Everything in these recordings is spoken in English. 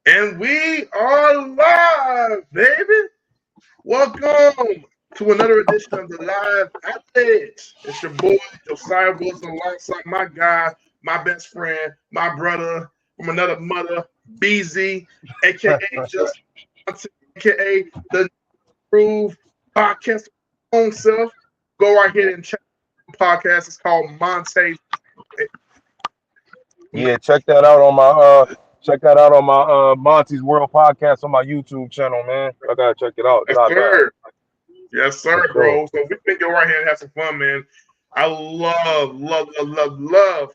And we are live, baby. Welcome to another edition of the Live Athletes. It's your boy, Josiah Wilson, alongside my guy, my best friend, my brother from another mother, BZ, aka Just aka the Groove Podcast own self. Go right here and check the podcast. It's called Monte. Yeah, check that out on my Monty's World podcast on my YouTube channel, man. I gotta check it out. Yes, Drop that sir. Yes, for sir, sure. bro. So we can go right here and have some fun, man. I love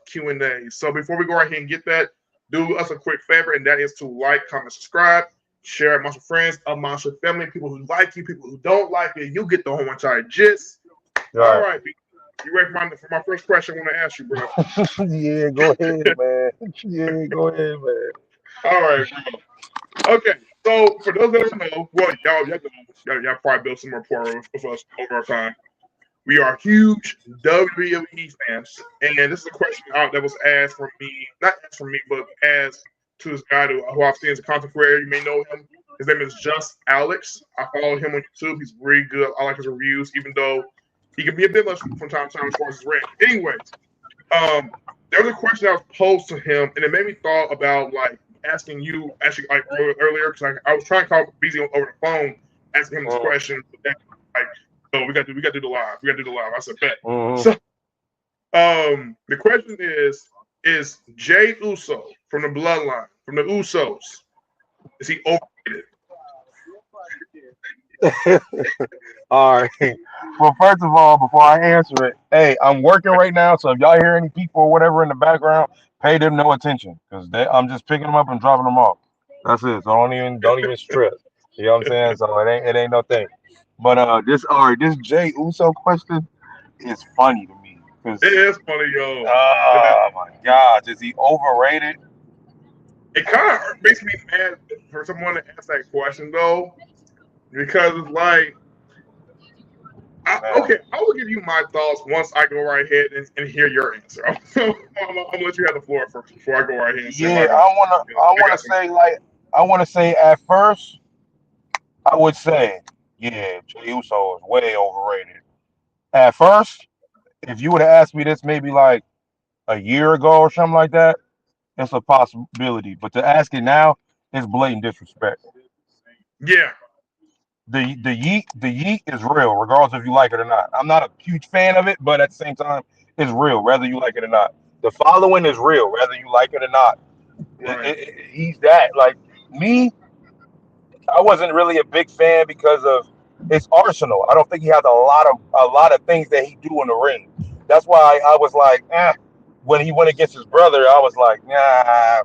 Q&A. So before we go right here and get that, do us a quick favor, and that is to like, comment, subscribe, share it amongst your friends, amongst your family, people who like you, people who don't like you. You get the whole entire gist. All All right. right, you ready for my first question I want to ask you, bro? Yeah, go ahead, man. Yeah, go ahead, man. All right, bro. Okay, so for those that don't know, well, y'all probably built some rapport with us over time. We are huge WWE fans, and this is a question that was asked from me, not asked from me, but asked to this guy who I've seen as a content creator. You may know him. His name is Just Alex. I follow him on YouTube. He's really good. I like his reviews, even though he can be a bit much from time to time as far as his rant. Anyways, there was a question that was posed to him, and it made me thought about like asking you actually like earlier because I was trying to call BZ over the phone, asking him this Mm, question. Like, so we got to do the live. We got to do the live. I said bet. mm-hmm. So the question is Jay Uso from the Bloodline from the Usos, is he overrated? All right. Well, first of all, before I answer it, hey, I'm working right now, so if y'all hear any people or whatever in the background, pay them no attention because I'm just picking them up and dropping them off. That's it. So don't even stress. You know what I'm saying? So it ain't no thing. But this Jay Uso question is funny to me It because is funny, yo. oh my gosh, is he overrated? It kind of makes me mad for someone to ask that question though, because it's like Man. okay, I will give you my thoughts once I go right ahead and hear your answer. So I'm gonna let you have the floor first before I go right ahead and say Yeah, my I wanna I I wanna got some. say I wanna say at first I would say yeah, Jey Uso is way overrated. At first, if you would have asked me this maybe like a year ago or something like that, it's a possibility. But to ask it now is blatant disrespect. Yeah, The yeet is real, regardless if you like it or not. I'm not a huge fan of it, but at the same time, it's real, whether you like it or not. The following is real, whether you like it or not. right. He's that. Like me, I wasn't really a big fan because of his arsenal. I don't think he has a lot of things that he do in the ring. That's why I was like, when he went against his brother, I was like, nah,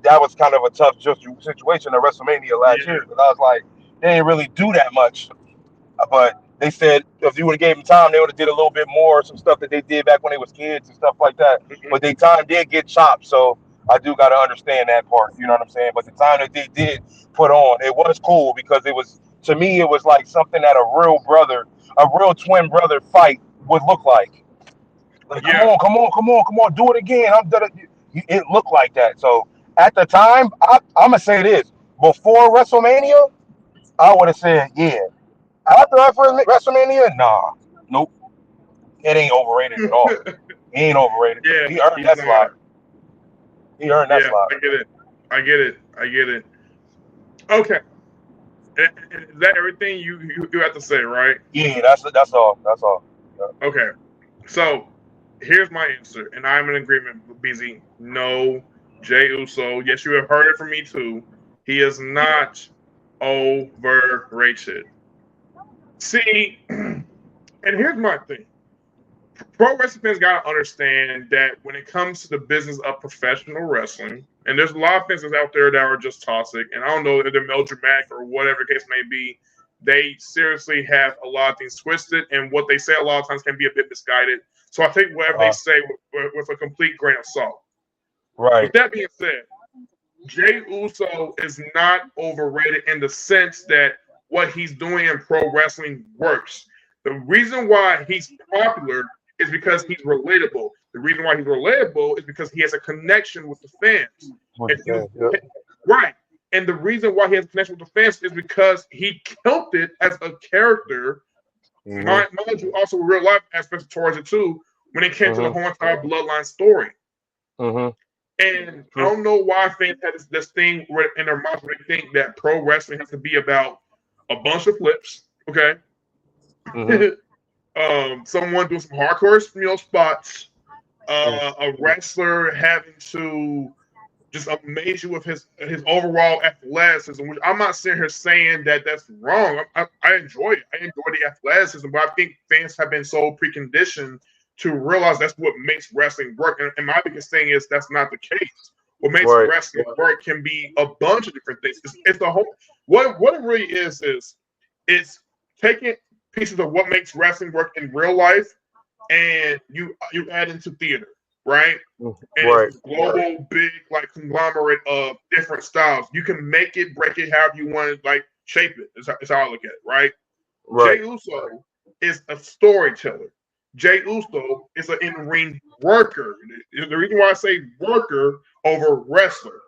that was kind of a tough situation at WrestleMania last year. Yeah. Because I was like, they didn't really do that much. But they said if you would have gave them time, they would have did a little bit more, some stuff that they did back when they was kids and stuff like that. Mhm. But their time did get chopped, so I do got to understand that part. You know what I'm saying? But the time that they did put on, it was cool because it was to me, it was like something that a real twin brother fight would look like. Like, come Yeah. on, come on, come on, come on, do it again. I'm done. It looked like that. So at the time, I'm gonna say this: before WrestleMania, I would have said, yeah. After WrestleMania, nah, nope, it ain't overrated at all. He ain't overrated. Yeah, He earned he's that not. slot. He earned that Yeah, slot. I get it. I get it. I get it. Okay. Is that everything you have to say, right? Yeah, that's all. That's all. Yeah. Okay. So here's my answer, and I'm in agreement with BZ. No, Jay Uso. Yes, you have heard it from me too. He is not overrated. See, and here's my thing. Pro wrestling fans got to understand that when it comes to the business of professional wrestling, and there's a lot of fans out there that are just toxic, and I don't know if they're melodramatic or whatever the case may be, they seriously have a lot of things twisted, and what they say a lot of times can be a bit misguided. So I think whatever they Uh, say with a complete grain of salt. With right. that being said, Jay Uso is not overrated in the sense that what he's doing in pro wrestling works. The reason why he's popular is because he's relatable. The reason why he's relatable is because he has a connection with the fans. What If you you saying? Yep. Right. And the reason why he has a connection with the fans is because he killed it as a character. Mm-hmm. Mind you, also real life aspects towards it too. When it came to the Mm-hmm. Hornstar bloodline story, Mm-hmm. and I True. don't know why fans had this thing where in their minds where they think that pro wrestling has to be about a bunch of flips. Okay, Mm-hmm. someone doing some hardcore, spots. Mm-hmm. A wrestler having to just amaze you with his overall athleticism. Which I'm not sitting here saying that that's wrong. I enjoy it. I enjoy the athleticism, but I think fans have been so preconditioned to realize that's what makes wrestling work. And my biggest thing is that's not the case. What makes Right. wrestling work can be a bunch of different things. It's the whole what it really is it's taking pieces of what makes wrestling work in real life and you add into theater, right? And it's Right. this global, big, like conglomerate of different styles. You can make it, break it, however you want to, like shape it. Is how I look at it, right? Jay Right. Uso is a storyteller. Jay Uso is an in-ring worker. The reason why I say worker over wrestler,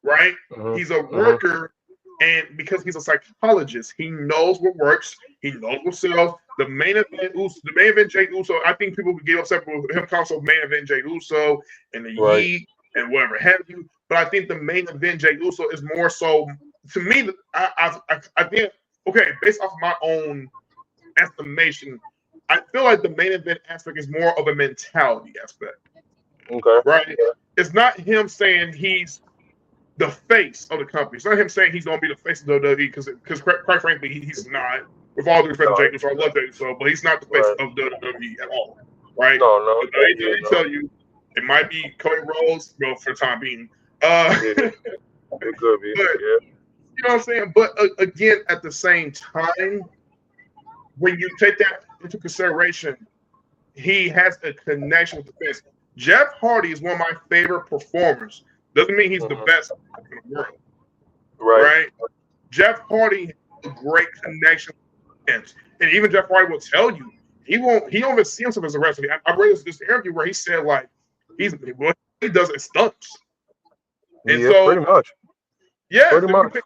right? Mm-hmm. He's a Mm-hmm. worker, and because he's a psychologist, he knows what works. He knows what sells. The main event Jay Uso. I think people would get upset with him calling so main event Jay Uso and the Right. Yeet and whatever have you. But I think the main event Jay Uso is more so to me. I think okay, based off my own estimation, I feel like the main event aspect is more of a mentality aspect, Okay. right? It's not him saying he's the face of the company. It's not him saying he's going to be the face of WWE because quite frankly, he's not. With all due respect to No. Jake, so I love Jake, so but he's not the face Right. of WWE at all, right? No. No. But they Yeah. No. tell you it might be Cody Rhodes, well, for the time being. Yeah. But It could be. Yeah. you know what I'm saying? But again, at the same time, when you take that into consideration, he has a connection with the fans. Jeff Hardy is one of my favorite performers. Doesn't mean he's the Mm-hmm. best in the world, Right. right? Jeff Hardy has a great connection with fans. And even Jeff Hardy will tell you he don't even see himself as a wrestler. I read this interview where he said like what he does is stunts. And Yeah. so Pretty much. yeah, Pretty so much.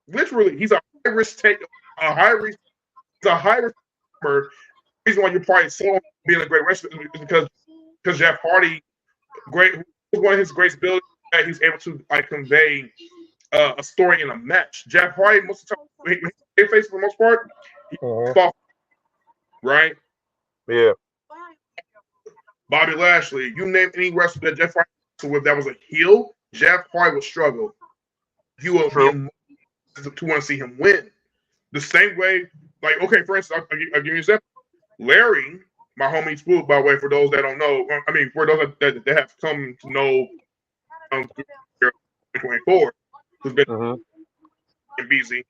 literally he's a high risk take a high risk he's a high risk performer. The reason why you're probably so being a great wrestler is because Jeff Hardy great one of his great abilities that he's able to like convey a story in a match. Jeff Hardy most of the time he face for the most part, he Mm-hmm. fought right. Yeah. Bobby Lashley, you name any wrestler that Jeff Hardy wrestled with that was a heel, Jeff Hardy will struggle. You will be True. to want to see him win. The same way, like okay, for instance, I'll give you an example. Larry, my homie Spook, by the way, for those that don't know, I mean, for those that have come to know 2024, who's been Mm-hmm. in BZ,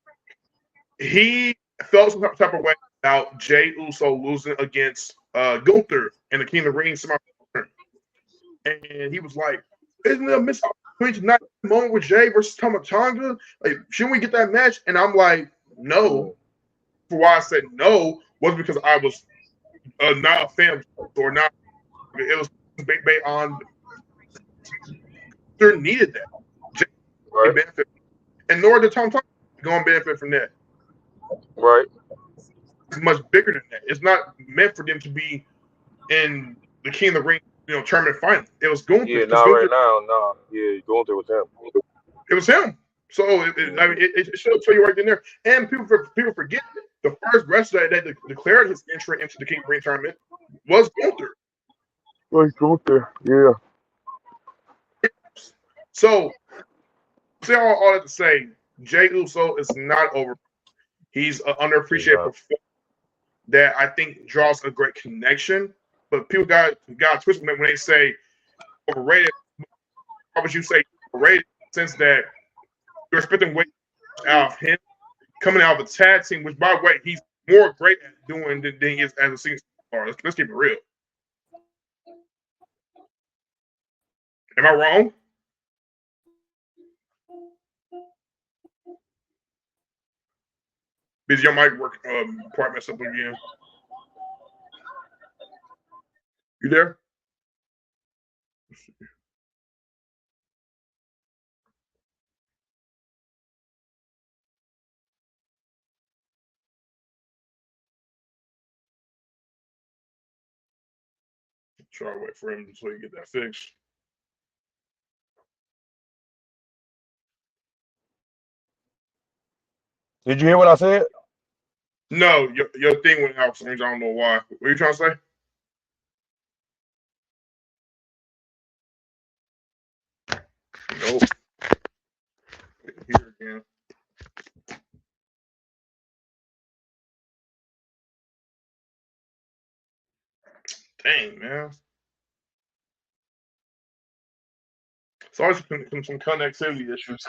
he felt some type of way about Jay Uso losing against Gunther in the King of the Ring semi-final. And he was like, isn't it a missed opportunity tonight moment with Jay versus Tamatanga? Like, shouldn't we get that match? And I'm like, no. For why I said no was because I was not a fan or not. It was based on Gunther needed that. Jay Right. benefit, and nor did Tom going to benefit from that. Right. It's much bigger than that. It's not meant for them to be in the King of the Ring, tournament final. It was Gunther Yeah. because Not right Gunther, now. Nah. Yeah. You're going through with him. it was him. So I mean, it should tell you right in there. And people forget the first wrestler that declared his entry into the King of the Ring tournament was Gunther. Right. Gunther. Yeah. So say all that to say, Jay Uso is not over. He's an He's underappreciated not. performer that I think draws a great connection. But people got twisted when they say overrated. How would you say overrated? In the sense that you're expecting way out of him coming out of a tag team, which by the way, he's more great at doing than he is as a single star. Let's keep it real. Am I wrong? Because your mic work part messed up again. You there? Try to wait for him until you get that fixed. Did you hear what I said? No, your thing went out. So I don't know why. What are you trying to say? Nope. Here again. Dang, man. It's always some connectivity issues.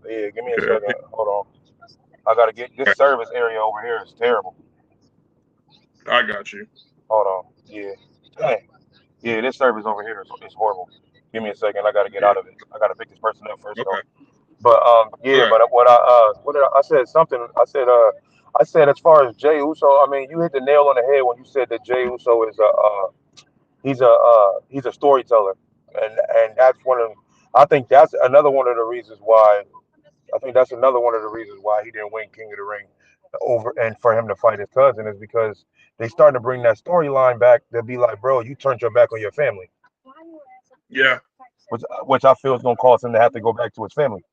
Yeah, give me a second. Okay. Hold on. I gotta get this service area over here is terrible. I got you. Hold on. Yeah. Dang. Yeah, this service over here is horrible. Give me a second. I gotta get Yeah. out of it. I gotta pick this person up first though. Okay. But yeah, Okay. but what did I said something. I said as far as Jey Uso, I mean, you hit the nail on the head when you said that Jey Uso is he's a storyteller, and that's one of I think that's another one of the reasons why I think that's another one of the reasons why he didn't win King of the Ring over and for him to fight his cousin is because they starting to bring that storyline back. They'll be like, bro, you turned your back on your family, Yeah. which I feel is gonna cause him to have to go back to his family.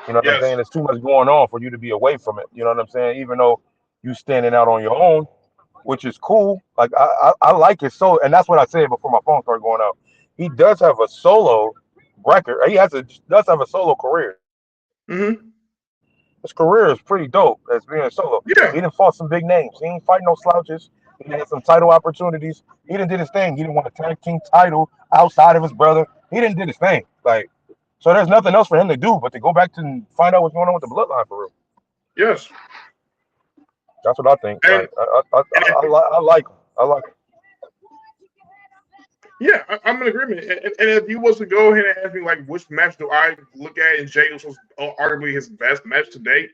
You know what I'm saying? Yes. There's too much going on for you to be away from it. You know what I'm saying? Even though you standing out on your own, which is cool. Like I like it so, and that's what I said before my phone started going out. He does have a solo record. Does have a solo career. Mm-hmm. His career is pretty dope as being a solo. Yeah. He didn't fought some big names. He ain't fight no slouches. He had some title opportunities. He didn't did his thing. He didn't want a tag team title outside of his brother. He didn't did his thing. Like so, there's nothing else for him to do but to go back to find out what's going on with the bloodline for real. Yes. That's what I think. And Like and if, I like him. I like him. yeah, I'm in agreement. And if you was to go ahead and ask me like which match do I look at in Jey Uso's arguably his best match to date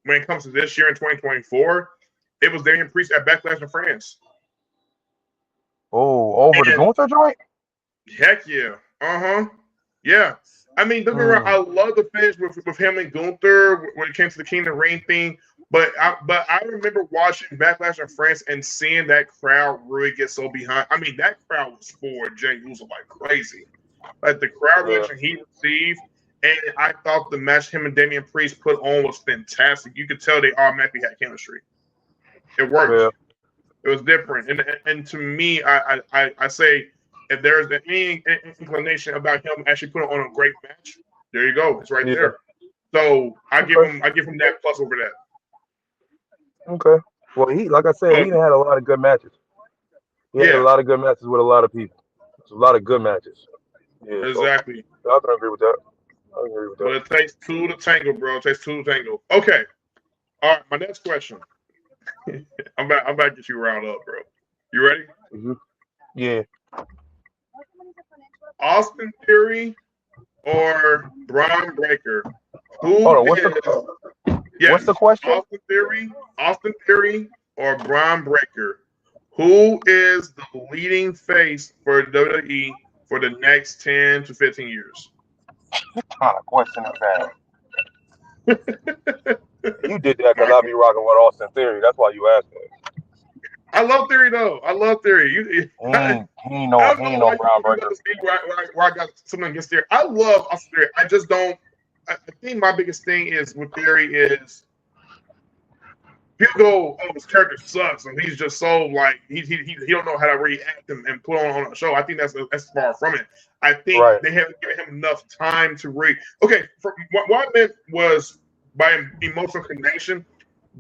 when it comes to this year in 2024, it was Damian Priest at Backlash in France. Oh, over the And Gunther joint? heck yeah. Uh-huh. Yeah. I mean, don't get me wrong, I Mm, love the finish with him and Gunther when it came to the King of the Ring thing. But I remember watching Backlash in France and seeing that crowd really get so behind. I mean, that crowd was for Jey Uso like crazy. Like the crowd yeah, reaction he received, and I thought the match him and Damian Priest put on was fantastic. You could tell they automatically had chemistry. It worked. yeah, It was different, and to me, I say if there's any inclination about him actually putting on a great match, there you go. It's right yeah. there. So Okay, I give him that plus over that. okay. Well, like I said, he But done had a lot of good matches. He had a yeah, lot of good matches with a lot of people. It's a lot of good matches. Yeah, so exactly. I can agree with that. I agree with But that. it takes two to tango, bro. It takes two to tango. Okay. All right. My next question. I'm about to get you riled up, bro. You ready? Hmm. Yeah. Austin Theory or Braun Breaker? Hold Who on. is What's the yes, question? Austin Theory or Braun Breaker? Who is the leading face for WWE for the next 10 to 15 years? What kind of question is that? You did that because My I be rocking with Austin Theory. That's why you asked me. I love Theory though. I love Theory. I don't He ain't know no why you ground put me up breaker. to speak where I got something against Theory. I love Austin Theory. I just don't. I think my biggest thing is with Theory is people go, oh, his character sucks, and he's just so like he don't know how to react and put on a show. I think that's far from it. I think Right. they haven't given him enough time to read. Okay, what I meant was by emotional connection.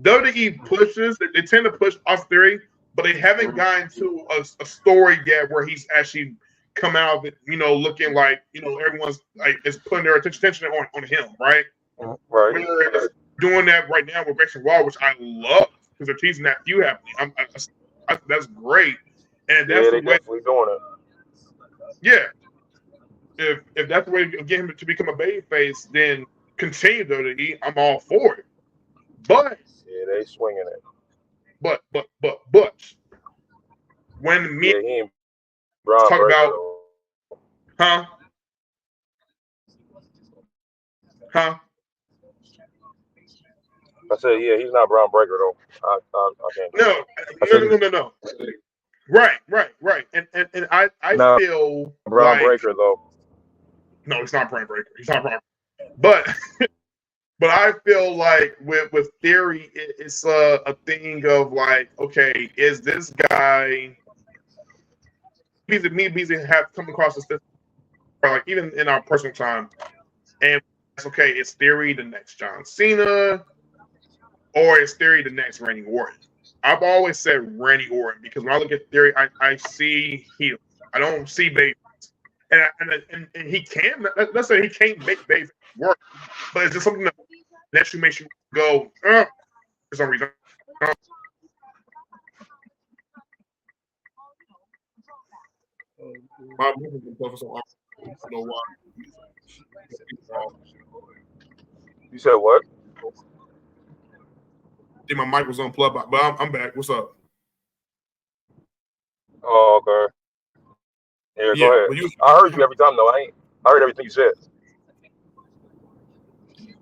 WWE pushes, they tend to push off theory, but they haven't Mhm. gotten to a story yet where he's actually come out of it, looking like, everyone's like is putting their attention on him, right? Mhm. Right. Whereas doing that right now with Grayson Waller, which I love because they're teasing that feud happening. That's great. And that's Yeah, the they way, definitely doing it. yeah. If that's the way to get him to become a baby face, then continue WWE. I'm all for it. But Yeah, they swinging it. but when me Yeah, he ain't ground talk breaker about, though. huh, huh, I said, yeah, he's not Brown Breaker though. I can't do No, it. I said he's no. Right. And I not feel Brown like Breaker though. no, he's not Brian Breaker. He's not Brian. But I feel like with Theory, it's a thing of like, okay, is this guy Beasley have come across this or like even in our personal time, and it's okay, is Theory the next John Cena or is Theory the next Randy Orton? I've always said Randy Orton because when I look at Theory, I see heel. I don't see baby. And he can. Let's say he can't make baby work, but it's just something that naturally makes you go for some reason. My movement can tell for some. I don't know why. You said what? I think my mic was unplugged, but I'm back. What's up? Oh, okay. Yeah, go Yeah, ahead. but you. I heard you every time though. I heard everything you said.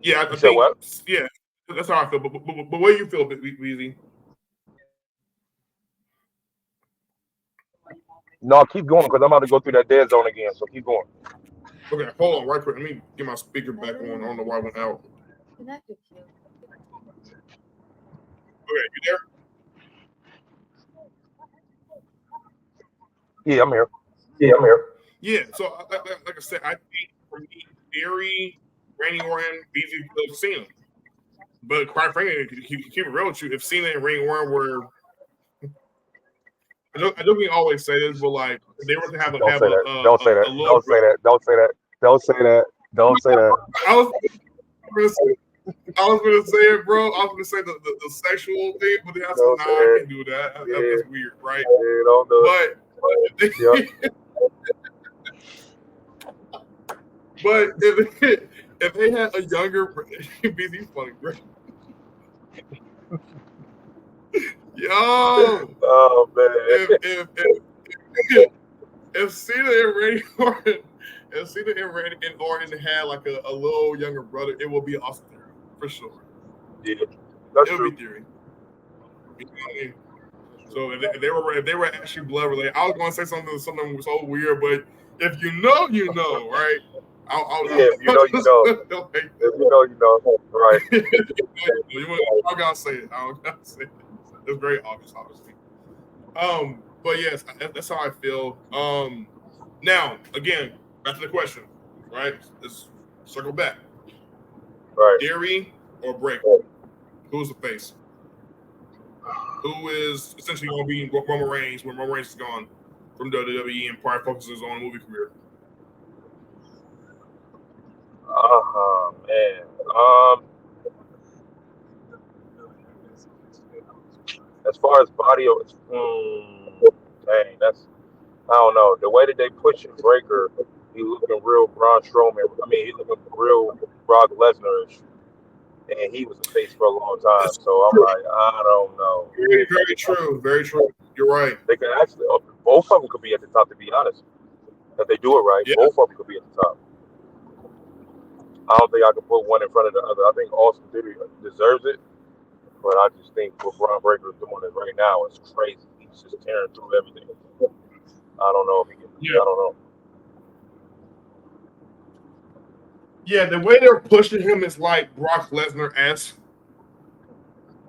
Yeah, I You said think. what? Yeah, that's how I feel. But where you feel, Weezy? No, keep going because I'm about to go through that dead zone again. So keep going. Okay, hold on, right quick. Let me get my speaker back on. I don't know why I went out. Okay, you there? Yeah, I'm here. Yeah, I'm here. Yeah, so like I said, I think for me, Theory, Randy Orton, Beasley will Cena. But quite frankly, keep it real with you, if Cena and Randy Orton were, I know we always say this, but like if they were to Don't say that. Don't say that. a little, Don't say that. Don't say that. Don't say that. Don't say that. I was gonna say, I was gonna say it, bro. I was gonna say the sexual thing, but then I said, Don't nah, say I that. can't do that. Yeah. That's weird, right? Yeah, don't do it. But Yep. but if they had a younger, BZ funny, bro. Yo, Oh man. if Cena and Randy Orton, if Cena and Orton had like a little younger brother, it would be Austin Theory for sure. Yeah, that's It would true. be Theory. You know what I mean? So if they were actually blood related, I was going to say something so weird, but if you know, you know, right? Yeah, you know, you know. If you know, you know. Right. I gotta say it. I don't gotta say it. It's very obvious, obviously. But yes, that's how I feel. Now again, back to the question, right? Let's circle back. Right. Theory or Breaker? Who's the face? Who is essentially going to be Roman Reigns when Roman Reigns is gone from WWE and probably focuses on movie career? Man. As far as body, dang, that's I don't know. The way that they pushing Breaker, he looking real Braun Strowman. I mean, he looking real Brock Lesnar-ish, and he was a face for a long time. That's So I'm like, I don't know. very, very true. Very true. You're right. They could actually, both of them could be at the top. To be honest, if they do it right, Yeah. both of them could be at the top. I don't think I could put one in front of the other. I think Austin Theory deserves it, but I just think what Braun Breaker is doing right now is crazy. He's just tearing through everything. I don't know if he can. Yeah. I don't know. Yeah, the way they're pushing him is like Brock Lesnar-esque.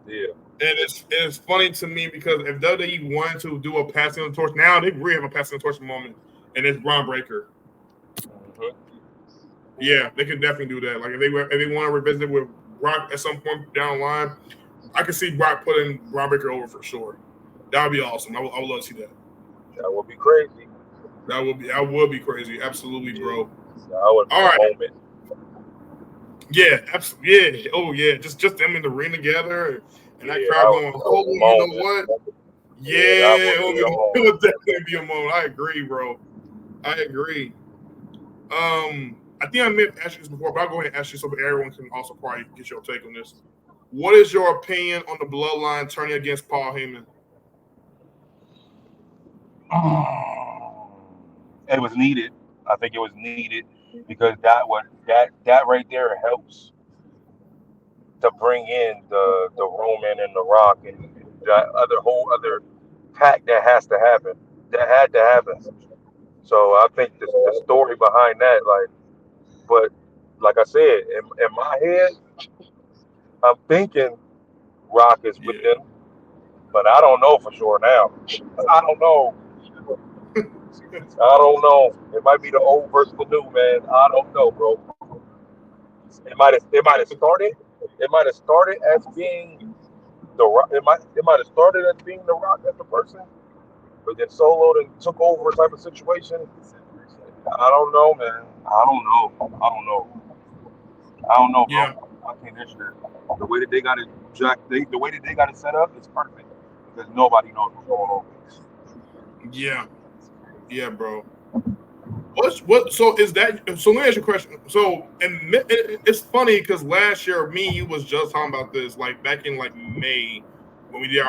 Yeah. And it's funny to me because if WWE wanted to do a passing of the torch, now they really have a passing of the torch moment, and it's Braun Breaker. Mm-hmm. Yeah, they could definitely do that. Like if they want to revisit it with Brock at some point down the line, I can see Brock putting Braun Breaker over for sure. That would be awesome. I would love to see that. That would be crazy. That would be crazy. Absolutely, bro. That would be All right. moment. Yeah, absolutely. Yeah. Oh yeah. Just them in the ring together and that crowd going, oh, you know what? Yeah, it would definitely be a moment. I agree, bro. I agree. I think I may have asked you this before, but I'll go ahead and ask you so that everyone can also probably get your take on this. What is your opinion on the Bloodline turning against Paul Heyman? It was needed. I think it was needed because that right there helps to bring in the Roman and the Rock and that other whole other pack that has to happen. That had to happen. So I think the story behind that, like, but like I said, in my head, I'm thinking Rock is with Yeah. them, but I don't know for sure now. I don't know. I don't know. It might be the old versus the new, man. I don't know, bro. It might have started. It might have started as being the Rock. It might have started as being the Rock as the person, but then soloed and took over type of situation. I don't know, man. I don't know. I don't know. I don't know, bro. Yeah. I can't answer that. The way that they got it, the way that they got it set up is perfect because nobody knows what's going on. Yeah. Yeah, bro. What? So is that? So let me ask you a question. So and it's funny because last year me and you was just talking about this like back in like May when we did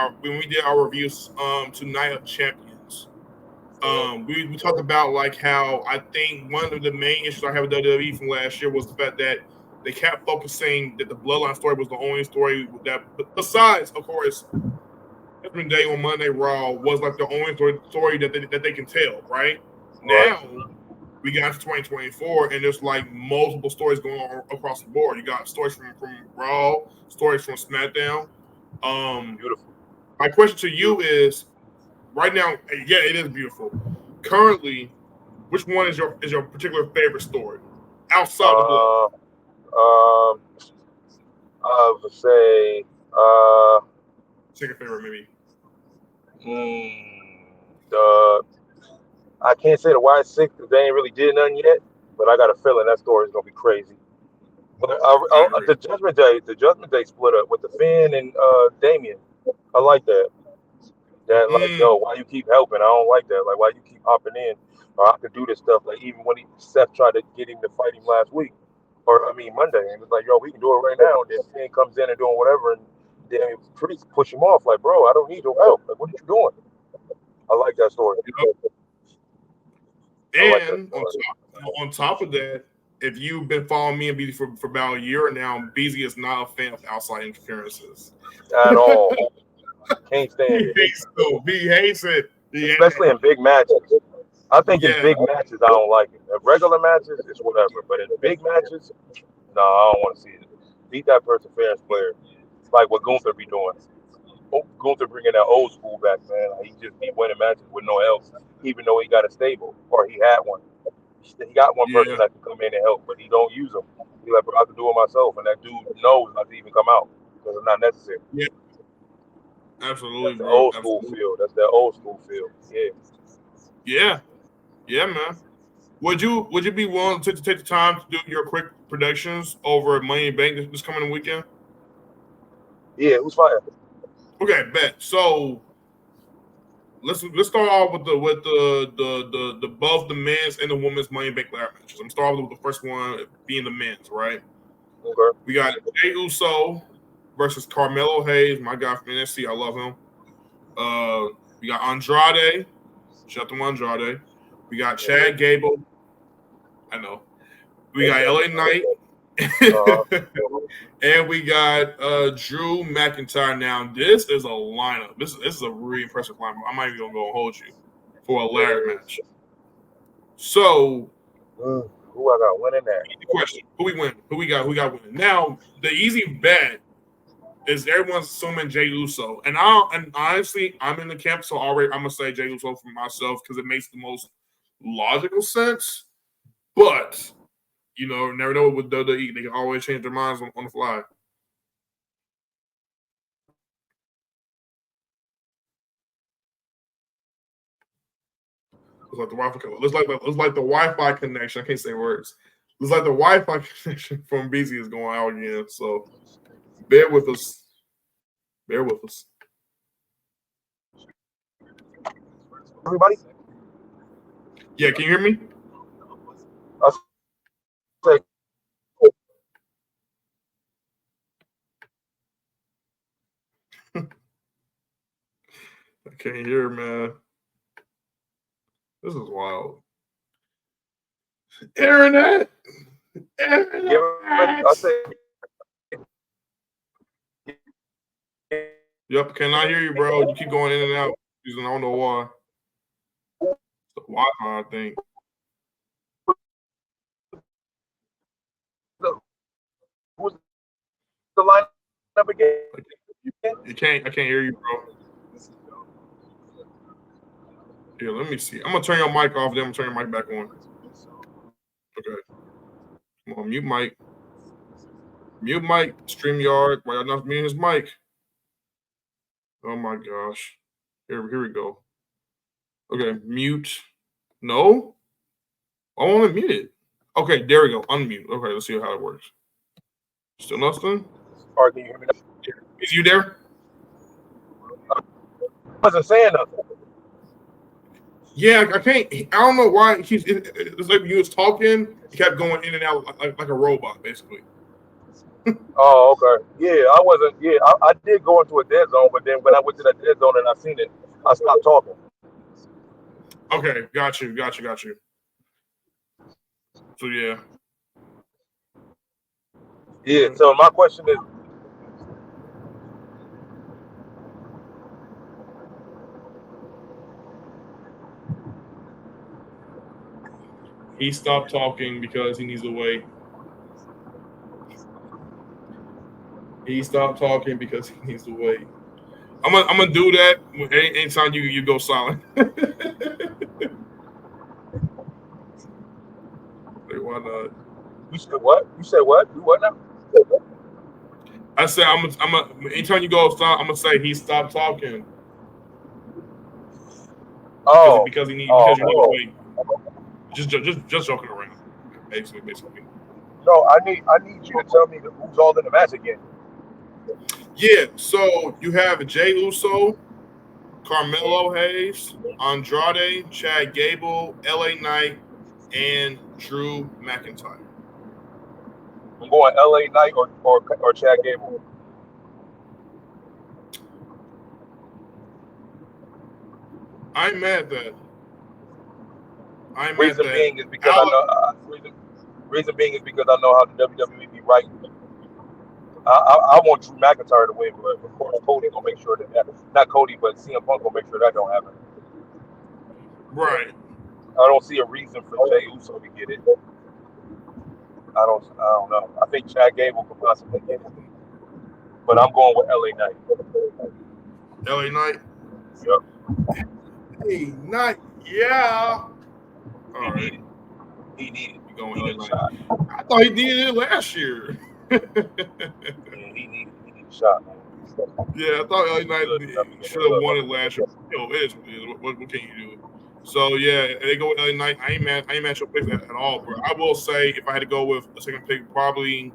our reviews to Night of Champions. We talked about like how I think one of the main issues I have with WWE from last year was the fact that they kept focusing that the Bloodline story was the only story that besides of course Judgment Day on Monday Raw was like the only story that they can tell right Right. now we got to 2024, and there's like multiple stories going on across the board. You got stories from Raw, stories from SmackDown. Um, Beautiful. my question to you is: right now, yeah, it is beautiful. Currently, which one is your particular favorite story outside the bloodline? Uh, um, I would say, uh, Second favorite, maybe. mm, the I can't say the Y6 because they ain't really did nothing yet, but I got a feeling that story is gonna be crazy. But I agree. the Judgment Day split up with the Finn and Damien. I like that. That like, Mm, yo, why you keep helping? I don't like that. Like, why you keep hopping in? Or I could do this stuff. Like, even when Seth tried to get him to fight him last week, or I mean Monday, and it was like, yo, we can do it right now. And then Finn comes in and doing whatever, and then pretty push him off. Like, bro, I don't need your help. Like, what are you doing? I like that story. yep. I like that And story. on top of that, if you've been following me and BZ for about a year now, BZ is not a fan of outside interferences. At all. Can't stand He it. hates it. He hates it. Especially in big matches. I think in Yeah, big matches I don't like it. In regular matches it's whatever. But in big matches, no, I don't want to see it. Beat that person fair and square. It's like what Gunther be doing. Gunther bringing that old school back, man. Like, he just be winning matches with no help, even though he got a stable or he had one. He got one person yeah, that can come in and help, but he don't use them. He like, bro, I can do it myself, and that dude knows not to even come out because it's not necessary. yeah, That's absolutely, the bro, old school absolutely. feel. That's that old school feel. Yeah. Yeah, yeah, man. Would you be willing to take the time to do your quick predictions over Money in Bank this coming weekend? Yeah, who's fighting? Okay, bet. So let's start off with the both the men's and the women's Money in Bank ladder matches. I'm starting with the first one being the men's, right? Okay. We got Jey Uso versus Carmelo Hayes, my guy from NXT. I love him. We got Andrade. Shout out to Andrade. We got Mm-hmm. Chad Gable. I know. We got LA Knight. Uh-huh. And we got Drew McIntyre. Now, this is a lineup. This is a really impressive lineup. I'm not even gonna go and hold you for a Yeah, ladder it is. match. So, Who I got winning that? easy question: who we win? Who we got? Who we got winning? Now, the easy bet is everyone's assuming Jey Uso, and honestly, I'm in the camp, so already I'm gonna say Jey Uso for myself because it makes the most logical sense. But never know with WWE; they can always change their minds on the fly. It's like the Wi-Fi. It's like the Wi-Fi connection. I can't say words. It's like the Wi-Fi connection from BZ is going out again. So bear with us. Bear with us. Everybody? Yeah, can you hear me? I say, I can't hear, man. This is wild. Internet. give it. I Internet. say, Yep, cannot hear you, bro. You keep going in and out. I don't know why. The Wi-Fi, I think. Who's the lineup again? I can't hear you, bro. Here, let me see. I'm gonna turn your mic off, then I'm gonna turn your mic back on. Okay. Come on, mute mic. Mute mic. StreamYard. Why y'all not muting his mic? Oh my gosh. Here we go. Okay, mute. No? I want to mute it. Okay, there we go. Unmute. Okay, let's see how it works. Still nothing? Or can you hear me now? Is you there? I wasn't saying nothing. Yeah, I can't. I don't know why. It's like when you was talking, he kept going in and out like a robot, basically. Oh, okay. Yeah, I wasn't. Yeah, I did go into a dead zone, but then when I went to that dead zone and I seen it, I stopped talking. Okay, got you. So yeah. Yeah. So my question is, He stopped talking because he needs to wait. He stopped talking because he needs to wait. I'm gonna do that anytime you go silent. Like, why not? you said what? You said what? You what now? I said anytime you go silent, I'm gonna say he stopped talking. Oh. Because you need to wait. Just joking around. Basically. No, I need you to tell me who's all in the match again. Yeah, so you have Jey Uso, Carmelo Hayes, Andrade, Chad Gable, LA Knight, and Drew McIntyre. I'm going LA Knight or Chad Gable. I'm mad at that. Reason being is because I know how the WWE be right. I want Drew McIntyre to win, but of course Cody gonna make sure that not Cody, but CM Punk gonna make sure that don't happen. Right. I don't see a reason for Jey Uso to get it. I don't know. I think Chad Gable could possibly get it, but I'm going with LA Knight. LA Knight. Yep. Hey, Knight. Yeah. All right. He needed. You going LA Knight? I thought he did it last year. Yeah, he needed a shot, man. Yeah, I thought LA Knight should have won it last year. It is what can you do? So yeah, they go with LA Knight. I ain't mad at your picks at all, bro. I will say if I had to go with a second pick, probably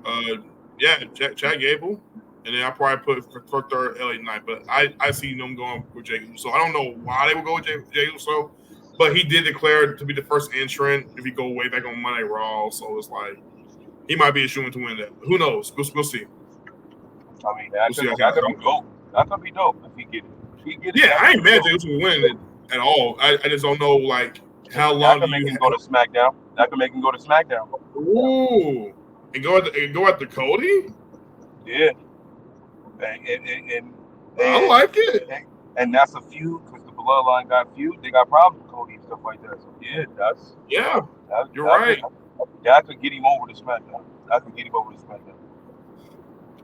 Chad Gable. And then I probably put for third LA Knight. But I see them going with Jey Uso. I don't know why they would go with Jey Uso, but he did declare to be the first entrant if he go way back on Monday Raw. So it's like he might be a shoo-in to win that. Who knows? We'll see. I mean, that could be dope. That could be dope if he get it. Yeah, I ain't mad at Jey Uso winning it at all. I just don't know like how long that can make him go to SmackDown. That can make him go to SmackDown. Ooh, and go after Cody. Yeah, and I like it. And that's a feud because the Bloodline got feud. They got problems with Cody and stuff like that. So yeah, you're right. That could get him over to SmackDown.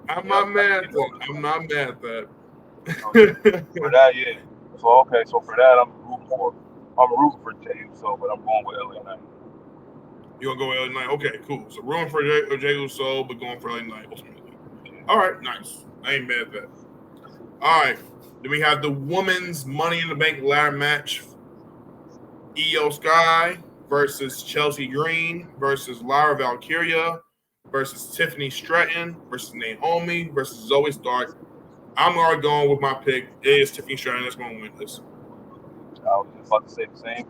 I'm not mad at that. For that, yeah. So okay, so for that, I'm rooting for Jey Uso, but I'm going with LA Knight. You're gonna go LA Knight? Okay, cool. So rooting for Jey Uso, but going for LA Knight ultimately. All right, nice. I ain't mad at that. All right, then we have the women's Money in the Bank ladder match. Io Sky versus Chelsea Green versus Lyra Valkyria versus Tiffany Stratton versus Naomi versus Zoe Stark. I'm already going with my pick. It is Tiffany Stratton that's going to win this. I was just about to say the same.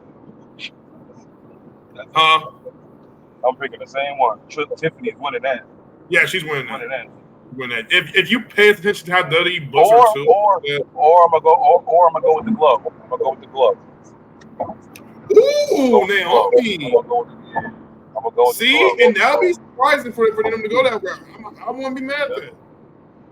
I'm picking the same one. Tiffany's winning that. Yeah, she's winning that. If you pay attention to how WWE books her too, or I'm gonna go with the glove. I'm gonna go with the glove. Ooh, Naomi. I'm gonna go with the glove. And that'll be surprising for them to go that route. I won't be mad at that.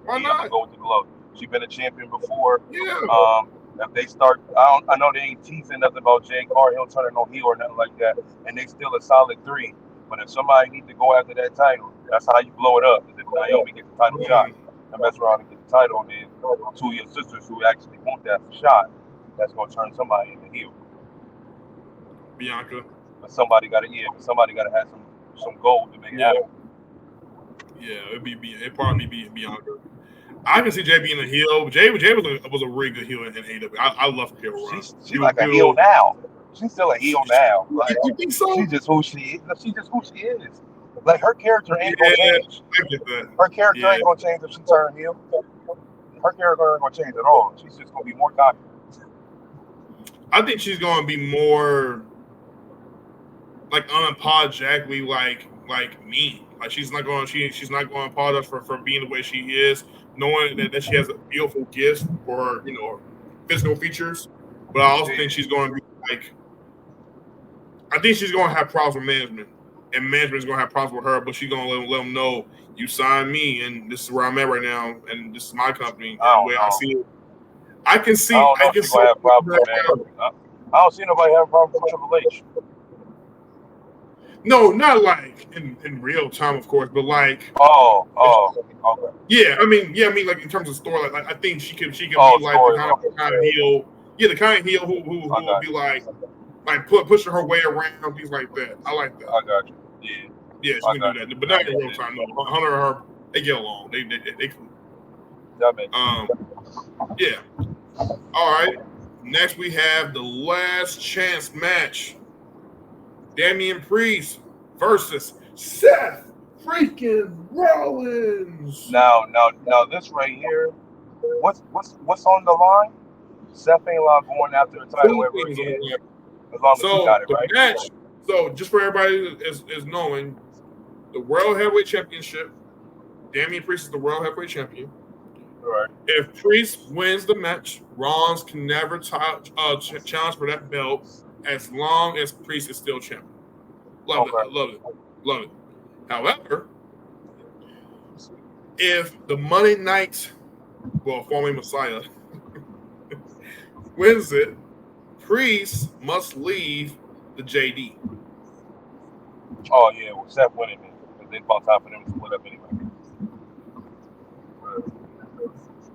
Why not? I'm gonna go with the glove. She's been a champion before. Yeah. If they start, I know they ain't teasing nothing about Jay Cargill turning no heel or nothing like that, and they still a solid 3. But if somebody needs to go after that title, that's how you blow it up. Is if Naomi gets the title shot and mess around and get the title, and then 2 of your sisters who actually want that shot, that's gonna turn somebody into heel. Bianca. But somebody got to have some gold to make it happen. Yeah, it'd probably be Bianca. I can see Jay being a heel. Jay was a really good heel in AEW. I love her heel run. She's like a heel now. She's still a heel now. Like, you think so? She's just who she is. She's just who she is. Like, her character ain't gonna change. I get that. Her character ain't gonna change if she turns heel. Her character ain't gonna change at all. She's just gonna be more confident. I think she's gonna be more like unapologetically like me. Like she's not going to apologize for being the way she is, knowing that she has a beautiful gift for her, physical features. But I also think she's going to be like, I think she's going to have problems with management, and management's going to have problems with her. But she's going to let them know, you signed me, and this is where I'm at right now, and this is my company. And the way I see it, I can see. I can see. Have problems with management. I don't see nobody having problems with Triple H. No, not like in real time, of course, but like okay. Yeah, I mean, like in terms of story, like I think she can be like the kind of heel, the kind of heel who will be like pushing her way around, things like that. I like that. I got you. Yeah, she can do that, but not in real time. No, Hunter and her, they get along. They That makes yeah. All right. Next, we have the last chance match. Damian Priest versus Seth freaking Rollins. Now, this right here, what's on the line? Seth ain't allowed going after the title ever again, as long as he got it right. Match, so just for everybody is knowing, the World Heavyweight Championship, Damian Priest is the World Heavyweight Champion. Right. If Priest wins the match, Rollins can never challenge for that belt as long as Priest is still champion. Love it. However, if the Monday Night, formerly Messiah, wins it, Priest must leave the JD. Oh yeah, well, Seth winning it because they about time for them to split up anyway.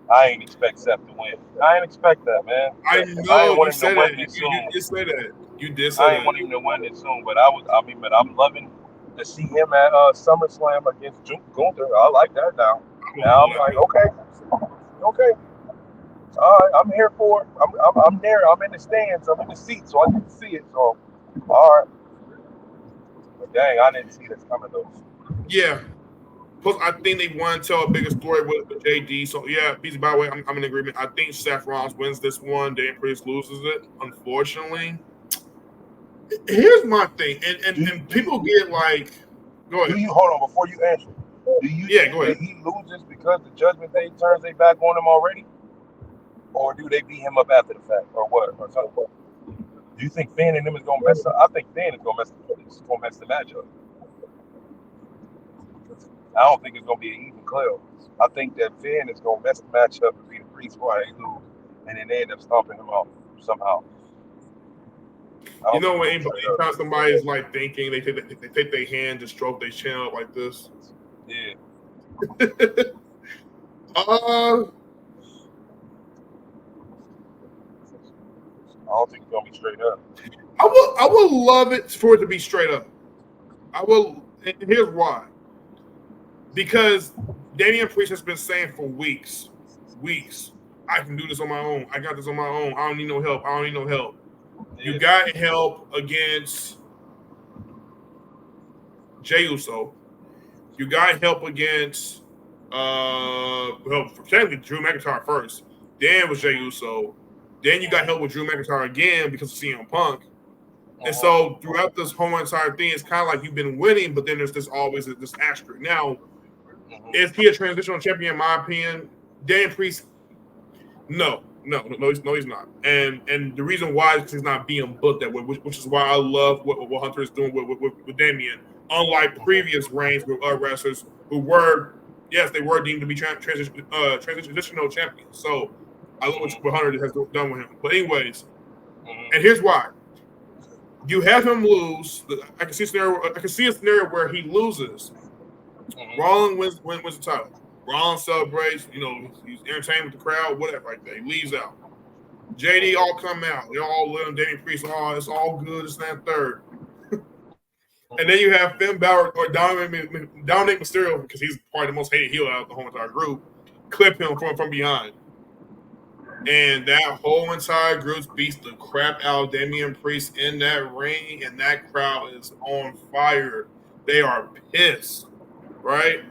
I ain't expect Seth to win. I ain't expect that, man. I know you said that. You did say that. You did say that. I ain't want him to win it soon, but I'm loving to see him at SummerSlam against Gunther. I like that now. Now I'm like, okay. All right, I'm here for it. I'm there. I'm in the stands. I'm in the seat, so I get to see it. So, all right. But dang, I didn't see this coming though. Yeah. Plus, I think they want to tell a bigger story with JD. So, yeah, by the way, I'm in agreement. I think Seth Rollins wins this one. Damian Priest loses it, unfortunately. Here's my thing. And people get like, go ahead. Hold on, before you answer. Do you think go ahead. that he loses because the Judgment Day turns their back on him already? Or do they beat him up after the fact? Or what? Or something? Do you think Finn and them is going to mess up? I think Finn is going to mess the match up. I don't think it's going to be an even clear. I think that Finn is going to mess the match up and be the Priest while they lose. And then they end up stomping him out somehow. You know, when anytime somebody is like thinking, they take their hand, just stroke their chin up like this. Yeah. I don't think it's gonna be straight up. I would love it for it to be straight up. I will, and here's why. Because Damian Priest has been saying for weeks, I can do this on my own. I got this on my own. I don't need no help. You got help against Jey Uso. You got help against technically Drew McIntyre first. Then it was Jey Uso. Then you got help with Drew McIntyre again because of CM Punk. And so throughout this whole entire thing, it's kind of like you've been winning, but then there's always this asterisk. Now, is he a transitional champion? In my opinion, Damian Priest, no, he's not. And the reason why is because he's not being booked that way, which is why I love what Hunter is doing with Damian. Unlike previous reigns with wrestlers who were Yes, they were deemed to be transitional champions. So I love what Hunter has done with him. But anyways, and here's why: you have him lose. I can see a scenario. I can see a scenario where he loses. Rollins wins the title. Rollins celebrates. You know, he's entertained with the crowd, whatever like that. He leaves out. JD all come out. They all let him. Damian Priest. Oh, it's all good. It's not third. And then you have Finn Balor or Dominic Mysterio, because he's probably the most hated heel out of the whole entire group, clip him from behind. And that whole entire group beats the crap out of Damian Priest in that ring, and that crowd is on fire. They are pissed, right?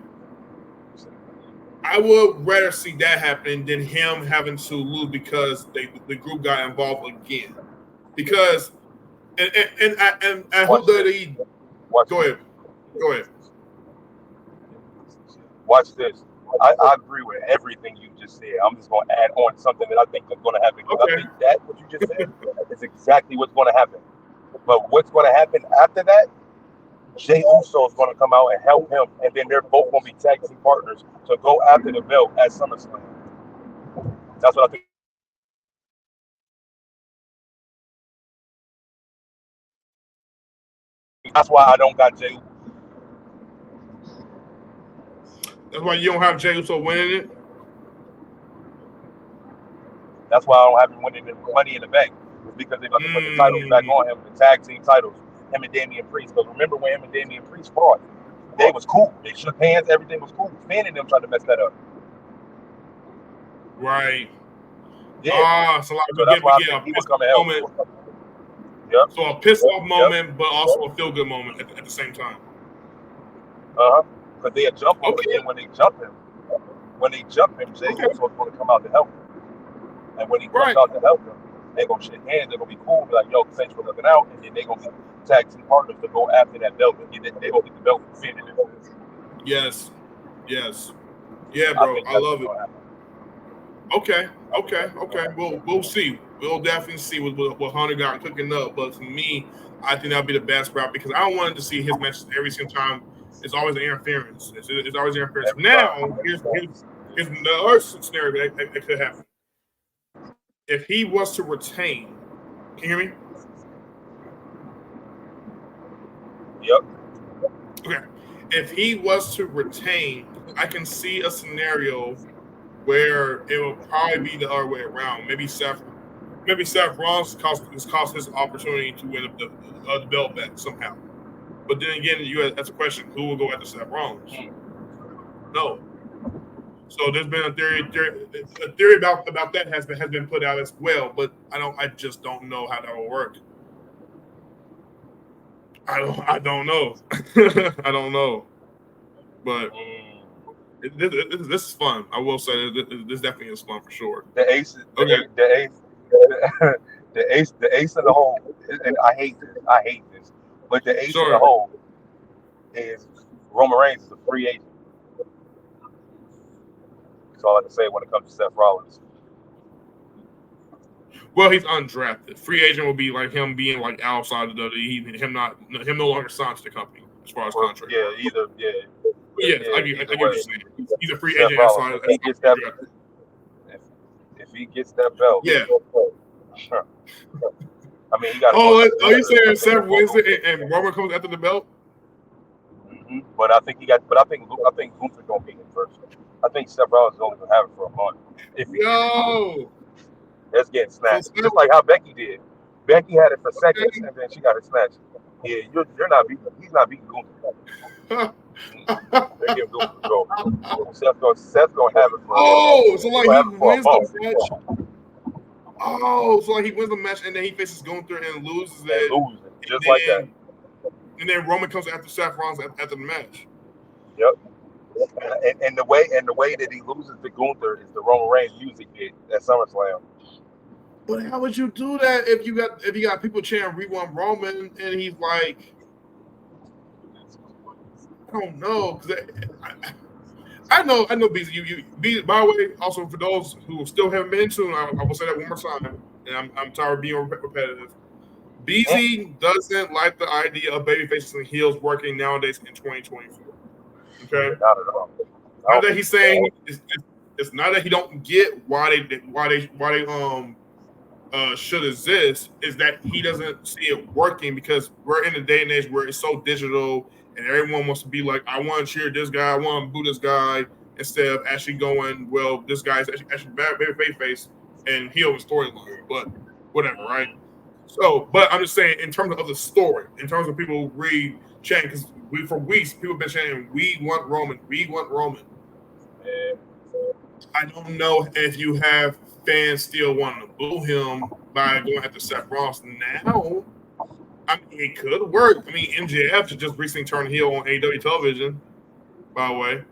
I would rather see that happen than him having to lose because the group got involved again. Because and I hope that he go ahead. Go ahead. Watch this. I agree with everything you just said. I'm just going to add on something that I think is going to happen. Because I think that what you just said is exactly what's going to happen. But what's going to happen after that, Jey Uso is going to come out and help him. And then they're both going to be tag team partners to go after the belt at SummerSlam. That's what I think. That's why I don't got Jey. That's why you don't have Jey Uso winning it. That's why I don't have him winning the Money in the Bank. It's because they're about to put the titles back on him, the tag team titles, him and Damian Priest. Because remember when him and Damian Priest fought, they was cool. They shook hands, everything was cool. Finn and them tried to mess that up. Right. Yeah. So like that's why I think he was coming out. Yep. So a piss off moment, but also a feel good moment at the same time. Because they'll jump him, but then when they jump him, Jey Uso is going to come out to help him. And when he comes out to help him, they're going to shake hands. They're going to be cool. Be like, yo, thanks for looking out. And then they're going to be tag team partners to go after that belt. And they're going to get the belt for Finn. Yes. Yeah, bro. I love it. Okay. We'll see. We'll definitely see what Hunter got cooking up. But for me, I think that'll be the best route because I don't want to see his matches every single time. It's always an interference. It's always interference. Now, here's the other scenario that could happen. If he was to retain, can you hear me? Yep. Okay. If he was to retain, I can see a scenario where it will probably be the other way around. Maybe Seth Rollins cost his opportunity to win the belt back somehow. But then again, that's a question: who will go after Seth Rollins? No. So there's been a theory about that has been put out as well, but I just don't know how that will work. I don't know. I don't know. But this is fun. I will say this definitely is fun for sure. The ace of the hole, and I hate this, but the ace of the hole is Roman Reigns is a free agent. That's all I can say when it comes to Seth Rollins. Well, he's undrafted. Free agent will be like him being like outside of the WWE, him no longer signed to the company as far as contract. Yeah, either I get what you're saying. He's a free agent outside. If he gets that belt, yeah. Sure. I mean, he got. Are you saying Seth wins it and Roman comes after the belt? Mm-hmm. But I think Gunther gonna beat him first. I think Seth Rollins is only gonna have it for a month. That's getting snatched. Just like how Becky did. Becky had it for seconds and then she got it snatched. Yeah, you're not beating. He's not beating Gunther. They give Gunther the gold. Seth's gonna have it for. So like he wins the match. So like he wins the match and then he faces Gunther and loses it. Just like that. And then Roman comes after Seth Rollins after the match. Yep. And the way that he loses to Gunther is the Roman Reigns music hit at SummerSlam. But how would you do that if you got people chanting "We want Roman" and he's like, I don't know, I know, BZ. By the way, also for those who still haven't been to, I will say that one more time, and I'm tired of being repetitive. BZ doesn't like the idea of baby faces and heels working nowadays in 2024. Okay, not at all. not that he's saying it's not that he don't get why they should exist. Is that he doesn't see it working because we're in a day and age where it's so digital and everyone wants to be like, I want to cheer this guy, I want to boo this guy, instead of actually going, well, this guy's actually bad baby face and heal the storyline. But whatever, right? So, but I'm just saying, in terms of the story, in terms of people read chanting, because for weeks people have been chanting, "We want Roman, we want Roman." And I don't know if you have fans still wanting to boo him by going after Seth Rollins now. I mean, it could work. I mean, MJF just recently turned heel on AEW television. By the way,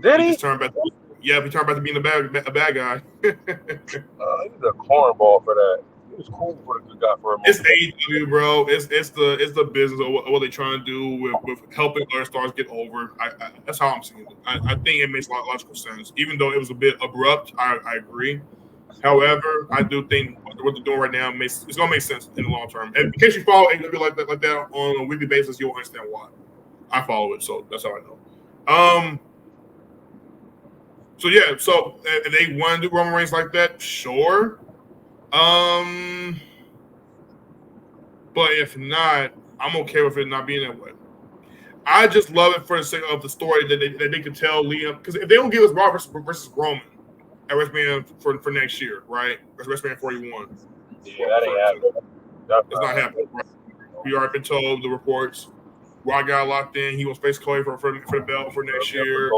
did he he? just turned back. Yeah, he turned back to being a bad guy. He's a cornball for that. He was cool for the good guy for a moment. It's AEW, bro. It's the business of what they're trying to do with helping other stars get over. That's how I'm seeing it. I think it makes a lot of logical sense, even though it was a bit abrupt. I agree. However, I do think what they're doing right now it's gonna make sense in the long term. And in case you follow AEW like that on a weekly basis, you'll understand why. I follow it, so that's how I know. So yeah, so if they want to do Roman Reigns like that, sure. But if not, I'm okay with it not being that way. I just love it for the sake of the story that they could tell Liam. Because if they don't give us Raw versus Roman at WrestleMania for next year, right? WrestleMania 41. Yeah, that ain't happening. It's not happening. Right? We already been told the reports. Raw got locked in. He was face Cody for the belt for next year.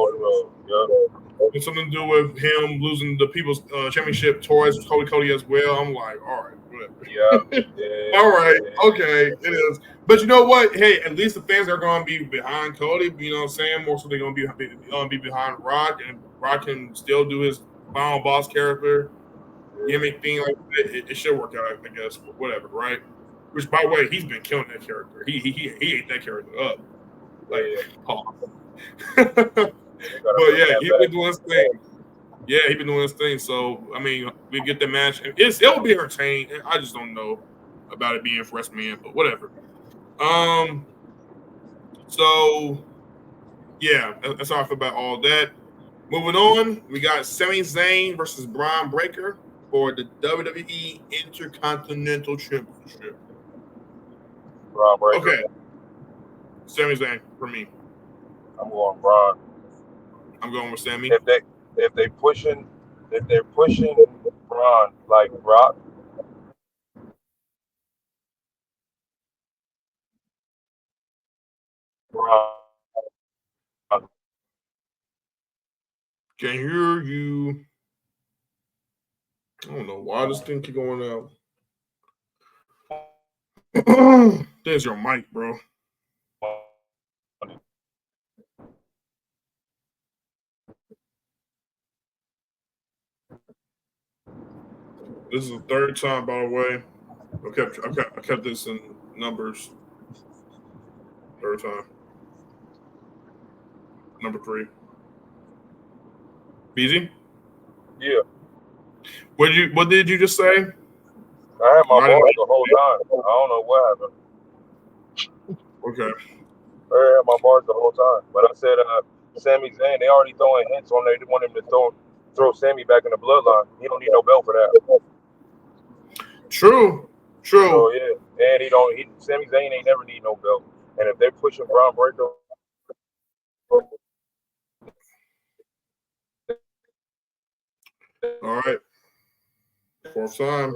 It's something to do with him losing the People's Championship towards Cody as well. I'm like, all right, whatever. Yeah. All right, okay, it is. But you know what? Hey, at least the fans are going to be behind Cody. You know what I'm saying? More so they're going to be behind Rock, and Rock can still do his final boss character gimmick thing like that. It should work out, I guess. Whatever, right? Which, by the way, he's been killing that character. He ate that character up. Like, but yeah, he's been doing his thing. Yeah, he's been doing his thing. So I mean, we get the match. It'll be entertaining. I just don't know about it being for WrestleMania, but whatever. So yeah, that's how I feel about all that. Moving on, we got Sami Zayn versus Braun Breaker for the WWE Intercontinental Championship. Braun Breaker. Okay, Sami Zayn for me. I'm going Braun. I'm going with Sami. If they're pushing Braun like Rock. Can't hear you. I don't know why this thing keep going out. There's your mic, bro. This is the third time, by the way. I kept this in numbers. Third time. Number 3. BZ? Yeah. What did you just say? I had my bars the whole time. I don't know what happened. Okay. I had my bars the whole time. But I said Sami Zayn, they already throwing hints on there. They want him to throw Sami back in the bloodline. He don't need no belt for that. True. So yeah. And Sami Zayn ain't never need no belt. And if they're pushing Braun Breaker, all right. Fourth time.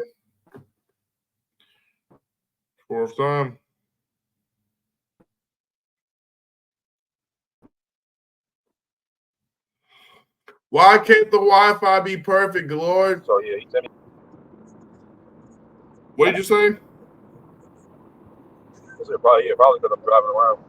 Why can't the Wi-Fi be perfect, Lord? So yeah, he said. What did you say? Probably because I'm driving around.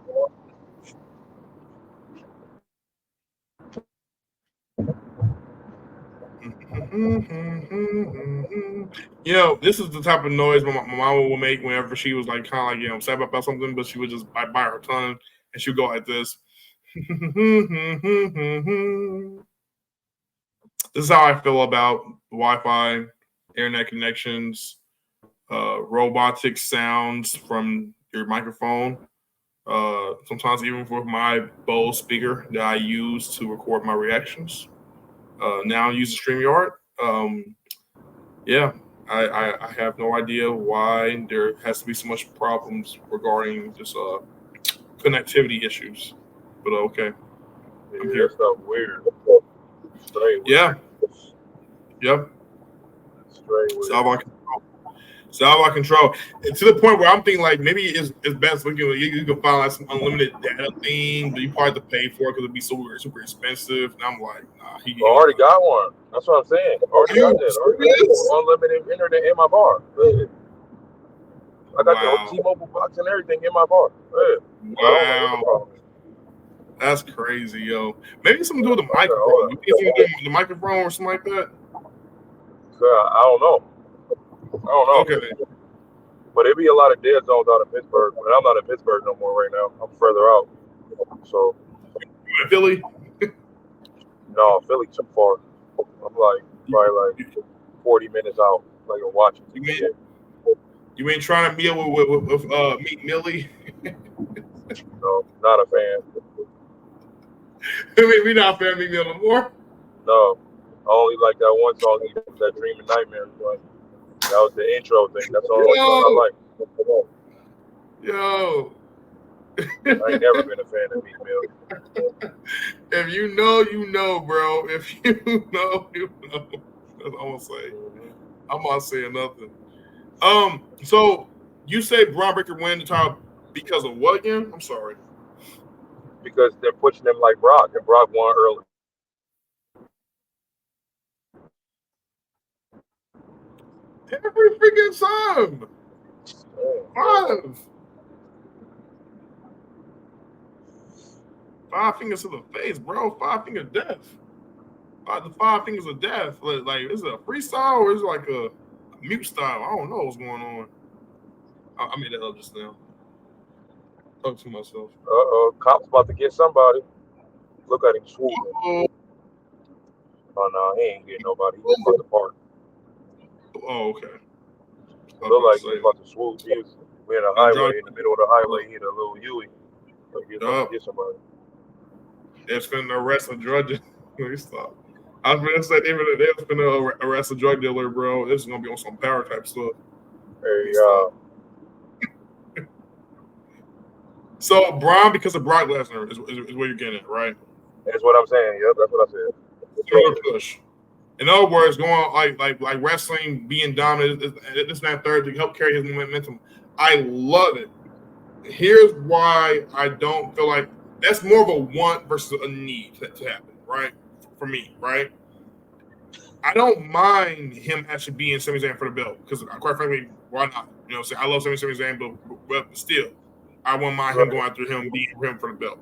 You know, this is the type of noise my mama would make whenever she was like kind of like upset about something, but she would just bite her tongue and she'd go like this. This is how I feel about Wi-Fi, internet connections, robotic sounds from your microphone. Sometimes even with my Bose speaker that I use to record my reactions. Now I use StreamYard. Yeah, I have no idea why there has to be so much problems regarding just connectivity issues. But okay, I'm Yeah, that here. stuff weird. Straight Yeah, weird. yep. Straight It's out weird. of my control. It's out of my control. And to the point where I'm thinking like maybe it's best looking. You can find like some unlimited data thing, but you probably have to pay for it because it'd be super expensive. And I'm like, nah, I he already ain't got one. That's what I'm saying. I Are already got you that. I already got serious? unlimited internet in my bar. Yeah. I got the Wow, T-Mobile box and everything in my bar. Yeah. So I don't know what the wow, problem is. that's crazy, yo. Maybe something to do with the I said, microphone. hold You up. think something to do with the microphone or something like that? So I don't know. I don't Okay, know. But it be a lot of dead zones out of Pittsburgh. But I'm not in Pittsburgh no more right now. I'm further out. So you in Philly? no, Philly too far. I'm like You, probably you, like 40 minutes out, like in Washington. you ain't Yeah. you ain't trying to meet with meet Millie? No, not a fan. I mean, we not fan meet Millie no more. No. I only like that one song he did, that Dream and Nightmares one. That was the intro thing. That's the only song I Yo, like. yo. I ain't never been a fan of Meek Mill. If you know, you know, bro. If you know, you know. That's all I'm gonna say. Hmm. I'm not saying nothing. So you say Braun Breaker win the title because of what again? I'm sorry. Because they're pushing him like Brock, and Brock won early. Every freaking time. Yeah. Five. Five fingers to the face, bro. Five finger death. The five fingers of death. Like is it a freestyle or is it like a mute style? I don't know what's going on. I made that up just now. Talk to myself. Cop's about to get somebody. Look at him swooping. Oh, Oh no, he ain't getting nobody. He just about to park. oh, okay. I was Look about to like he was say. about to swoop. He was we in a And John, highway, in the middle of the highway. He hit a little Huey. So he was about to yup, get somebody. they're finna arrest a drug dealer. Let me stop. I was gonna say they're finna arrest a drug dealer, bro. This is gonna be on some power type stuff. Let me Hey, stop. So Braun because of Brock Lesnar is where you're getting it, right? that's what I'm saying. Yep, that's what I said. Similar push. In other words, going like wrestling, being dominant, this and that third to help carry his momentum. I love it. Here's why I don't feel like that's more of a want versus a need to happen, right? For me, right? I don't mind him actually being Sami Zayn for the belt because, quite frankly, why not? You know, I love Sami Zayn, but still, I wouldn't mind him Right. going after him being him for the belt.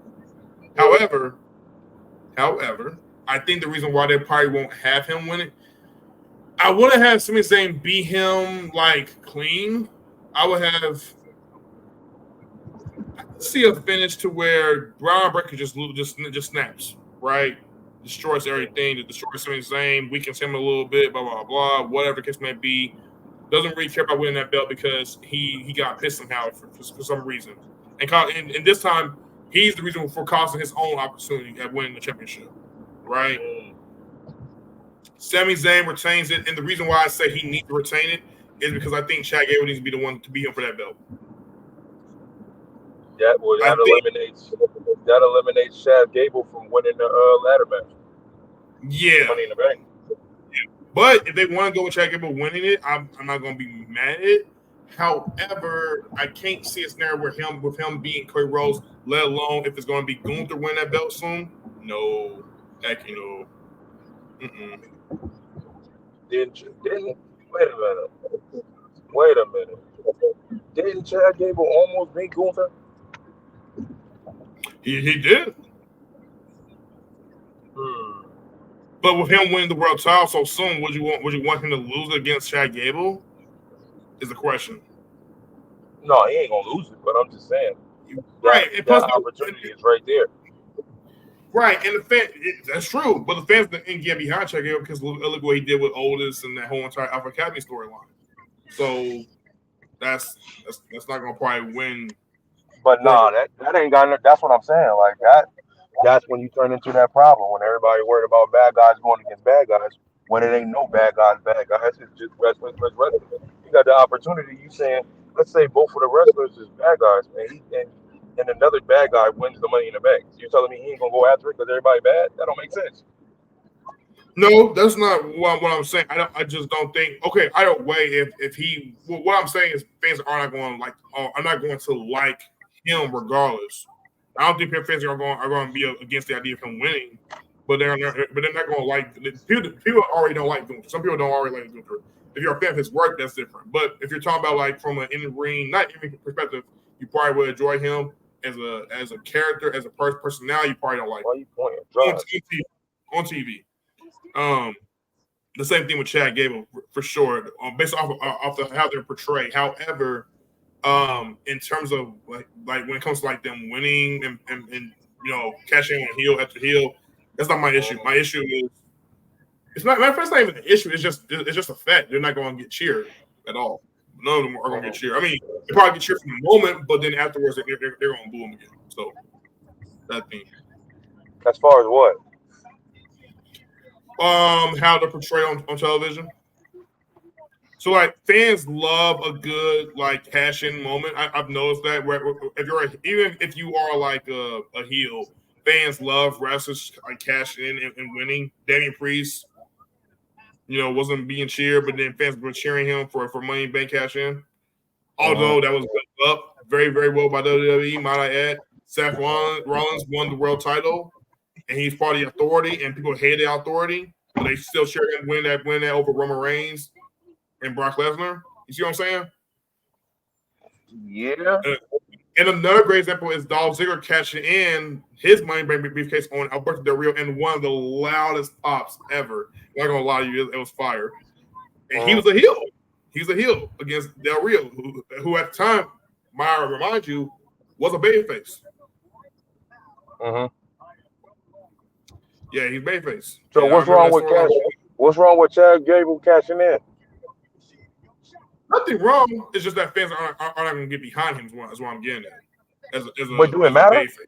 Yeah. However, I think the reason why they probably won't have him win it, I wouldn't have Sami Zayn beat him like clean. I would have see a finish to where Braun Breaker just snaps, right? Destroys everything, that destroys Sami Zayn, weakens him a little bit, blah blah blah, whatever the case may be. Doesn't really care about winning that belt because he got pissed somehow for some reason, and this time he's the reason for costing his own opportunity at winning the championship, right? Mm. Sami Zayn retains it, and the reason why I say he needs to retain it is because I think Chad Gable needs to be the one to beat him for that belt. That would I think, that eliminates Chad Gable from winning the ladder match, yeah. Money in the Bank. But if they want to go with Chad Gable winning it, I'm not going to be mad at it. However, I can't see a scenario where with him being Cody Rhodes, let alone if it's going to be Gunther win that belt soon. No, heck, Mm-mm. Didn't wait a minute. Wait a minute. Didn't Chad Gable almost beat Gunther? He did, Hmm. but with him winning the world title so soon, would you want him to lose against Chad Gable? Is the question. No, he ain't gonna lose it. But I'm just saying that Right, and that plus, opportunity is right there. right, and the fan that's true, but the fans didn't get behind Chad Gable because look what he did with Otis and that whole entire Alpha Academy storyline. So that's not gonna probably win But nah, Right. that ain't got no. That's what I'm saying. Like that. That's when you turn into that problem when everybody worried about bad guys going against bad guys when it ain't no bad guys, bad guys. It's just wrestlers, wrestlers. You got the opportunity. You saying, let's say both of the wrestlers is bad guys, and another bad guy wins the money in the bank. So you're telling me he ain't gonna go after it because everybody bad? That don't make sense. No, that's not what I'm saying. I just don't think. Okay, either way, if he, well, what I'm saying is fans are not going to like. Oh, I'm not going to like him regardless. I don't think fans are going to be against the idea of him winning, but they're not going to like. People already don't like Gunther. Some people don't already like Gunther. If you're a fan of his work, that's different. But if you're talking about like from an in ring, not in perspective, you probably would enjoy him as a character, as a personality. You probably don't like Why him you pointing? on Drive. TV. On TV. Um, the same thing with Chad Gable for sure, based off of how they're portrayed. However, in terms of like when it comes to like them winning and cashing on heel after heel, that's not my issue. My issue is it's not my first not even an issue. It's just a fact. They're not going to get cheered at all. None of them are going to get cheered. I mean, they probably get cheered for the moment, but then afterwards they're going to boo them again. So that thing. As far as what? How they're portrayed on television. So like fans love a good like cash in moment. I've noticed that where if even if you are like a heel, fans love wrestlers like cashing in and winning. Damian Priest, wasn't being cheered, but then fans were cheering him for Money in Bank cash in. Although that was built up very very well by WWE, might I add. Seth Rollins won the world title, and he's part of the Authority, and people hate the Authority, but they still cheer him win that over Roman Reigns and Brock Lesnar. You see what I'm saying? Yeah. And another great example is Dolph Ziggler cashing in his Money Bank briefcase on Alberto Del Rio and one of the loudest pops ever. I'm not gonna lie to you, it was fire. And he was a heel. He's a heel against Del Rio, who at the time, might I remind you, was a babyface. Yeah, he's babyface. So And I what's remember wrong that with story. cash? What's wrong with Chad Gable cashing in? Nothing wrong. It's just that fans are not going to get behind him. Is what I'm getting at. But do it As a matter? babyface.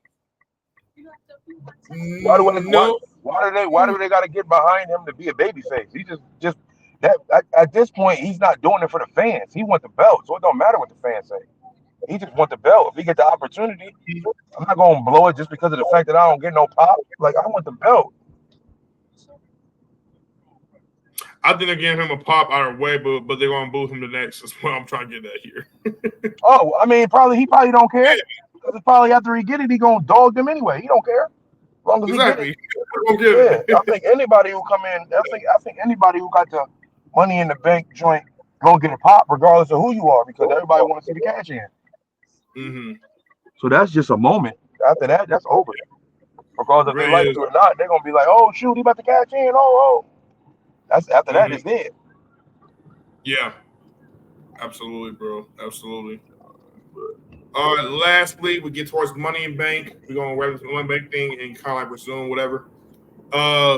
Why No. why do they got to get behind him to be a babyface? He just that at this point he's not doing it for the fans. He want the belt, so it don't matter what the fans say. He just want the belt. If he get the opportunity, I'm not gonna blow it just because of the fact that I don't get no pop. Like I want the belt. I think they're giving him a pop either way, but they're going to boo him the next. That's what I'm trying to get at here. Oh, I mean, he probably don't care because it's probably after he get it, he gonna dog them anyway. He don't care as long as he get it. Exactly. I'm getting Yeah, I it. think anybody who come in, I think anybody who got the money in the bank joint gonna get a pop regardless of who you are because everybody want to see the cash in. Mm-hmm. So that's just a moment. After that, that's over. Regardless It if they really like is. you or not, they're gonna be like, "Oh shoot, he about to cash in." Oh. That's after that, Mm-hmm. it's dead. Yeah. Absolutely, bro. Absolutely. All right. Lastly, we get towards Money in Bank. We're going to wrap this Money in Bank thing and kind of like resume whatever.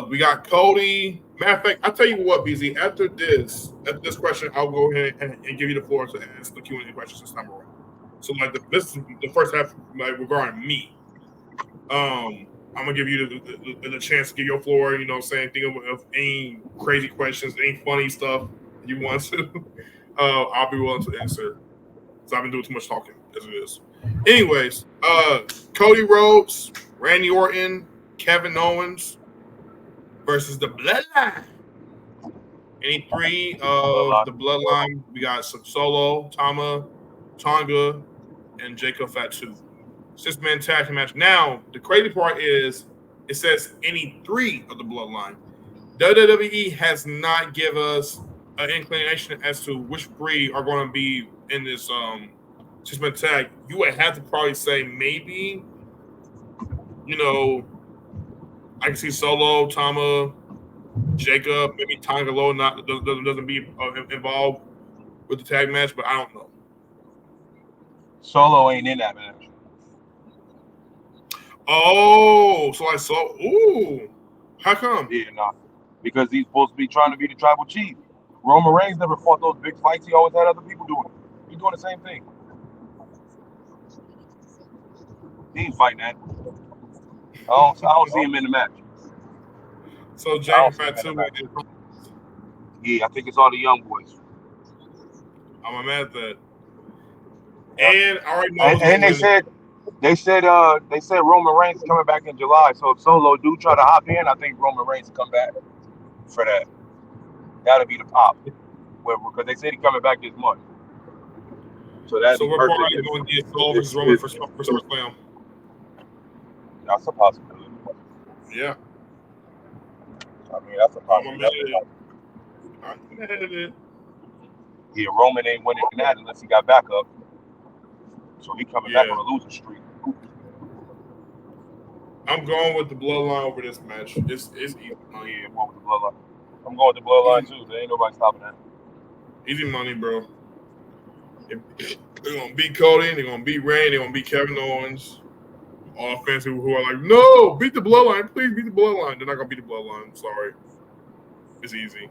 We got Cody. Matter of fact, I'll tell you what, BZ. After this question, I'll go ahead and give you the floor to ask the Q&A questions this time around. So, like, this is the first half, like, regarding me. I'm gonna give you the chance to give your floor. You know, what I'm saying, think of any crazy questions, any funny stuff you want to. I'll be willing to answer. So I've been doing too much talking as it is. Anyways, Cody Rhodes, Randy Orton, Kevin Owens versus the Bloodline. Any three of the Bloodline? We got Solo, Tonga, and Jacob Fatu. 6-man tag team match. Now, the crazy part is it says any three of the Bloodline. WWE has not give us an inclination as to which three are going to be in this 6-man tag. You would have to probably say maybe, I can see Solo, Jacob, maybe Tonga Low doesn't be involved with the tag match, but I don't know. Solo ain't in that match. Oh, so I saw. Ooh, how come? Yeah, nah. Because he's supposed to be trying to be the tribal chief. Roman Reigns never fought those big fights. He always had other people doing it. He's doing the same thing. He ain't fighting that. I don't see him in the match. So I Jake don't and see him in the Fatu, match. Yeah, I think it's all the young boys. I'm mad at that. Yep. And I already know who's And gonna win. they said Roman Reigns is coming back in July. So if Solo do try to hop in, I think Roman Reigns will come back for that. That'll be the pop. Because they said he's coming back this month. So that'd So be we're perfect. probably going to get Solo versus Roman for SummerSlam. That's a possibility. Yeah. I mean, that's a I'm mad possibility. at it. I'm mad at it. Yeah, Roman ain't winning that unless he got backup. So he coming back Yeah. on a losing streak. I'm going with the bloodline over this match. It's easy money. Yeah, I'm going with the bloodline. I'm going with the bloodline too. There ain't nobody stopping that. Easy money, bro. They're gonna beat Cody. They're gonna beat Ray. They're gonna beat Kevin Owens. All fans who are like, no, beat the bloodline, please beat the bloodline. They're not gonna beat the bloodline. I'm sorry. It's easy.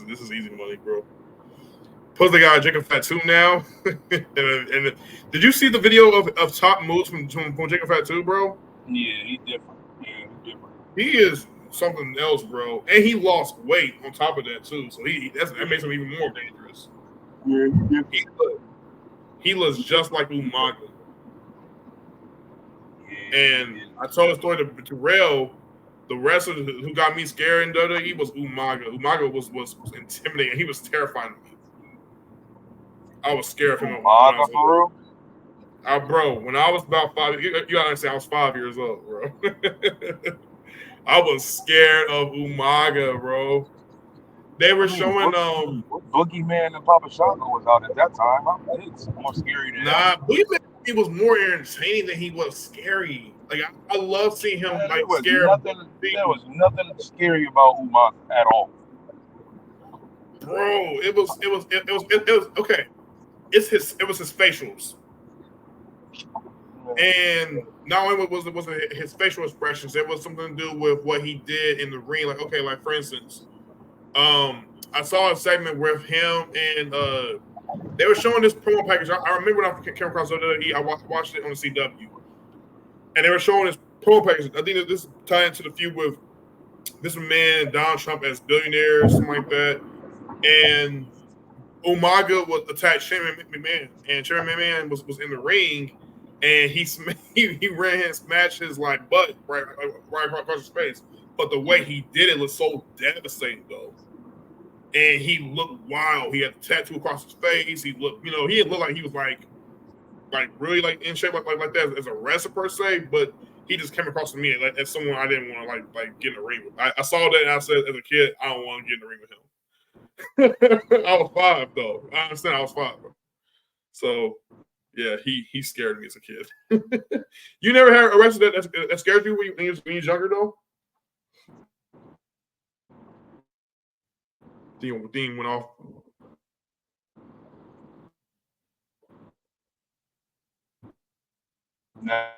This is easy money, bro. Plus, they got Jacob Fatu now. and did you see the video of top moves from Jacob Fatu, bro? Yeah, he's different. Yeah, he's different. He is something else, bro. And he lost weight on top of that too. So that makes him even more dangerous. Yeah, He looks just like Umaga. Yeah. And I told a story to Rail. The wrestler who got me scared in WWE was Umaga. Umaga was intimidating. He was terrifying to me. I was scared of him. Umaga for real? Bro, when I was about 5, you gotta understand, I was 5 years old, bro. I was scared of Umaga, bro. They were showing Boogeyman and Papa Shango was out at that time. It's more scary than Boogeyman. He was more entertaining than he was scary. Like I love seeing him there was scare. There was nothing scary about Umaga at all. Bro, it was okay. It was his facials. And not only was it his facial expressions, it was something to do with what he did in the ring. Like, okay, like for instance, I saw a segment with him and they were showing this promo package. I remember when I came across WWE, I watched it on the CW, and they were showing this promo package. I think that this tied into the feud with this man and Donald Trump as billionaires, something like that. And Umaga was attacked Shane McMahon, and Shane McMahon was in the ring, and he ran and smashed his butt right across his face. But the way he did it was so devastating, though. And he looked wild. He had a tattoo across his face. He looked, he didn't look like he was really in shape like that as a wrestler per se, but he just came across to me as someone I didn't want to get in the ring with. I saw that and I said as a kid, I don't want to get in the ring with him. I was 5 though. I understand I was 5. So yeah, he scared me as a kid. You never had a wrestler that scared you when you was younger though? Dean went off. Never.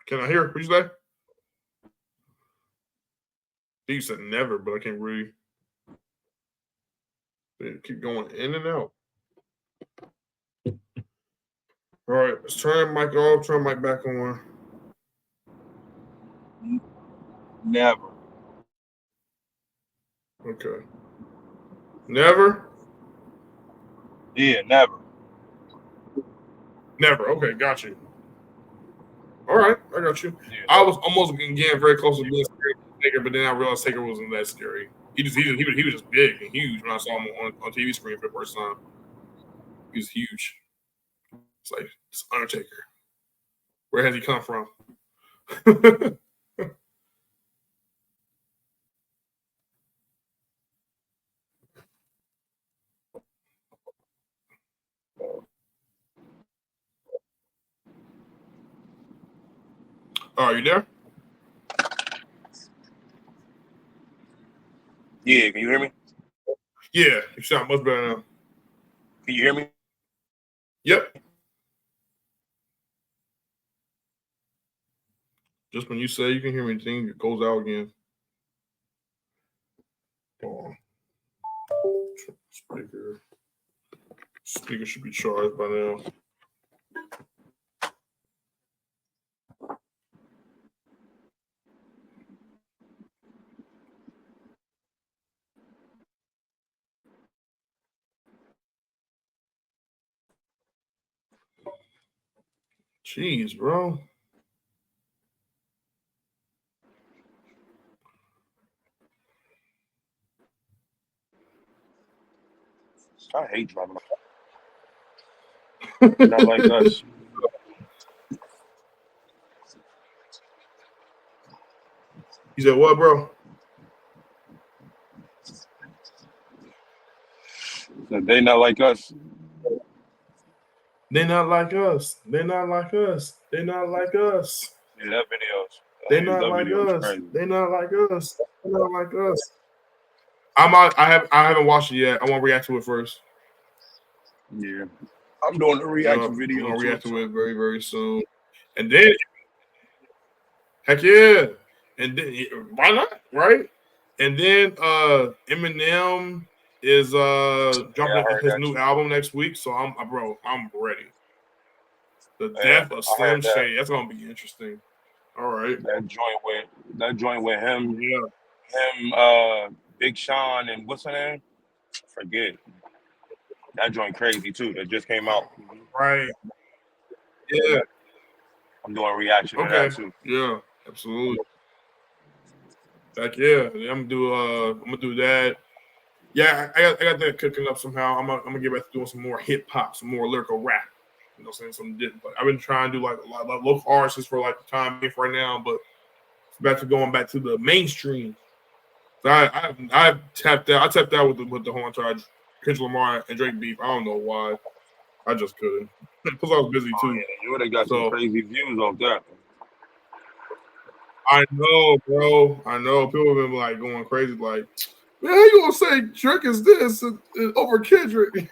Can I hear what you say? You said never, but I can't really. They keep going in and out. All right, let's turn mic off, turn mic back on. Never. Okay. Never? Yeah, never. Never. Okay, got you. All right, I got you. Yeah, I was almost getting very close to being scared of Taker, but then I realized Taker wasn't that scary. He was just big and huge when I saw him on TV screen for the first time. He was huge. It's like, it's Undertaker. Where has he come from? Are you there? Yeah, can you hear me? Yeah, you sound much better now. Can you hear me? Yep. Just when you say you can hear me, thing it goes out again. Hold on. Speaker should be charged by now. Jeez, bro. I hate driving. Not like us. You said what, bro? They not like us. They not like us. They not like us. They not like us. Yeah, that videos. They not That like video was us. crazy. They not like us. They not like us. I haven't watched it yet. I want to react to it first. Yeah. I'm doing a reaction I'm video gonna to react it to too. it very, very soon. And then heck yeah. And then why not? Right? And then Eminem is Yeah, I dropping heard his that new too. album next week. So I'm ready. The Yeah, death of I heard Slim that. Shady. That's gonna be interesting. All right. That joint with him, Yeah. Big Sean and what's her name? Forget. That joint crazy too. That just came out. Right. Yeah. I'm doing a reaction to that Okay. too. Yeah. Absolutely. Heck yeah. I'm gonna do that. Yeah, I got that cooking up somehow. I'm gonna get back to doing some more hip hop, some more lyrical rap. You know, saying some didn't. But I've been trying to do like a lot of local artists for like the time being for right now. But it's going back to the mainstream. So I tapped out. I tapped out with the whole entire Kendrick Lamar and Drake beef. I don't know why. I just couldn't. Because I was busy Oh too. yeah, you would have got some So crazy views off that. I know, bro. I know. People have been like going crazy, like, man, how you gonna say Drake is this over Kendrick?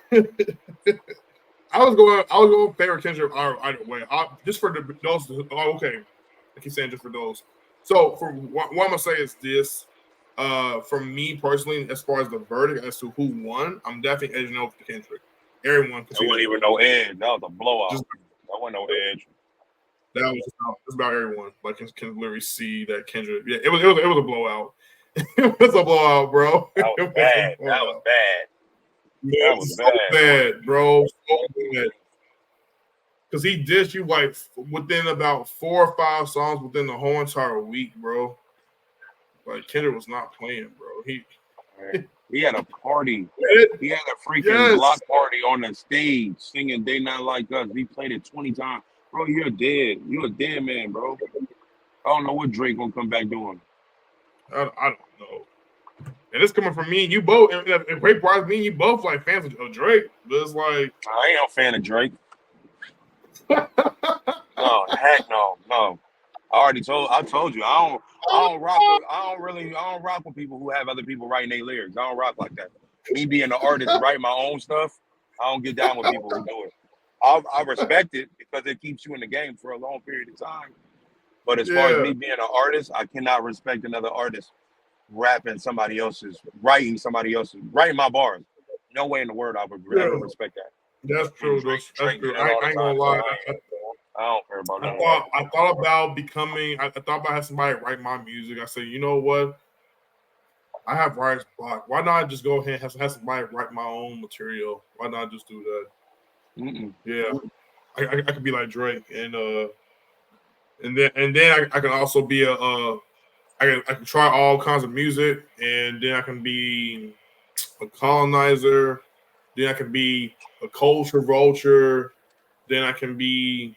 I was going favorite Kendrick either way. Just for those. Oh, okay. I keep saying just for those. So for what I'm gonna say is this. For me personally, as far as the verdict as to who won, I'm definitely edging over to Kendrick. Everyone That wasn't conceded even though. no edge. That was a Just blowout. That wasn't no edge. that was just about everyone. Like can literally see that Kendrick. Yeah, it was a blowout. It was a blowout, bro. That It was was a bad. That was blowout. bad. Yeah, That was so bad, boy. bad, bro. So bad. Because he dissed you like within about 4 or 5 songs within the whole entire week, bro. Like Kendrick was not playing, bro. He had a party. He had a freaking Yes, block party on the stage singing "They Not Like Us." He played it 20 times. Bro, you're dead. You're a dead man, bro. I don't know what Drake gonna come back doing. I don't know. And it's coming from me and you both. And Great Brides, me and you both like fans of Drake. But it's like, I ain't no fan of Drake. No, heck no, no. I told you. I don't rock with people who have other people writing their lyrics. I don't rock like that. Me being an artist, write my own stuff. I don't get down with people who do it. I respect it because it keeps you in the game for a long period of time. But as far as yeah, me being an artist, I cannot respect another artist writing somebody else's, writing my bars. No way in the world I would ever yeah. respect that. That's And true. That's Drake true. do that all I the ain't gonna time, so lie. I don't care about none of that. I thought about becoming. I thought about having somebody write my music. I said, you know what? I have writer's block. Why not just go ahead and have somebody write my own material? Why not just do that? Mm-mm. Yeah, I could be like Drake, and then I can also be I can try all kinds of music, and then I can be a colonizer. Then I can be a culture vulture. Then I can be.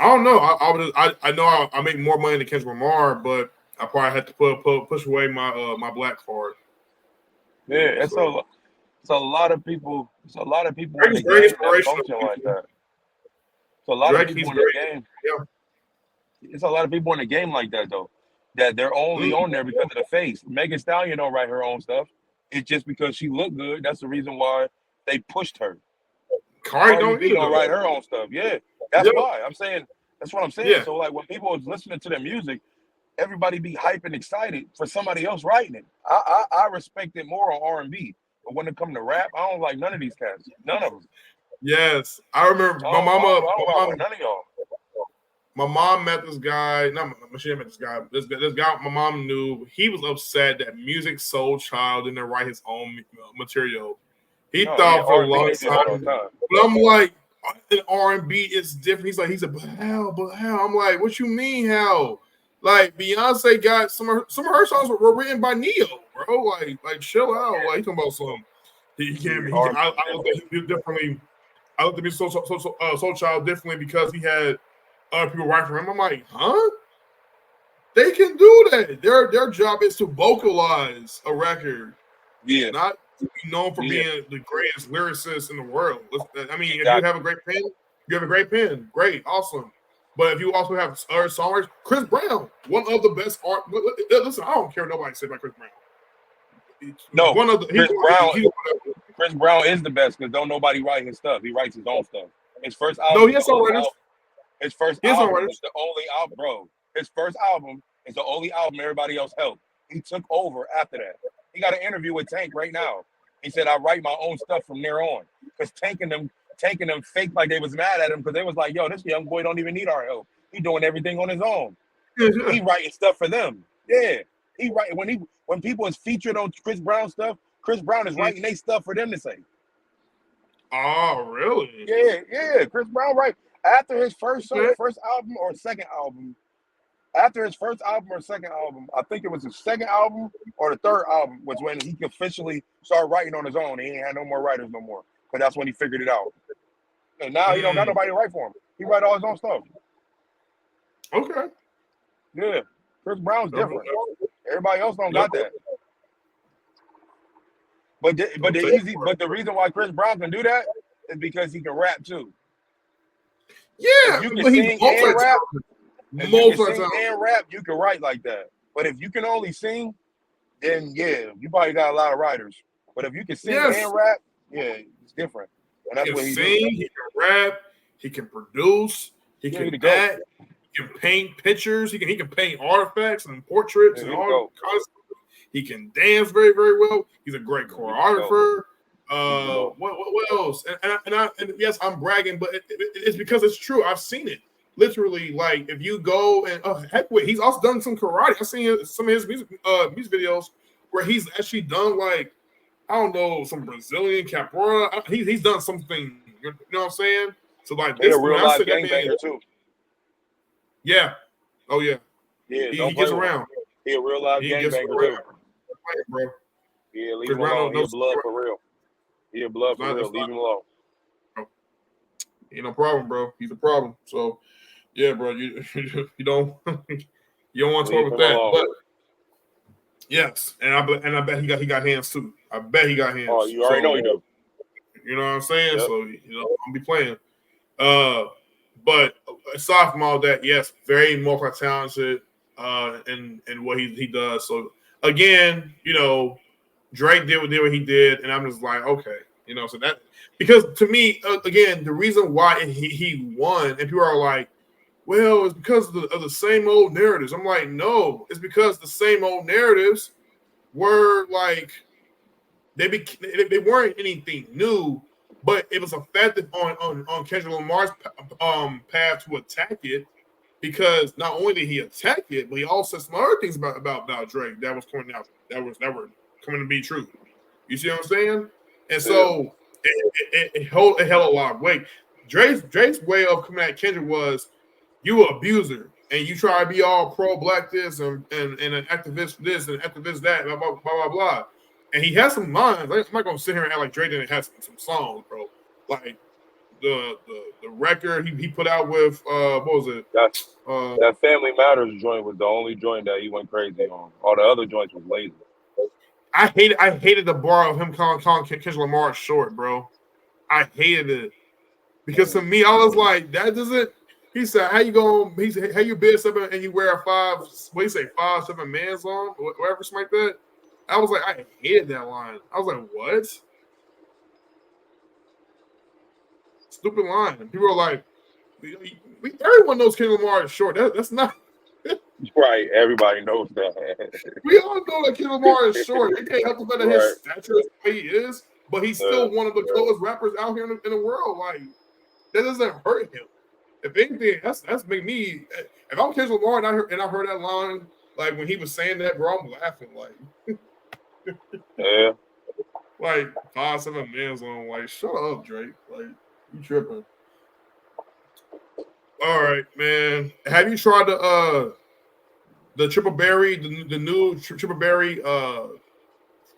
I don't know. I know I make more money than Kendrick Lamar, but I probably had to push away my black card. Yeah, So it's a lot of people. It's a lot of people in Drake the is very game that inspirational function to like people. that. So a lot of Drake, people he's in the very game. yeah. It's a lot of people in the game like that though. That they're only on there because of the face. Megan Stallion don't write her own stuff. It's just because she looked good. That's the reason why they pushed her. Cardi Cardi don't B either don't though. write her own stuff. Yeah, that's Yeah, why I'm saying. That's what I'm saying. yeah, So like when people is listening to their music, everybody be hype and excited for somebody else writing it. I respect it more on R&B, but when it come to rap, I don't like none of these cats. None of them. yes. I remember I don't rock with none of y'all. my mom met this guy. Not she didn't met this guy. This guy my mom knew. He was upset that Music Soul Child didn't write his own material. He No, yeah, thought for a R&B long they do that all time. the time. But I'm like, in R&B it's different. He's like, but how? I'm like, what you mean how? Like Beyonce got some of her songs were written by Neo, bro. Like chill out. Like he talking about some. He can't. I looked at him differently. I looked at me Soul Child differently because he had other people write for him. I'm like, huh? They can do that. Their job is to vocalize a record, not to be known for being the greatest lyricist in the world. I mean, if you have a great pen, you have a great pen. Great, awesome. But if you also have other songwriters, Chris Brown, one of the best art. Listen, I don't care what nobody say about Chris Brown. No, one of the, Chris Brown is the best because don't nobody write his stuff. He writes his own stuff. His first album. No, he has songwriters. His first album is the only album, bro. His first album is the only album everybody else helped. He took over after that. He got an interview with Tank right now. He said, I write my own stuff from there on. Because Tank and them fake like they was mad at him because they was like, yo, this young boy don't even need our help. He doing everything on his own. He writing stuff for them. Yeah. He write when people is featured on Chris Brown stuff, Chris Brown is writing their stuff for them to say. Oh, really? Yeah. Chris Brown right after his first album or second album. After his first album or second album, I think it was his second album or the third album was when he officially started writing on his own. He ain't had no more writers no more. But that's when he figured it out. And now he don't got nobody to write for him. He write all his own stuff. Okay. Yeah. Chris Brown's different. Everybody else don't got that. But the reason why Chris Brown can do that is because he can rap too. Yeah, if you can sing and rap. If you can sing and rap, you can write like that. But if you can only sing, then yeah, you probably got a lot of writers. But if you can sing and rap, yeah, it's different. And that's what he sing, he can rap, he can produce, he can act, he can paint pictures, he can paint artifacts and portraits and all kinds of stuff. He can dance very, very well. He's a great choreographer. What else? And yes, I'm bragging, but it's because it's true. I've seen it. Literally, like if you go and he's also done some karate. I've seen some of his music videos where he's actually done like I don't know some Brazilian capoeira. He's done something. You know what I'm saying? So like this, a real life gangbanger too. Yeah. Oh yeah. Yeah. He gets around. He a real life gangbanger too. Bro. Yeah, leave him alone. He a blood for real. He a blood for real. Leave him alone. Ain't no problem, bro. He's a problem. So. Yeah, bro, you don't want to talk with that, but yes, and I bet he got hands too. I bet he got hands. Oh, you already know he do. You know what I'm saying? Yep. So I'll be playing. But aside from all that, yes, very multi-talented in what he does. So again, Drake did what he did, and I'm just like, okay, so that because to me, again, the reason why he won, and people are like. Well, it's because of the same old narratives. I'm like, no, it's because the same old narratives were like they weren't anything new, but it was effective on Kendrick Lamar's path to attack it because not only did he attack it, but he also said some other things about Drake that was coming out that were coming to be true. You see what I'm saying? And so it held a lot of weight. Drake's way of coming at Kendrick was. You an abuser, and you try to be all pro-black this and an activist this and activist that, blah, blah, blah, blah, blah. And he has some lines. I'm not going to sit here and act like Drake didn't have some songs, bro. Like the record he put out with, what was it? That Family Matters joint was the only joint that he went crazy on. All the other joints was lazy. I hated the bar of him calling Kendrick Lamar short, bro. I hated it. Because to me, I was like, that doesn't. He said, "How you going? He said, "How you bid something and you wear a 5'7" man's on, whatever, something like that." I was like, I hated that line. I was like, "What?" Stupid line. And people are like, "Everyone knows Kendrick Lamar is short. That's not right." Everybody knows that. We all know that Kendrick Lamar is short. They can't help the fact that his stature is the way he is, but he's still one of the coolest rappers out here in the world. Like that doesn't hurt him. If anything, that's make me. If I'm Kendrick Lamar and I heard that line, like when he was saying that, bro, I'm laughing like, like 5'7" man's on. Like, shut up, Drake. Like, you tripping? All right, man. Have you tried the triple berry, the new triple berry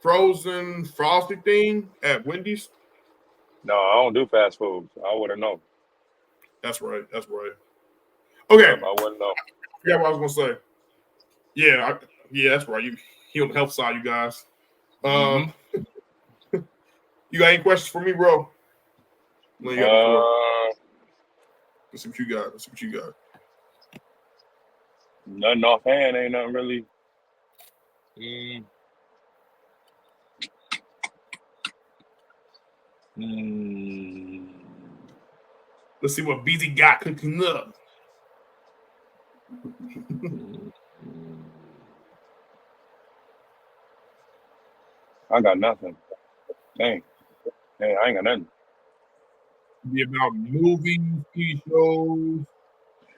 frozen frosty thing at Wendy's? No, I don't do fast foods. I wouldn't know. That's right. That's right. Okay. Yep, I wouldn't know. Yeah, what I was gonna say. Yeah, yeah, that's right. You on the health side, you guys. Mm-hmm. You got any questions for me, bro? No, you got before. Let's see what you got. Let's see what you got. Nothing offhand. Ain't nothing really. Mm. Mm. Let's see what BZ got cooking up. I got nothing. Dang. Hey, I ain't got nothing. Be about movies, TV shows.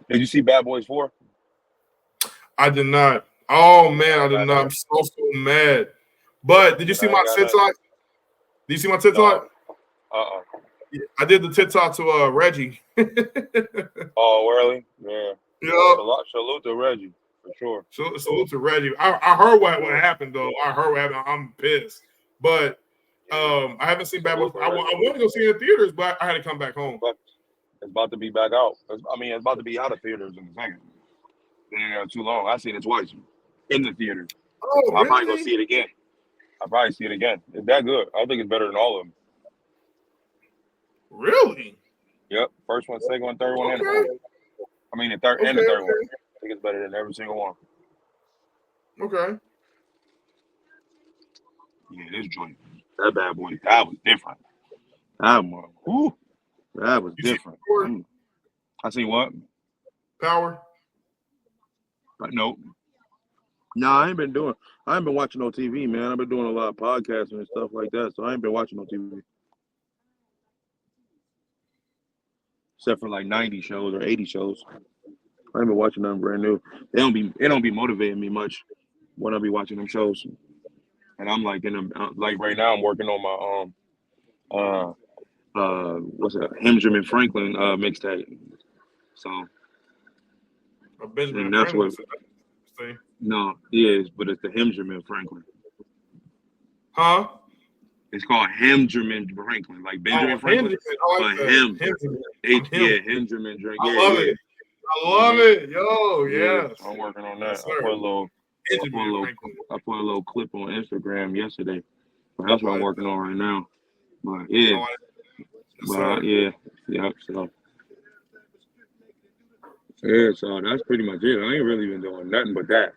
Did you see Bad Boys 4? I did not. Oh man, I I ain't did got not. I'm nothing. so mad. But did you see I my ain't got nothing. TikTok? Did you see my TikTok? No. I did the TikTok to Reggie. Oh, really? Yeah. Yeah. Salute to Reggie, for sure. Salute to Reggie. I heard what happened though. I heard what happened. I'm pissed. But I haven't seen Bad Boys. I wanted to go see it in theaters, but I had to come back home. But it's about to be back out. It's about to be out of theaters in a second. Yeah, too long. I seen it twice in the theater. Oh, I'll probably really? go see it again. I'll probably see it again. It's that good. I think it's better than all of them. Really? Yep. First one, second one, third one, and the Okay. fourth. I mean, the third and the third one. I think it's better than every single one. Okay. Yeah, this joint, that bad boy, that was different. That one, whew, that was You see different. Power? I see what? Power? But nope. Nah, I ain't been watching no TV, man. I've been doing a lot of podcasting and stuff like that, so I ain't been watching no TV. Except for like 90 shows or 80 shows. I ain't been watching nothing brand new. It don't be motivating me much when I be watching them shows. And I'm like like right now I'm working on my what's that? Benjamin Franklin mixtape. So Benjamin and that's Franklin. what no, yes, but it's the Benjamin Franklin. Huh? It's called Benjamin Franklin, like Benjamin Franklin, but him. Benjamin Drink. I love it. I love it. Yo, yeah. yes. I'm working on that. Yes, I put a little clip on Instagram yesterday. But that's what I'm working on right now. But yeah. So that's pretty much it. I ain't really been doing nothing but that.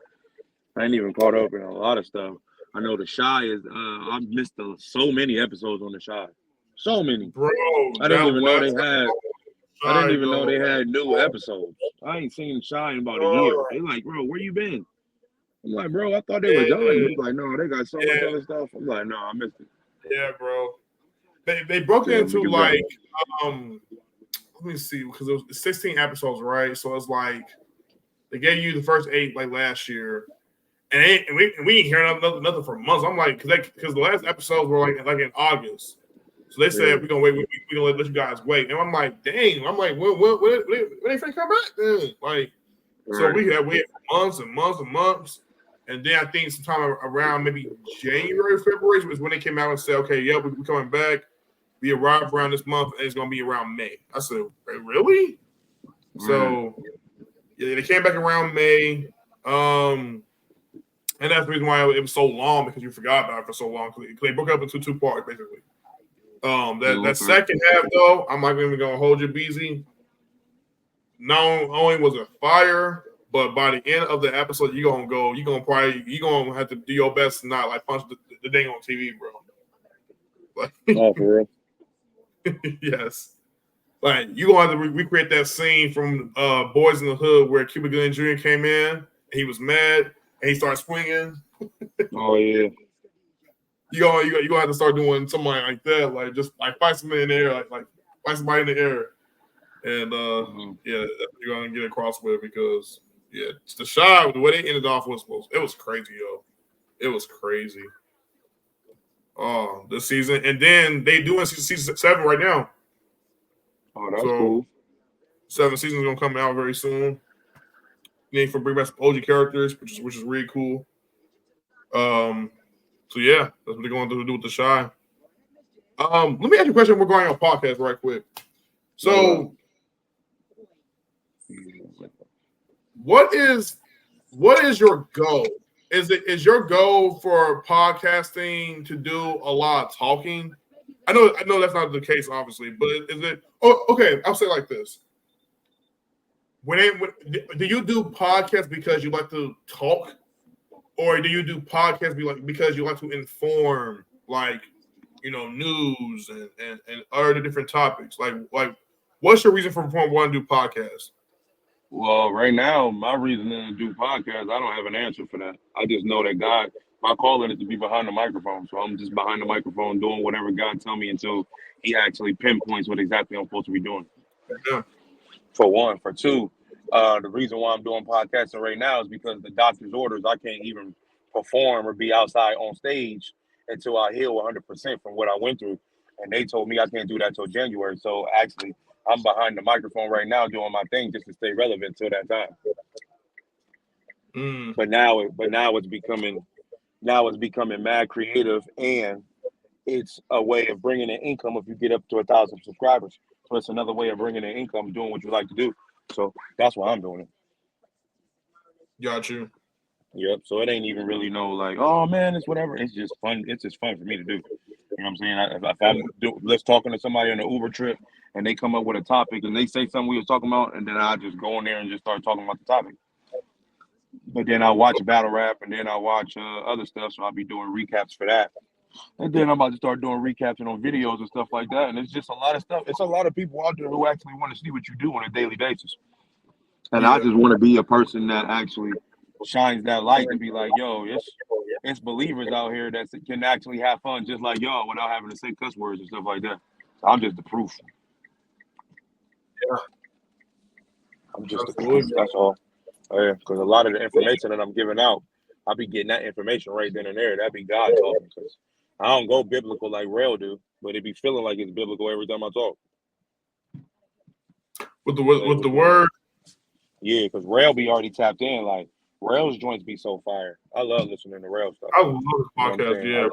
I ain't even caught up in a lot of stuff. I know The Shy is. I've missed so many episodes on The Shy. So many. Bro, I didn't even know they had. I didn't even know they had new episodes. I ain't seen Shy in about a year. They like, bro, where you been? I'm like, bro, I thought they were done. He's like, no, they got so much other stuff. I'm like, no, I missed it. Yeah, bro. They broke it into like let me see, because it was 16 episodes, right? So it's like they gave you the first 8 like last year, and we ain't hearing nothing for months. I'm like, because the last episodes were like in August, so they said we're gonna wait, we're gonna let you guys wait, and I'm like, dang, I'm like, when they finna come back then? Like, so we had waited for months and months and months, and then I think sometime around maybe January, February was when they came out and said, okay, yeah, we're coming back. We arrive around this month, and it's gonna be around May. I said, really? So yeah, they came back around May. And that's the reason why it was so long, because you forgot about it for so long. Because they broke up into 2 parts, basically. That second half, though, I'm not even gonna hold you busy. Not only was it fire, but by the end of the episode, you're gonna have to do your best to not like punch the thing on TV, bro. Like, oh, for real? Yes. Like, you gonna have to recreate that scene from Boys in the Hood where Cuba Gooding Jr. came in and he was mad and he started swinging. Oh yeah. You gonna have to start doing something like that, like just like fight somebody in the air, like fight somebody in the air, and yeah, you're gonna get across with, because yeah, the shot, the way they ended off was crazy, yo. It was crazy. Oh, this season, and then they doing season 7 right now. Oh, that's cool. 7th season is gonna come out very soon. Name for bring back some OG characters, which is really cool. So yeah, that's what they're going to do with the Shy. Let me ask you a question. We're going on podcast right quick. So, what is your goal? Is your goal for podcasting to do a lot of talking? I know that's not the case, obviously, but is it? Oh, okay. I'll say it like this. Do you do podcasts because you like to talk, or do you do podcasts because you like to inform, like, news and other different topics? Like what's your reason for wanting to do podcasts? Well, right now, my reason to do podcasts, I don't have an answer for that. I just know that God, my calling is to be behind the microphone. So I'm just behind the microphone doing whatever God tell me until he actually pinpoints what exactly I'm supposed to be doing. Yeah. For one. For two, the reason why I'm doing podcasting right now is because the doctor's orders, I can't even perform or be outside on stage until I heal 100% from what I went through. And they told me I can't do that till January. So actually, I'm behind the microphone right now doing my thing just to stay relevant till that time. But now it's becoming mad creative, and it's a way of bringing in income if you get up to 1,000 subscribers. So it's another way of bringing in income, doing what you like to do. So that's why I'm doing it. Got you. Yep. So it ain't even really like, oh man, it's whatever. It's just fun. It's just fun for me to do. You know what I'm saying? If I'm talking to somebody on an Uber trip and they come up with a topic and they say something we was talking about, and then I just go in there and just start talking about the topic. But then I watch battle rap, and then I watch other stuff. So I'll be doing recaps for that. And then I'm about to start doing recaps on videos and stuff like that. And it's just a lot of stuff. It's a lot of people out there who actually want to see what you do on a daily basis. And I just want to be a person that actually shines that light to be like, yo, it's believers out here that can actually have fun just like y'all without having to say cuss words and stuff like that. So I'm just the proof. Yeah. I'm just the proof. That's all. Yeah, because a lot of the information that I'm giving out, I'll be getting that information right then and there. That'd be God talking. Because I don't go biblical like Rail do, but it be feeling like it's biblical every time I talk. With the word. Yeah, because Rail be already tapped in. Like Rail's joints be so fire. I love listening to Rail stuff. I love this podcast. You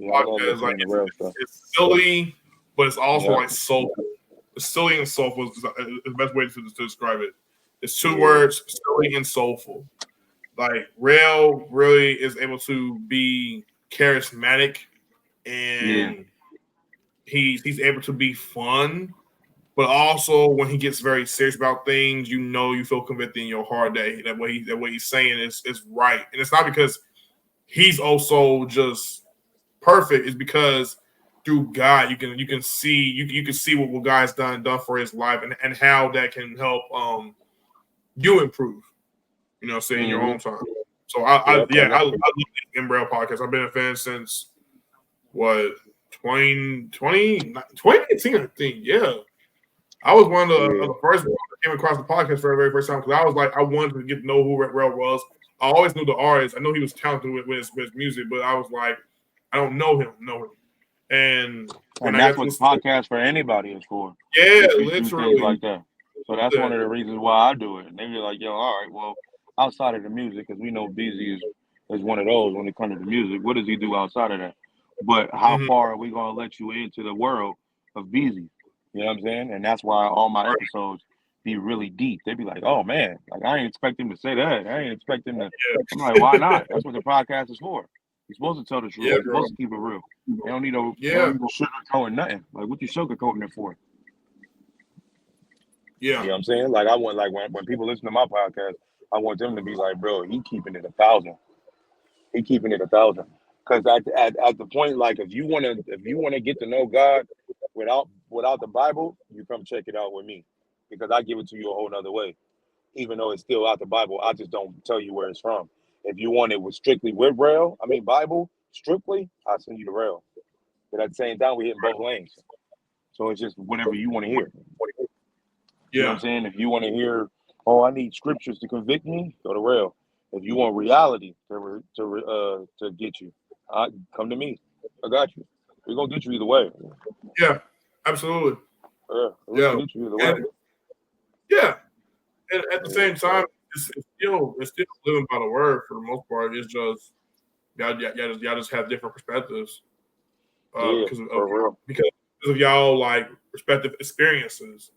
know I love listening to Rail stuff. It's silly, but it's also like soulful. It's silly and soulful is the best way to describe it. It's two words: silly and soulful. Like Rail really is able to be charismatic, and he's able to be fun. But also, when he gets very serious about things, you feel convicted in your heart that what he's saying is right, and it's not because he's also just perfect. It's because through God, you can see what God's done for his life and how that can help you improve. In your own time. So I love the Embrail podcast. I've been a fan since 2018, I think. Yeah. I was one of the first ones that came across the podcast for the very first time because I was like, I wanted to get to know who Rail was. I always knew the artist. I knew he was talented with his music, but I was like, I don't know him. And that's what podcast for anybody is for. Yeah, literally. Like that. So that's one of the reasons why I do it. And they be like, yo, all right, well, outside of the music, because we know Beezy is one of those when it comes to the music. What does he do outside of that? But how far are we going to let you into the world of Beezy? You know what I'm saying? And that's why all my episodes be really deep. They be like, oh, man, like I ain't expect him to say that. I ain't expect him to. I'm like, why not? That's what the podcast is for. You're supposed to tell the truth. You're supposed to keep it real. You don't need no sugarcoating nothing. Like, what you sugarcoating it for? Yeah. You know what I'm saying? Like, I want, like, when people listen to my podcast, I want them to be like, bro, he keeping it 1,000. He keeping it 1,000. Because at the point, like, if you want to get to know God without the Bible, you come check it out with me, because I give it to you a whole nother way. Even though it's still out the Bible, I just don't tell you where it's from. If you want it strictly with Bible, strictly, I'll send you the Rail. But at the same time, we hit both lanes. So it's just whatever you want to hear. You know what I'm saying? If you want to hear, oh, I need scriptures to convict me, go to Rail. If you want reality to get you, come to me. I got you. We're gonna get you either way. Yeah, absolutely. We're gonna get you either way. Yeah, and at the same time, it's still living by the word for the most part. It's just y'all just have different perspectives Yeah, because of for real. because of y'all like respective experiences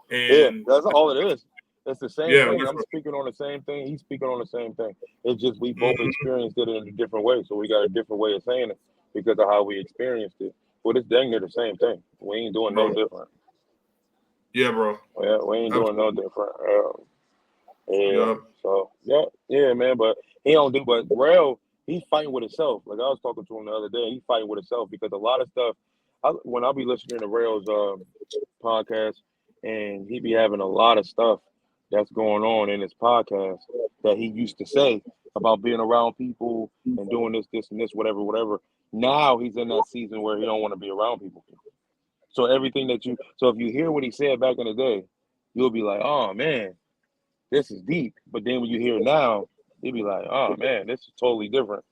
Yeah, and that's all it is. It's the same yeah, thing. I'm different. speaking on the same thing. He's speaking on the same thing. It's just we both Mhm. experienced it in a different way, so we got a different way of saying it because of how we experienced it. But it's dang near the same thing. We ain't doing no Bro. different. Yeah, bro. Yeah, we ain't doing no Absolutely. different. Yeah. Yeah. So yeah, man. But he don't do. But Rail, he's fighting with himself. Like I was talking to him the other day. He's fighting with himself because a lot of stuff. When I be listening to Rail's podcast, and he be having a lot of stuff that's going on in his podcast that he used to say about being around people and doing this, and this, whatever, whatever. Now he's in that season where he don't want to be around people. So everything so if you hear what he said back in the day, you'll be like, oh man, this is deep. But then when you hear it now, you'll be like, oh man, this is totally different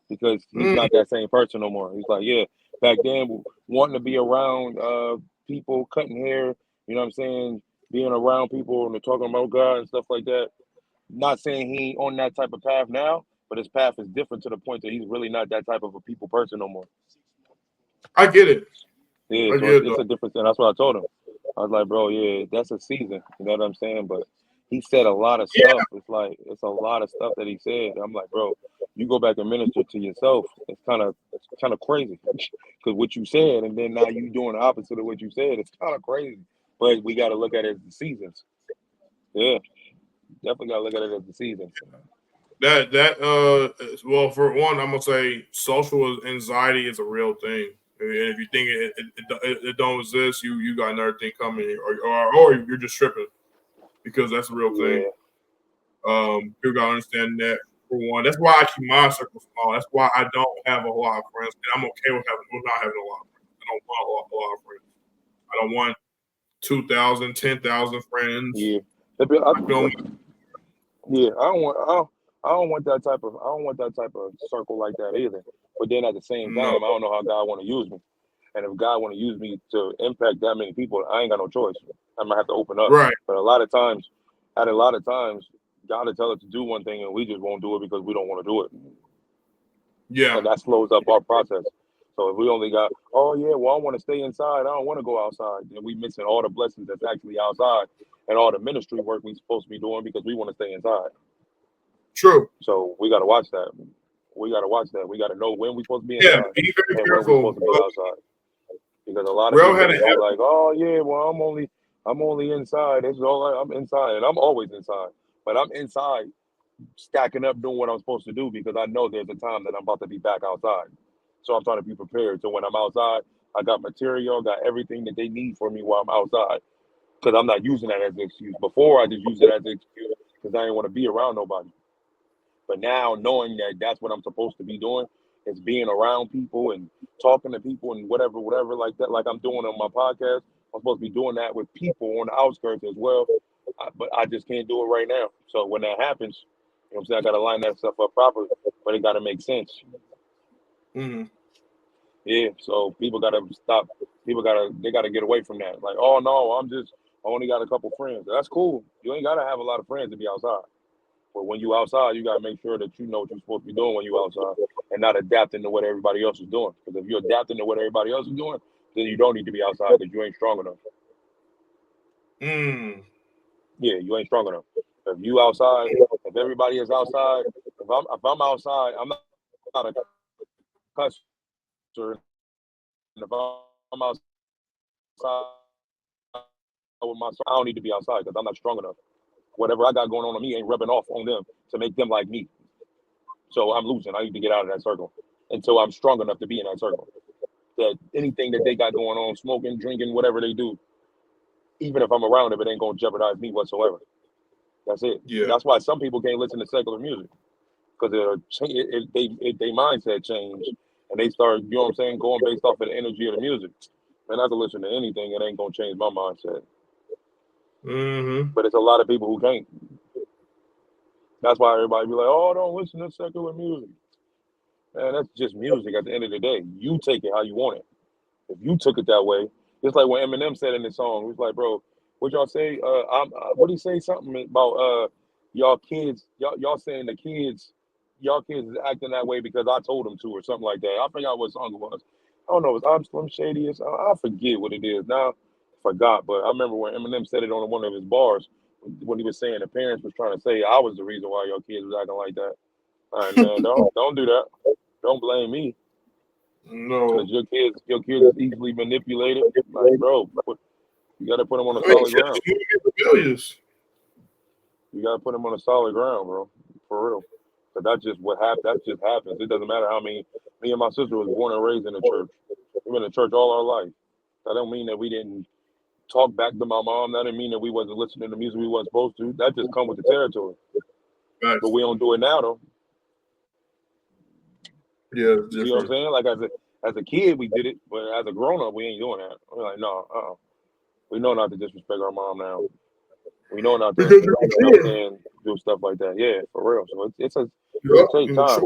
because he's Mm. not that same person no more. He's like, yeah, back then wanting to be around people cutting hair, you know what I'm saying, being around people and they're talking about God and stuff like that. Not saying he ain't on that type of path now, but his path is different to the point that he's really not that type of a people person no more. I get it. Yeah, I so get it it's though. a difference, and that's what I told him. I was like, bro, yeah, that's a season. You know what I'm saying? But he said a lot of Yeah. stuff. It's a lot of stuff that he said. I'm like, bro, you go back and minister to yourself. It's kind of crazy because what you said, and then now you doing the opposite of what you said. It's kind of crazy. But we got to look at it as the seasons. Yeah, definitely got to look at it as the seasons. Well, for one, I'm gonna say social anxiety is a real thing. And if you think it don't exist, you got another thing coming, or you're just tripping because that's a real thing. Yeah, People gotta understand that for one. That's why I keep my circle small. That's why I don't have a lot of friends, and I'm okay with not having a lot of friends. I don't want a lot of friends. I don't want 2,000, 10,000 friends. yeah. I feel Yeah, I don't want that type of circle like that either. But then at the same no time, I don't know how God want to use me. And if God want to use me to impact that many people, I ain't got no choice. I'm gonna have to open up. right. But a lot of times, God will tell us to do one thing and we just won't do it because we don't want to do it, Yeah, and that slows up our process. So if we only got, oh yeah, well I want to stay inside, I don't want to go outside, then we missing all the blessings that's actually outside and all the ministry work we supposed to be doing because we want to stay inside. true. So we got to watch that. We got to watch that. We got to know when we're supposed to be Yeah, inside be very and when we're careful. supposed to be outside. Because a lot of Rail people had they an be like, "Oh yeah, well I'm only inside. It's all I'm inside, and I'm always inside. But I'm inside, stacking up, doing what I'm supposed to do because I know there's a time that I'm about to be back outside. So I'm trying to be prepared. So when I'm outside, I got material, got everything that they need for me while I'm outside. Because I'm not using that as an excuse. Before I just used it as an excuse because I didn't want to be around nobody. But now knowing that that's what I'm supposed to be doing is being around people and talking to people and whatever like that, like I'm doing on my podcast. I'm supposed to be doing that with people on the outskirts as well. But I just can't do it right now. So when that happens, you know what I'm saying, I got to line that stuff up properly, but it got to make sense. Mhm. Yeah. So people got to stop. They got to get away from that. Like, oh no, I only got a couple friends. That's cool. You ain't got to have a lot of friends to be outside. But when you outside, you gotta make sure that you know what you're supposed to be doing when you outside, and not adapting to what everybody else is doing. Because if you're adapting to what everybody else is doing, then you don't need to be outside because you ain't strong enough. Mm. Yeah, you ain't strong enough. If you outside, if everybody is outside, if I'm outside, I'm not a cusser. And if I'm outside with my, I don't need to be outside because I'm not strong enough. Whatever I got going on me ain't rubbing off on them to make them like me. So I'm losing. I need to get out of that circle until I'm strong enough to be in that circle. That anything that they got going on, smoking, drinking, whatever they do, even if I'm around it, it ain't gonna jeopardize me whatsoever. That's it. Yeah. That's why some people can't listen to secular music because they mindset change and they start, you know what I'm saying, going based off of the energy of the music. And I can listen to anything, it ain't gonna change my mindset. Mm-hmm. But it's a lot of people who can't. That's why everybody be like, "Oh, don't listen to secular music." Man, that's just music. At the end of the day, you take it how you want it. If you took it that way, it's like what Eminem said in his song. He was like, bro, What y'all say? What do you say? Something about y'all kids? Y'all saying the kids, y'all kids is acting that way because I told them to, or something like that. I forgot what song it was. I don't know. It's I'm Slim Shady. I forget what it is now. Forgot, but I remember when Eminem said it on one of his bars when he was saying the parents was trying to say I was the reason why your kids was acting like that. All right, man, don't do that. Don't blame me No. because your kids is easily manipulated. Like, bro, you got to put them on a solid ground. Rebellious. You got to put them on a solid ground, bro, for real. But that's just what happens. That just happens. It doesn't matter how many. Me and my sister was born and raised in the church. We've been in church all our life. That don't mean that we didn't talk back to my mom. That didn't mean that we wasn't listening to music we wasn't supposed to. That just come with the territory. Facts. But we don't do it now, though. Yeah, it's you see what I'm saying? Like as a kid, we did it, but as a grown up, we ain't doing that. We're like, no, we know not to disrespect our mom now. We know not to, you know what I'm saying, do stuff like that. Yeah, for real. So it takes time.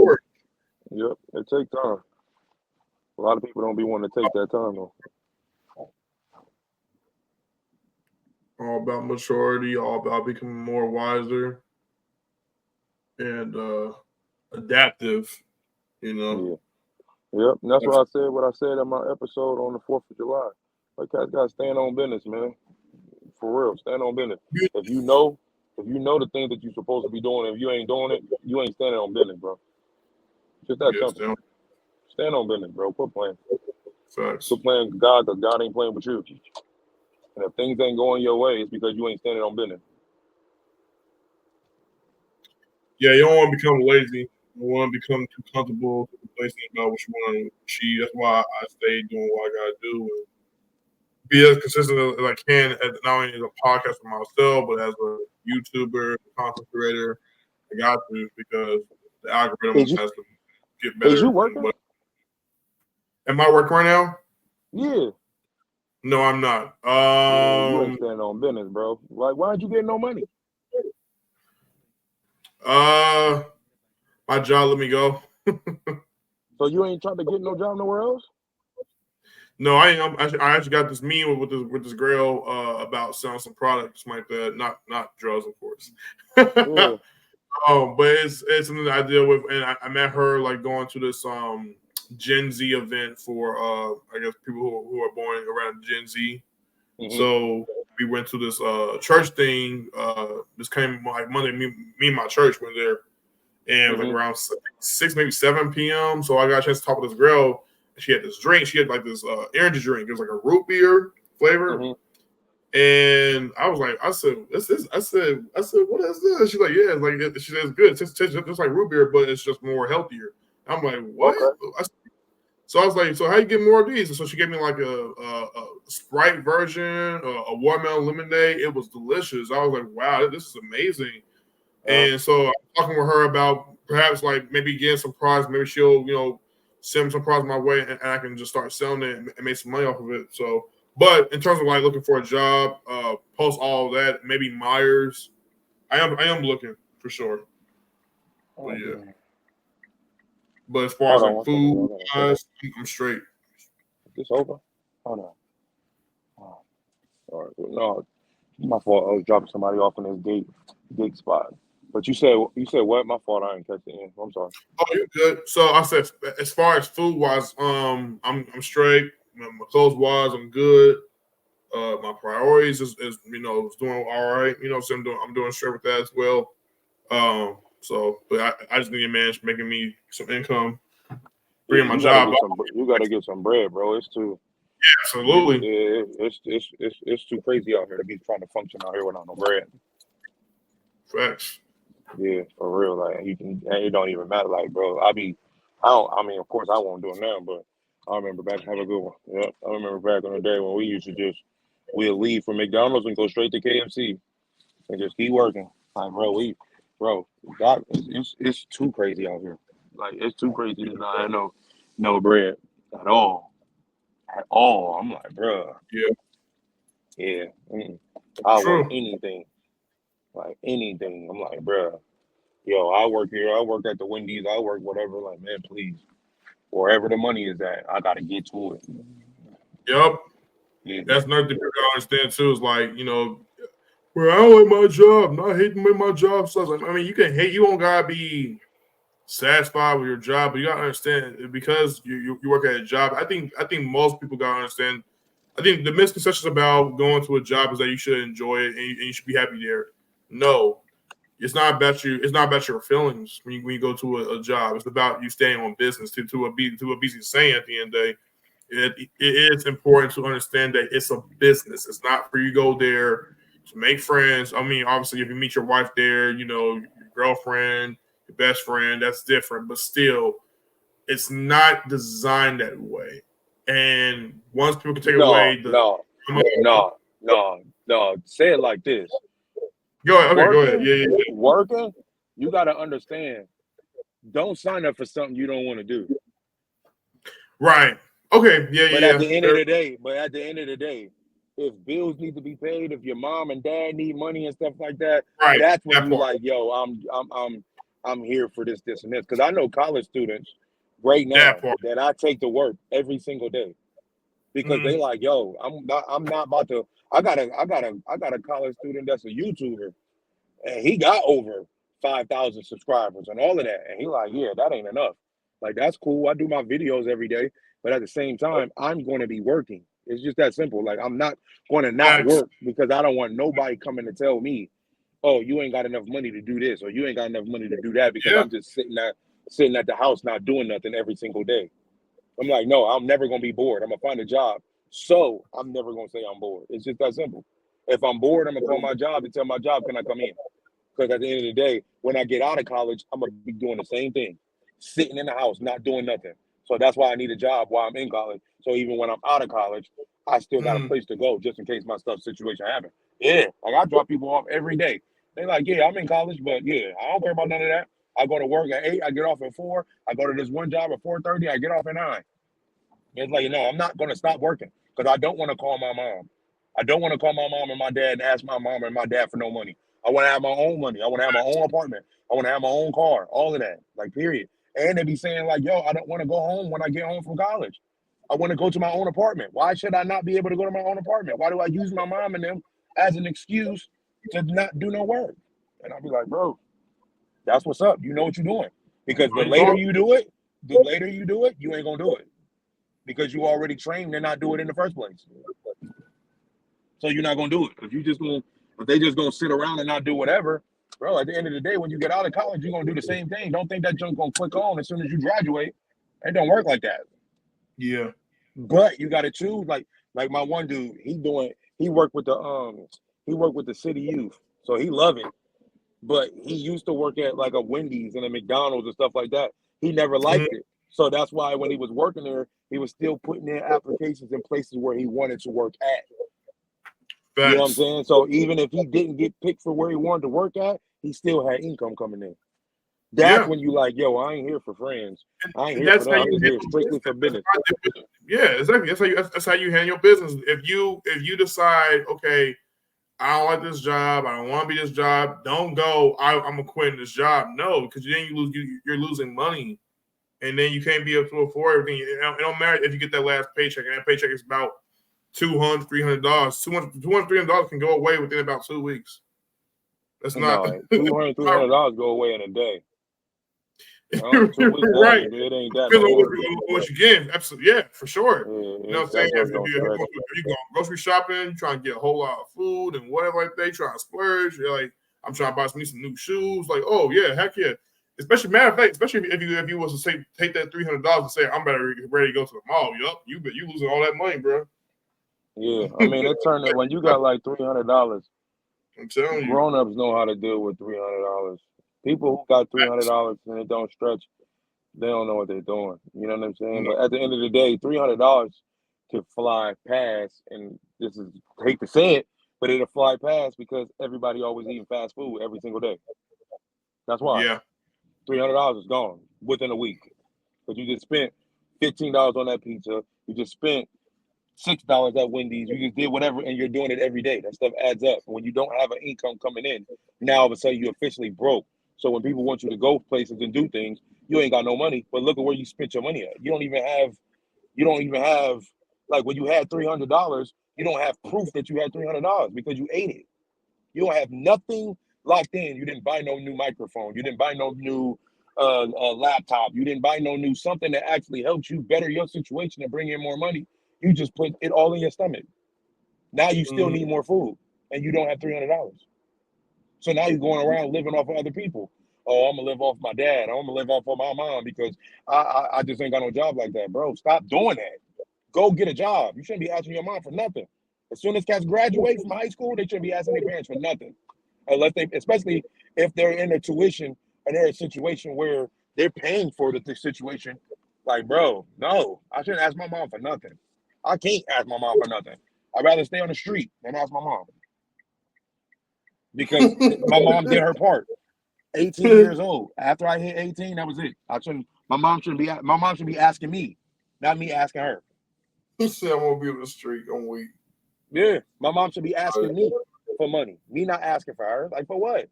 Yep, it takes time. A lot of people don't be wanting to take that time though. All about maturity, all about becoming more wiser and adaptive, you know. Yeah. Yep. And that's what I said in my episode on the 4th of July. Like, guys gotta stand on business, man. For real, stand on business. If you know the things that you're supposed to be doing, if you ain't doing it, you ain't standing on business, bro. Just that simple. Stand on business, bro. Quit playing. Facts. Quit playing God, because God ain't playing with you. And if things ain't going your way, it's because you ain't standing on business. Yeah, you don't want to become lazy. You want to become too comfortable, complacent about what you want to achieve. That's why I stay doing what I gotta do and be as consistent as I can, not only as a podcast for myself, but as a YouTuber, content creator. I got to, because the algorithm has to get better. Is you working? Am I working right now? Yeah. No, I'm not. You ain't standing on business, bro. Like, why'd you get no money? My job let me go. So you ain't trying to get no job nowhere else? No, I ain't. I actually got this meeting with this girl about selling some products like that. Not drugs, of course. Yeah. But it's something that I deal with, and I met her like going to this Gen Z event for I guess people who are born around Gen Z. Mm-hmm. So we went to this church thing. This came like Monday. Me and my church went there, and like around 6, maybe 7 p.m. So I got a chance to talk with this girl. She had this drink. She had like this energy drink. It was like a root beer flavor. Mm-hmm. And I was like, I said, what is this? She's like, yeah, it's like she said, it's good. It's just like root beer, but it's just more healthier. I'm like, what? Okay. So I was like, so how you get more of these? And so she gave me like a Sprite version, a watermelon lemonade. It was delicious. I was like, wow, this is amazing. And so I'm talking with her about perhaps like maybe getting some products. Maybe she'll, send some products my way, and I can just start selling it and make some money off of it. So, but in terms of like looking for a job, post all of that, maybe Myers, I am looking for sure. But yeah. But as far as like food, I'm straight. This over? Hold on. Oh. All right. No, my fault. I was dropping somebody off in this gate spot. But you said what? My fault. I didn't catch the end. I'm sorry. Oh, you're good. So I said, as far as food wise, I'm straight. My clothes wise, I'm good. My priorities is doing all right. So I'm doing straight with that as well. So, but I just need a man making me some income, bringing my job. You gotta get some bread, bro. It's too. Yeah, absolutely. Yeah, it's too crazy out here to be trying to function out here without no bread. Facts. Yeah, for real. Like it don't even matter. Like, bro, I mean, of course I won't do it now, but I remember back. Have a good one. Yeah, I remember back in the day when we used to we'll leave from McDonald's and go straight to KFC and just keep working. Like, bro, God, it's too crazy out here. Like, it's too crazy to not have no bread at all. At all. I'm like, bro. Yeah. I want anything. Like, anything. I'm like, bro. Yo, I work here. I work at the Wendy's. I work whatever. Like, man, please. Wherever the money is at, I got to get to it. Yep. That's another thing I understand too. Is like, well, I don't like my job. Not hating with my job sucks. I mean, you can hate. You don't gotta be satisfied with your job, but you gotta understand because you work at a job. I think most people gotta understand. I think the misconceptions about going to a job is that you should enjoy it and you should be happy there. No, it's not about you. It's not about your feelings when you go to a job. It's about you staying on business. To a BC saying at the end of the day, it is important to understand that it's a business. It's not for you to go there to make friends. I mean, obviously, if you meet your wife there, your girlfriend, your best friend, that's different. But still, it's not designed that way. And once people can take No, away the no, no, no. Say it like this. go ahead. Okay, go ahead. Working, Yeah, yeah, yeah. working, you got to understand. Don't sign up for something you don't want to do. Right. Okay. Yeah, But yeah, at the end of yeah. the day, if bills need to be paid, if your mom and dad need money and stuff like that, Right. that's when That you part. like, yo, I'm here for this, and this. Because I know college students right That now part. that I take to work every single day because Mhm. they like, yo, I'm not about to. I got a college student that's a YouTuber and he got over 5,000 subscribers and all of that. And he like, yeah, that ain't enough. Like, that's cool. I do my videos every day, but at the same time, I'm going to be working. It's just that simple. Like, I'm not going to not Facts. work because I don't want nobody coming to tell me, oh, you ain't got enough money to do this or you ain't got enough money to do that because Yeah. I'm just sitting at the house not doing nothing every single day. I'm like, no, I'm never gonna be bored. I'm gonna find a job. So I'm never gonna say I'm bored. It's just that simple. If I'm bored, I'm gonna call my job and tell my job, can I come in? Because at the end of the day, when I get out of college, I'm gonna be doing the same thing, sitting in the house, not doing nothing. So that's why I need a job while I'm in college. So even when I'm out of college, I still got a Mhm. place to go just in case my stuff situation happen. Yeah, like I drop people off every day. They like, yeah, I'm in college, but yeah, I don't care about none of that. I go to work at 8, I get off at 4. I go to this one job at 4:30, I get off at 9. It's like, no, I'm not going to stop working because I don't want to call my mom. I don't want to call my mom and my dad and ask my mom and my dad for no money. I want to have my own money. I want to have my own apartment. I want to have my own car, all of that, like, period. And they be saying, like, yo, I don't want to go home when I get home from college. I want to go to my own apartment. Why should I not be able to go to my own apartment? Why do I use my mom and them as an excuse to not do no work? And I'll be like, bro, that's what's up. You know what you're doing. Because There you go. the later you do it, you ain't going to do it because you already trained to not do it in the first place. So you're not gonna do it. If they just gonna sit around and not do whatever, bro, at the end of the day, when you get out of college, you're gonna do the same thing. Don't think that junk gonna click on as soon as you graduate. It don't work like that. Yeah. But you gotta choose. Like my one dude, he worked with the city youth. So he love it. But he used to work at like a Wendy's and a McDonald's and stuff like that. He never Mhm. liked it. So that's why when he was working there, he was still putting in applications in places where he wanted to work at. You know what I'm Facts. saying? So even if he didn't get picked for where he wanted to work at, he still had income coming in. That's Yeah. when you like, yo, I ain't here for friends. I ain't And here for that's that. how I'm you just here handle strictly business. for business. Yeah, exactly. That's how you handle your business. If you decide, okay, I don't like this job, I don't want to be this job, don't go. I'm gonna quit this job. No, because then you're losing money, and then you can't be able to afford everything. It don't matter if you get that last paycheck, and that paycheck is about $200, $300. $200, $300 can go away within about 2 weeks. That's not. No, 200, not $300 go away in a day. 2 weeks, right. it ain't that Depends no on more. what you get. Absolutely, yeah, for sure. You know what I'm saying? That If, junk if, don't you, if, you stretch. go, if you go grocery shopping, you trying to get a whole lot of food and whatever like that, you trying to splurge. You're like, I'm trying to buy me some new shoes. Like, oh yeah, heck yeah. Especially matter of fact, especially if you was to say take that $300 and say I'm ready to go to the mall. Yup, you losing all that money, bro. Yeah, I mean, it turned it when you got like $300. I'm telling you. Grown-ups know how to deal with $300. People who got $300 and it don't stretch, they don't know what they're doing. You know what I'm saying? No, But at the end of the day, $300 could fly past, and this is I hate to say it, but it'll fly past because everybody always eating fast food every single day. That's why yeah, $300 is gone within a week. But you just spent $15 on that pizza. You just spent $6 at Wendy's. You just did whatever, and you're doing it every day. That stuff adds up. When you don't have an income coming in, now all of a sudden you're officially broke. So when people want you to go places and do things, you ain't got no money. But look at where you spent your money at. You don't even have like when you had $300, You don't have proof that you had $300 because you ate it. You don't have nothing locked in. You didn't buy no new microphone. You didn't buy no new laptop. You didn't buy no new something that actually helps you better your situation and bring in more money. You just put it all in your stomach. Now you still need more food, and you don't have $300. So now you're going around living off of other people. Oh, I'm gonna live off my dad. I'm gonna live off of my mom because I just ain't got no job like that, bro. Stop doing that. Go get a job. You shouldn't be asking your mom for nothing. As soon as cats graduate from high school, they shouldn't be asking their parents for nothing, unless they, especially if they're in a tuition and they're in a situation where they're paying for the situation. Like, bro, no, I shouldn't ask my mom for nothing. I can't ask my mom for nothing. I'd rather stay on the street than ask my mom because my mom did her part. 18 years old. After I hit 18, that was it. My mom should be asking me, not me asking her. He said, "I'm gonna be on the street. I'm weak." Yeah, my mom should be asking me for money. Me not asking for her. Like, for what?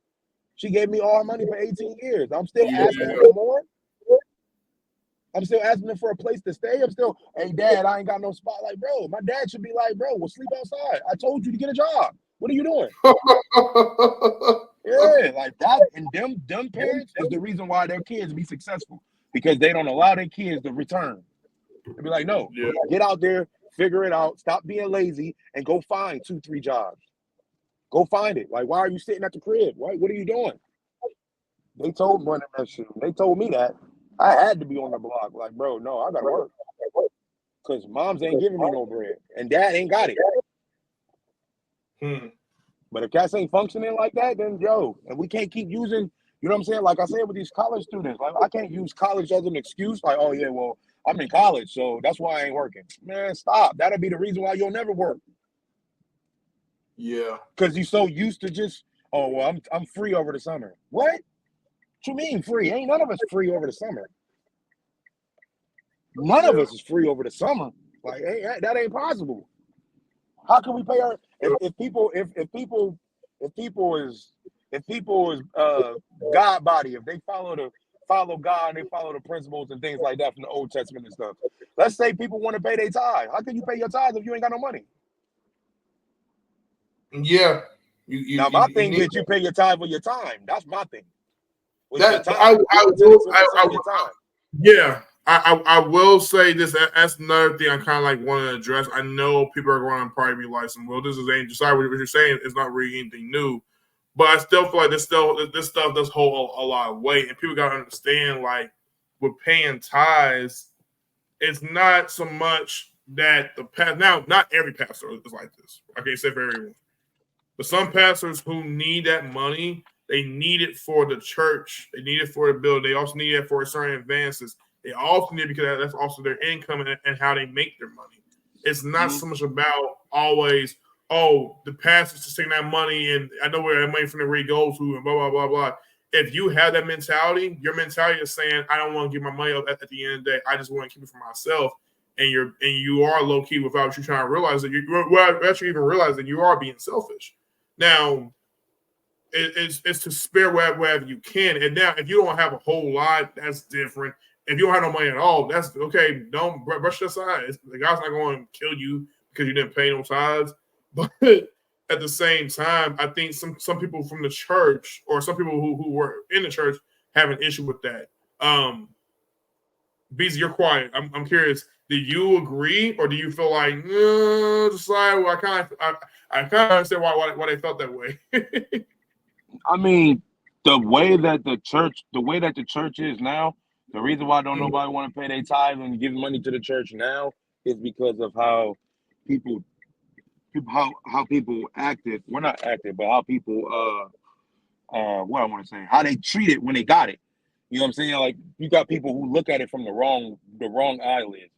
She gave me all her money for 18 years. I'm still asking her for more. I'm still asking her for a place to stay. I'm still, hey, Dad, I ain't got no spot. Like, bro, my dad should be like, bro, we'll sleep outside. I told you to get a job. What are you doing? Yeah, like that. And them parents is the reason why their kids be successful, because they don't allow their kids to return. They be like, no, get out there, figure it out, stop being lazy, and go find 2-3 jobs. Go find it. Like, why are you sitting at the crib? What are you doing? They told me that. I had to be on the block. Like, bro, no, I gotta work. Because moms ain't giving me no bread. And dad ain't got it. But if cats ain't functioning like that, then and we can't keep using, you know what I'm saying? Like I said with these college students, like I can't use college as an excuse. Like, oh yeah, well, I'm in college, so that's why I ain't working. Man, stop. That'll be the reason why you'll never work. Yeah. Because you're so used to just, oh well, I'm free over the summer. What you mean free? Ain't none of us free over the summer. None of us is free over the summer. Like, hey, that ain't possible. How can we pay our if people is God body, if they follow God and they follow the principles and things like that from the Old Testament and stuff. Let's say people want to pay their tithe. How can you pay your tithe if you ain't got no money? Yeah. My thing is you pay your tithe for your time. That's my thing. I will say this. That's another thing I kind of like want to address. I know people are going to probably be like, "Well, this is ain't sorry what you're saying. It's not really anything new," but I still feel like this stuff does hold a lot of weight, and people got to understand, like, with paying tithes, it's not so much that the past. Now, not every pastor is like this. I can't say for everyone, but some pastors who need that money, they need it for the church. They need it for the building. They also need it for certain advances. They also need it because that's also their income and how they make their money. It's not so much about always, oh, the pastor's just taking that money and I know where that money from the where goes to and blah, blah, blah, blah. If you have that mentality, your mentality is saying, I don't want to give my money up at the end of the day. I just want to keep it for myself. And you are low key without you trying to realize that without you even realize that you are being selfish. Now, it's to spare wherever you can. And now, if you don't have a whole lot, that's different. If you don't have no money at all, that's okay. Don't brush it aside. The God's not going to kill you because you didn't pay no tithes. But at the same time, I think some people from the church or some people who were in the church have an issue with that. BZ, you're quiet. I'm curious. Do you agree, or do you feel like I kind of understand why they felt that way? I mean, the way that the church is now, the reason why don't nobody want to pay their tithe and give money to the church now is because of how people acted. Well, not acted, but how people what I want to say, how they treat it when they got it. You know what I'm saying? Like, you got people who look at it from the wrong eyelids.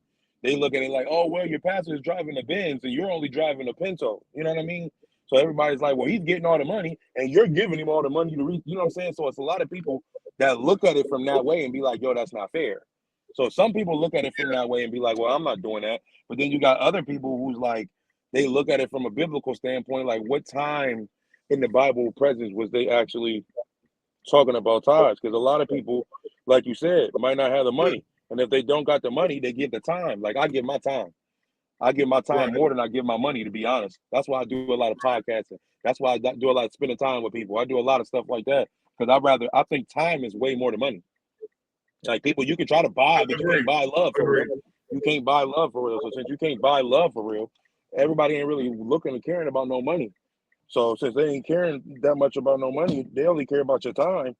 They look at it like, oh, well, your pastor is driving a Benz and you're only driving a Pinto. You know what I mean? So everybody's like, well, he's getting all the money and you're giving him all the money to reach. You know what I'm saying? So it's a lot of people that look at it from that way and be like, yo, that's not fair. So some people look at it from that way and be like, well, I'm not doing that. But then you got other people who's like, they look at it from a biblical standpoint, like what time in the Bible presence was they actually talking about tithes? Because a lot of people, like you said, might not have the money. And if they don't got the money, they give the time. Like, I give my time. I give my time Right. more than I give my money, to be honest. That's why I do a lot of podcasting. That's why I do a lot of spending time with people. I do a lot of stuff like that because I think time is way more than money. Like people, you can try to buy, but you can't buy love for real. You can't buy love for real. So since you can't buy love for real, everybody ain't really looking and caring about no money. So since they ain't caring that much about no money, they only care about your time.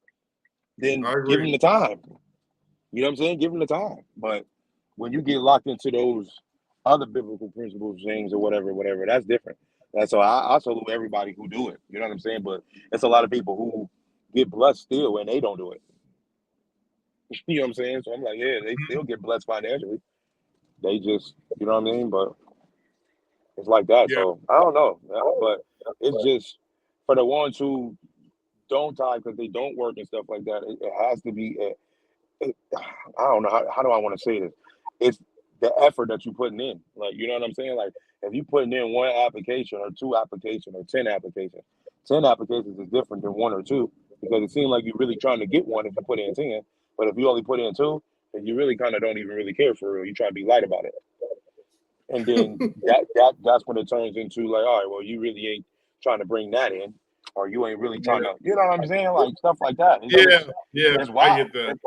Then I give agree. them the time. You know what I'm saying? Give them the time. But when you get locked into those other biblical principles, things or whatever, that's different. And so I salute everybody who do it. You know what I'm saying? But it's a lot of people who get blessed still and they don't do it. You know what I'm saying? So I'm like, yeah, they still get blessed financially. They just, you know what I mean? But it's like that. Yeah. So I don't know. But it's just for the ones who don't tithe because they don't work and stuff like that, it has to be, I don't know, how do I want to say this? It's the effort that you're putting in. Like, you know what I'm saying? Like, if you're putting in one application or two applications or 10 applications, 10 applications is different than one or two because it seems like you're really trying to get one if you put in 10. But if you only put in two, then you really kind of don't even really care for real. You try to be light about it. And then that's when it turns into like, all right, well, you really ain't trying to bring that in, or you ain't really trying to, you know what I'm saying? Like stuff like that. It's I wild. get that.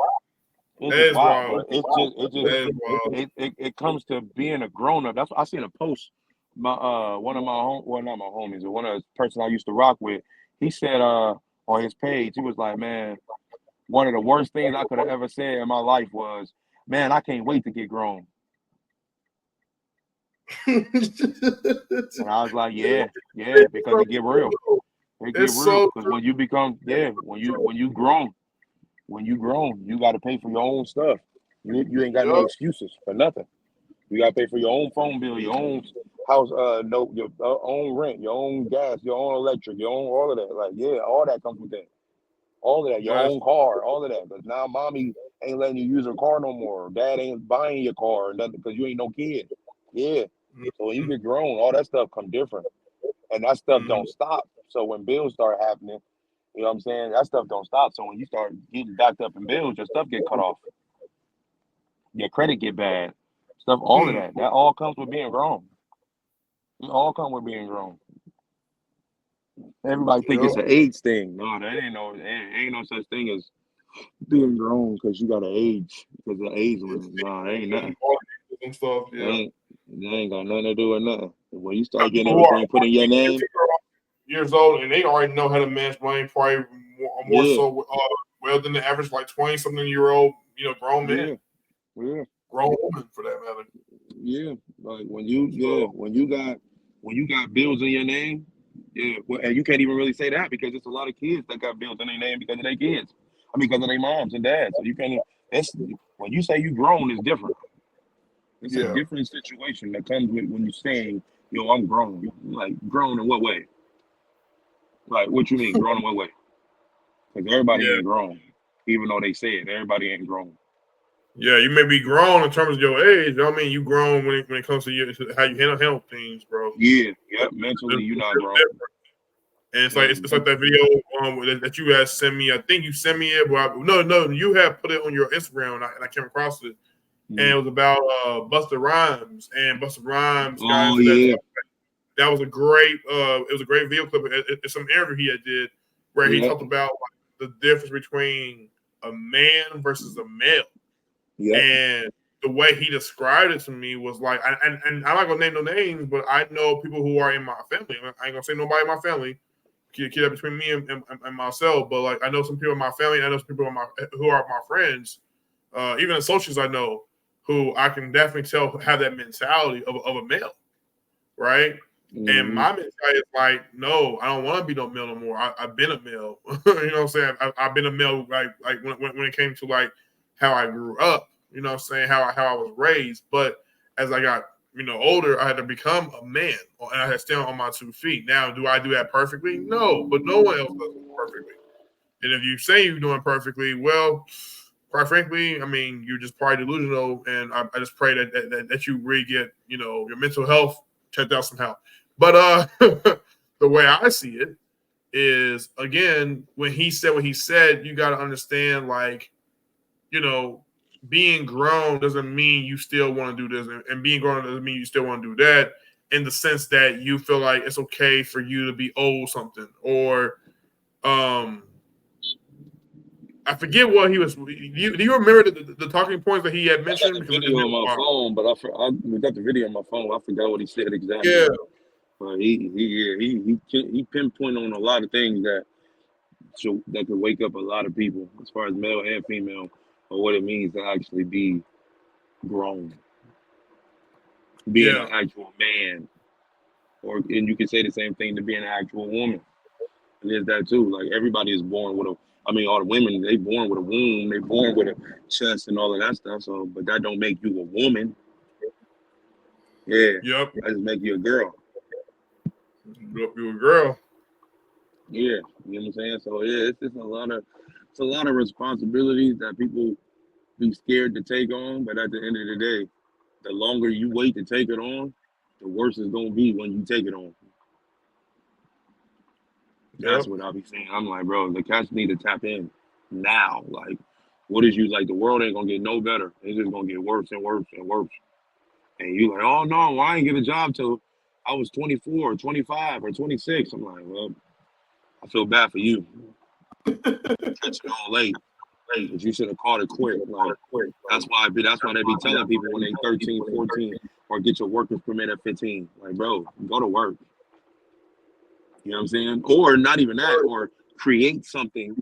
It's That just is wild, wild. but That is wild. it comes to being a grown up. That's I seen a post. One of my not my homies, but one of the person I used to rock with. He said on his page, he was like, man, one of the worst things I could have ever said in my life was, man, I can't wait to get grown. And I was like, yeah, because it get real. It get It's real so because when you become, when you grown, you got to pay for your own stuff. You ain't got no excuses for nothing. You got to pay for your own phone bill, your own house note, your own rent, your own gas, your own electric, your own all of that. Like, yeah, all that comes with that. All of that, your own car, all of that. But now mommy ain't letting you use her car no more. Dad ain't buying your car or nothing because you ain't no kid. Yeah. So when you get grown, all that stuff come different. And that stuff don't stop. So when bills start happening, you know what I'm saying? That stuff don't stop. So when you start getting backed up in bills, your stuff get cut off. Your credit get bad. Stuff, all of that. That all comes with being grown. It all comes with being grown. Everybody think it's an age thing. No, that ain't no such thing as being grown because you got an age because of the age limit. No, it ain't nothing. and stuff. Yeah. That ain't got nothing to do with nothing. When you start getting everything put in your name, years old, and they already know how to manage money, probably more so well than the average like 20-something-year-old, grown man. Yeah. Grown woman for that matter. Yeah. Like when you got bills in your name, and you can't even really say that because it's a lot of kids that got bills in their name because of their kids. I mean, because of their moms and dads. So you can't. When you say you grown, it's different. It's a different situation that comes with when you're saying, "Yo, I'm grown." Like grown in what way? Like what you mean grown in what way? Because everybody ain't grown, even though they say it. Everybody ain't grown. Yeah, you may be grown in terms of your age. I mean, you grown when it comes to how you handle things, bro. Yeah, mentally, you're not grown. And it's like that video that you guys sent me. I think you sent me it, but no, you have put it on your Instagram, and I came across it, and it was about Busta Rhymes and Busta Rhymes guys. Oh yeah, that was a great. It was a great video clip. It's some interview he did where he talked about the difference between a man versus a male. Yeah. And the way he described it to me was like, and I'm not gonna name no names, but I know people who are in my family. I ain't gonna say nobody in my family. Keep that between me and myself. But like, I know some people in my family. I know some people who are my friends, even associates I know, who I can definitely tell have that mentality of a male, right? Mm-hmm. And my mentality is like, no, I don't want to be no male no more. I've been a male. You know what I'm saying? I've been a male like when it came to like how I grew up. You know what I'm saying? How I was raised. But as I got older, I had to become a man, and I had to stand on my 2 feet. Now, do I do that perfectly? No, but no one else does it perfectly. And if you say you're doing perfectly, well, quite frankly, I mean, you're just probably delusional. And I just pray that you really get your mental health checked out somehow. But the way I see it is, again, when he said what he said, you got to understand, like, being grown doesn't mean you still want to do this, and being grown doesn't mean you still want to do that. In the sense that you feel like it's okay for you to be old something, or I forget what he was. Do you remember the talking points that he had mentioned? I got the video on my phone, but I got the video on my phone. I forgot what he said exactly. Yeah, but he pinpointed on a lot of things that could wake up a lot of people, as far as male and female, or what it means to actually be grown, being an actual man, and you can say the same thing to being an actual woman. And there's that too. Like everybody is born with all the women, they born with a womb, they born with a chest and all of that stuff. So, but that don't make you a woman. Yeah. Yep. That just make you a girl. Yep, you a girl. Yeah. You know what I'm saying? So yeah, it's just a lot of responsibilities that people be scared to take on. But at the end of the day, the longer you wait to take it on, the worse it's gonna be when you take it on. That's what I'll be saying. I'm like, bro, the cats need to tap in now. Like, what is you like? The world ain't gonna get no better. It's just gonna get worse and worse and worse. And you like, oh no, well, I ain't get a job till I was 24 or 25 or 26. I'm like, well, I feel bad for you. Catch it all late. But you should have called it quick. Like, that's why they be telling people when they 13, 14, or get your worker's permit at 15. Like, bro, go to work. You know what I'm saying? Or not even that, or create something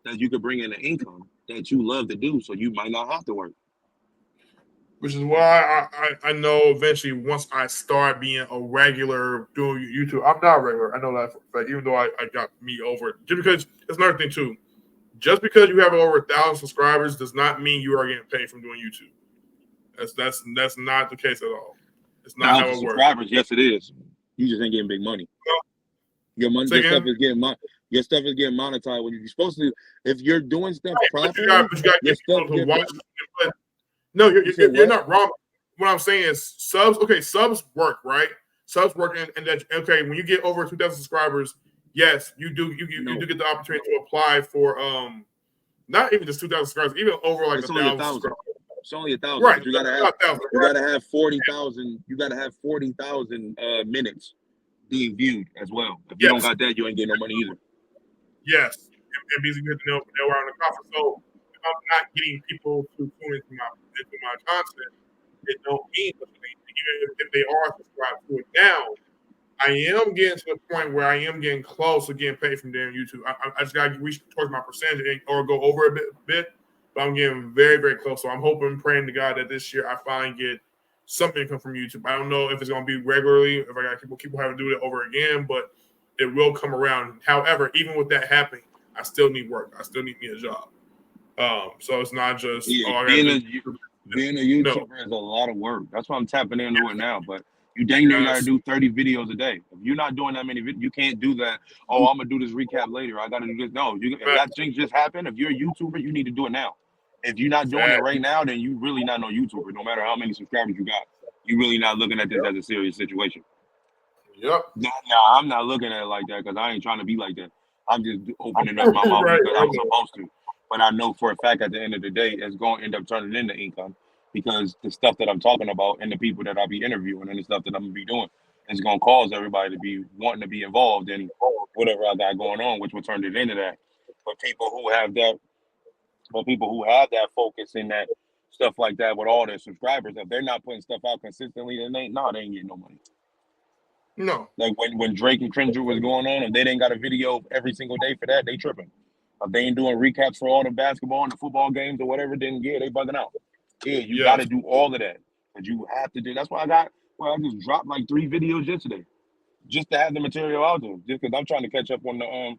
that you could bring in an income that you love to do, so you might not have to work. Which is why I know eventually once I start being a regular doing YouTube, I'm not regular. I know that, but even though I got me over, just because it's another thing too. Just because you have over 1,000 subscribers does not mean you are getting paid from doing YouTube. That's not the case at all. It's not how it works. Subscribers, yes, it is. You just ain't getting big money. Your money, your stuff is getting monetized when you're supposed to. If you're doing stuff properly, your stuff get watch. No, you're not wrong. What I'm saying is subs. Okay, subs work, right? Subs work, and that okay. When you get over 2,000 subscribers, yes, you do. You do get the opportunity to apply for not even just 2,000 subscribers, even over like 1,000 subscribers. It's only 1,000. Right. You gotta have 40,000. You gotta have 40,000 minutes being viewed as well. If you don't got that, you ain't getting no money either. Yes, and because you know we're on the conference, so if I'm not getting people to tune into my content, it don't mean anything. Even if they are subscribed to it now, I am getting to the point where I am getting close to getting paid from damn YouTube. I just got to reach towards my percentage or go over a bit, but I'm getting very, very close. So I'm hoping, praying to God that this year I finally get something come from YouTube. I don't know if it's going to be regularly, if I got people having to do it over again, but it will come around. However, even with that happening, I still need work. I still need me a job. So it's not just being a YouTuber is a lot of work. That's why I'm tapping into it now. But you dang near got to do 30 videos a day. If you're not doing that many videos, you can't do that. Oh, I'm gonna do this recap later. I got to do this. No, if that thing just happened, if you're a YouTuber, you need to do it now. If you're not doing it right now, then you really not no YouTuber. No matter how many subscribers you got, you really not looking at this as a serious situation. Yep. No, I'm not looking at it like that because I ain't trying to be like that. I'm just opening up my mouth because I'm supposed to. But I know for a fact at the end of the day, it's going to end up turning into income because the stuff that I'm talking about and the people that I'll be interviewing and the stuff that I'm going to be doing is going to cause everybody to be wanting to be involved in whatever I got going on, which will turn it into that. But people who have that focus in that stuff like that with all their subscribers, if they're not putting stuff out consistently, then they ain't getting no money. No. Like when Drake and Kendrick was going on, if they didn't got a video every single day for that, they tripping. If they ain't doing recaps for all the basketball and the football games or whatever, then yeah, they bugging out. Yeah, you got to do all of that. But you have to do. That's why I just dropped like 3 videos yesterday, just to have the material out there. Just because I'm trying to catch up on the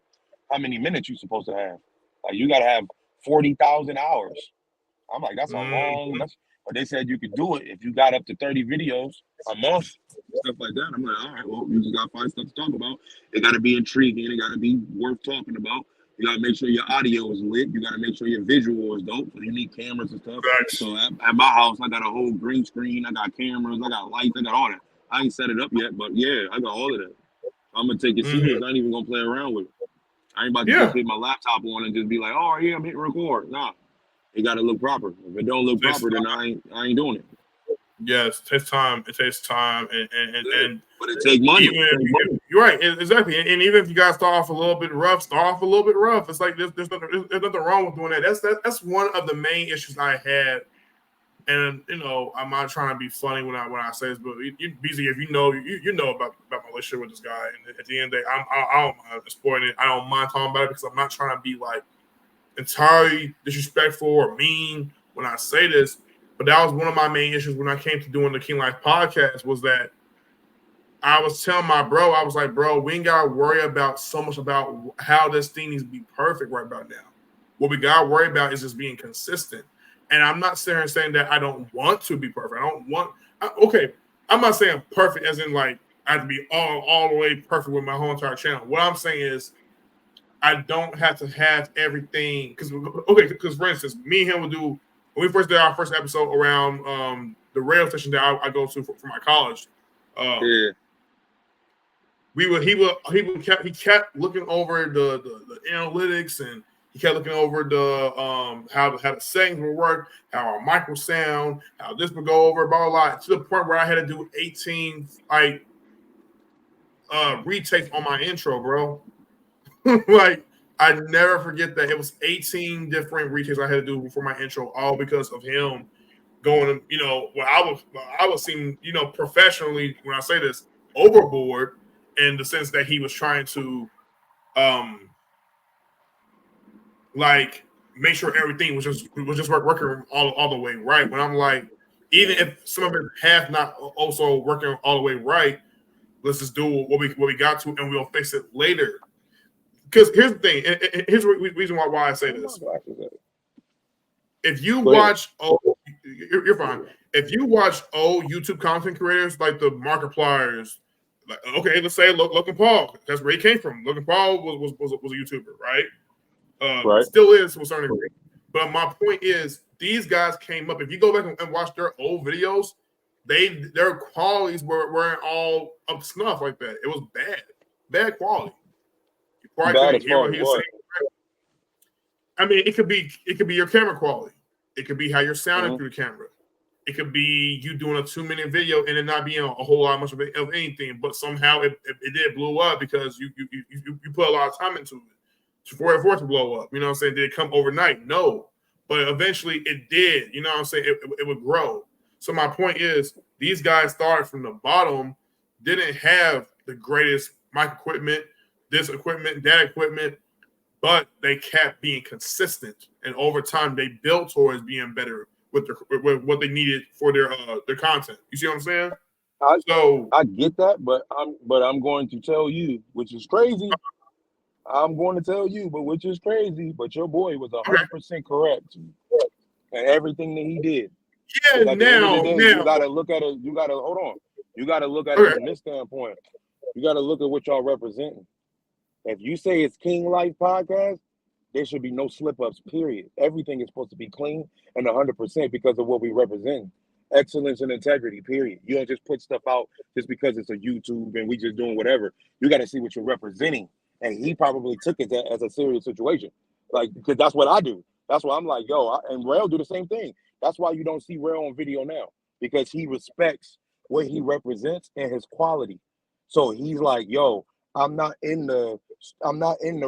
how many minutes you're supposed to have. Like you got to have 40,000 hours. I'm like, that's a long. But they said you could do it if you got up to 30 videos a month, stuff like that. I'm like, all right, well, you just got to find stuff to talk about. It got to be intriguing. It got to be worth talking about. You got to make sure your audio is lit. You got to make sure your visual is dope. So you need cameras and stuff. So at my house, I got a whole green screen. I got cameras. I got lights. I got all that. I ain't set it up yet, but yeah, I got all of that. I'm going to take it serious. I ain't even going to play around with it. I ain't about to just hit my laptop on and just be like, oh, yeah, I'm hitting record. Nah. It got to look proper. If it don't look It takes proper, then I ain't doing it. Yes, it takes time. It takes time, and But it take money. even if you're right, exactly. And even if you guys start off a little bit rough, It's like there's nothing wrong with doing that. That's one of the main issues I had. And I'm not trying to be funny when I say this, but BZ, if you know about my relationship with this guy, and at the end of the day, I don't mind exploiting it. I don't mind talking about it because I'm not trying to be like entirely disrespectful or mean when I say this. But that was one of my main issues when I came to doing the King Life podcast, was that I was telling my bro, I was like, bro, we ain't gotta worry about so much about how this thing needs to be perfect right about now. What we gotta worry about is just being consistent. And I'm not sitting here saying that I don't want to be perfect. I'm not saying perfect as in like I have to be all the way perfect with my whole entire channel. What I'm saying is I don't have to have everything because for instance, me and him will do when we first did our first episode around the rail station that I go to for my college. He kept looking over the analytics, and he kept looking over the how the settings would work, how our mic would sound, how this would go over, blah blah blah, to the point where I had to do 18 retakes on my intro, bro. Like I never forget that it was 18 different retakes I had to do for my intro, all because of him going, I was seem, professionally, when I say this, overboard in the sense that he was trying to make sure everything was just working all the way right. When I'm like, even if some of it half not also working all the way right, let's just do what we got to, and we'll fix it later. Because here's the thing, and here's the reason why I say this. If you watch, you're fine. If you watch old YouTube content creators like the Markipliers, like let's say Logan Paul, that's where he came from. Logan Paul was a YouTuber, right? Right. Still is to a certain degree. But my point is, these guys came up. If you go back and watch their old videos, their qualities weren't all up to snuff like that. It was bad quality. Bad as far as what? I mean, it could be your camera quality. It could be how you're sounding through the camera. It could be you doing a 2-minute video and it not being a whole lot much of anything, but somehow it did blow up because you put a lot of time into it for it to blow up. You know what I'm saying? Did it come overnight? No. But eventually it did. You know what I'm saying? It would grow. So my point is, these guys started from the bottom, didn't have the greatest mic equipment, this equipment, that equipment, but they kept being consistent, and over time they built towards being better with what they needed for their content. You see what I'm saying? I get that, but I'm going to tell you, which is crazy. I'm going to tell you, but which is crazy. But your boy was 100% correct in everything that he did. Yeah, now you gotta look at it. You gotta hold on. You gotta look at it from this standpoint. You gotta look at what y'all representing. If you say it's King Life Podcast, there should be no slip-ups, period. Everything is supposed to be clean and 100% because of what we represent. Excellence and integrity, period. You don't just put stuff out just because it's a YouTube and we just doing whatever. You got to see what you're representing. And he probably took it as a serious situation. Like, because that's what I do. That's why I'm like, and Rail do the same thing. That's why you don't see Rail on video now, because he respects what he represents and his quality. So he's like, I'm not in the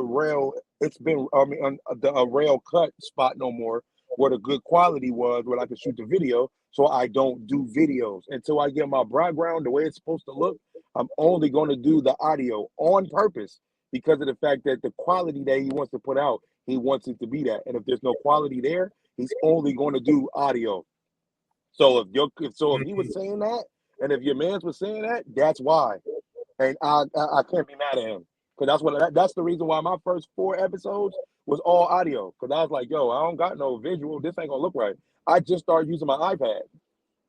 rail. It's been a rail cut spot no more where the good quality was where I could shoot the video. So I don't do videos until I get my background the way it's supposed to look. I'm only going to do the audio on purpose because of the fact that the quality that he wants to put out, he wants it to be that. And if there's no quality there, he's only going to do audio. So if he was saying that, and if your man's was saying that, that's why. And I can't be mad at him, because that's the reason why my first 4 episodes was all audio, because I was like, I don't got no visual. This ain't gonna look right. I just started using my iPad.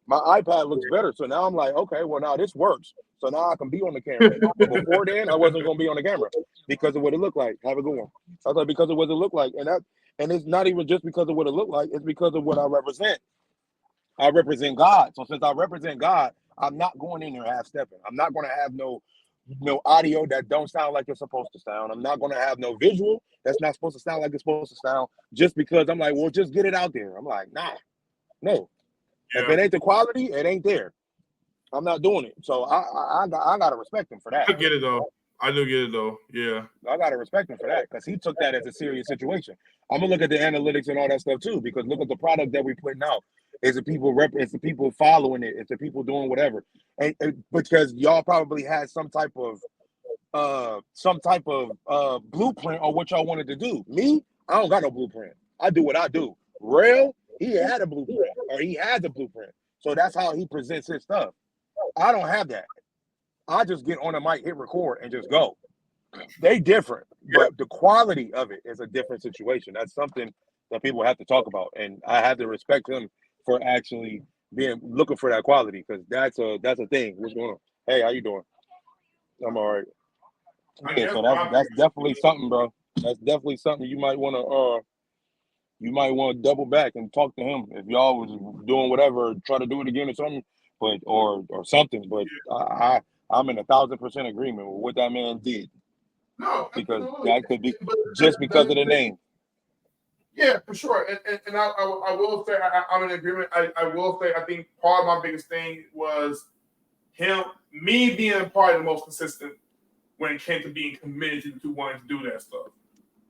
My iPad looks better, so now I'm like, okay, well now this works. So now I can be on the camera. But before then, I wasn't gonna be on the camera because of what it looked like. Have a good one. I was like, because of what it looked like, and it's not even just because of what it looked like. It's because of what I represent. I represent God. So since I represent God, I'm not going in there half-stepping. I'm not going to have no no audio that don't sound like it's supposed to sound. I'm not gonna have no visual that's not supposed to sound like it's supposed to sound just because I'm like, well, just get it out there. I'm like, nah, no. If it ain't the quality, it ain't there. I'm not doing it. So I gotta respect him for that. I get it though. I do get it though. Yeah. I gotta respect him for that because he took that as a serious situation. I'm gonna look at the analytics and all that stuff too, because look at the product that we're putting out. Is the people it's the people following it, it's the people doing whatever. And because y'all probably had some type of blueprint on what y'all wanted to do. Me, I don't got no blueprint. I do what I do. Rail, he had a blueprint, or he has a blueprint. So that's how he presents his stuff. I don't have that. I just get on the mic, hit record, and just go. They different, but the quality of it is a different situation. That's something that people have to talk about, and I have to respect him for actually looking for that quality, because that's a thing. What's going on? Hey, how you doing? I'm all right. Yeah, so that's definitely something, bro. That's definitely something you might want to double back and talk to him if y'all was doing whatever, try to do it again or something, but or something. But I'm in 1,000% agreement with what that man did. No, because that could be just because of the name. Yeah, for sure. And I will say I'm in agreement. I will say I think part of my biggest thing was me being probably the most consistent when it came to being committed to wanting to do that stuff.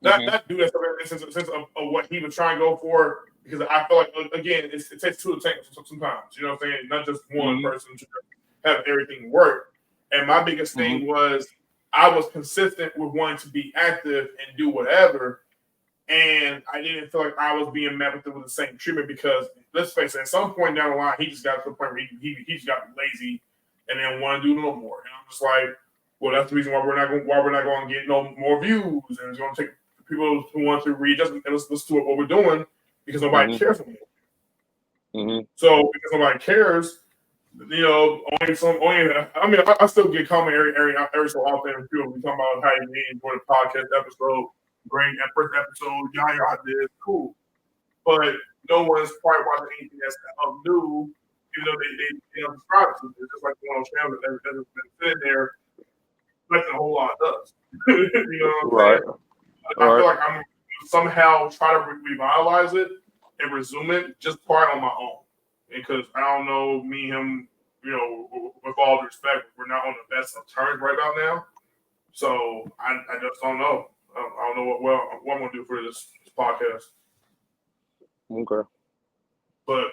Not do that stuff in the sense of what he was trying to go for, because I feel like, again, it takes two to tango sometimes. You know what I'm saying? Not just one person to have everything work. And my biggest thing was I was consistent with wanting to be active and do whatever. And I didn't feel like I was being met with the same treatment, because let's face it, at some point down the line, he just got to the point where he just got lazy and didn't want to do no more. And I'm just like, well, that's the reason why we're not going to get no more views, and it's going to take people who want to readjust and listen to what we're doing, because nobody cares anymore. So because nobody cares, you know, I still get comment every so often. People be talking about how you mean for the podcast episode. Great first episode, y'all did cool, but no one's probably watching anything that's new, even though they subscribe to it. It's just like one of those channels that has been sitting there collecting a whole lot of dust. You know what I'm saying? I feel like I'm somehow try to revitalize it and resume it just part on my own, because I don't know, me and him, you know, with all due respect, we're not on the best of terms right about now. So I just don't know. I don't know what I'm gonna do for this podcast. Okay. But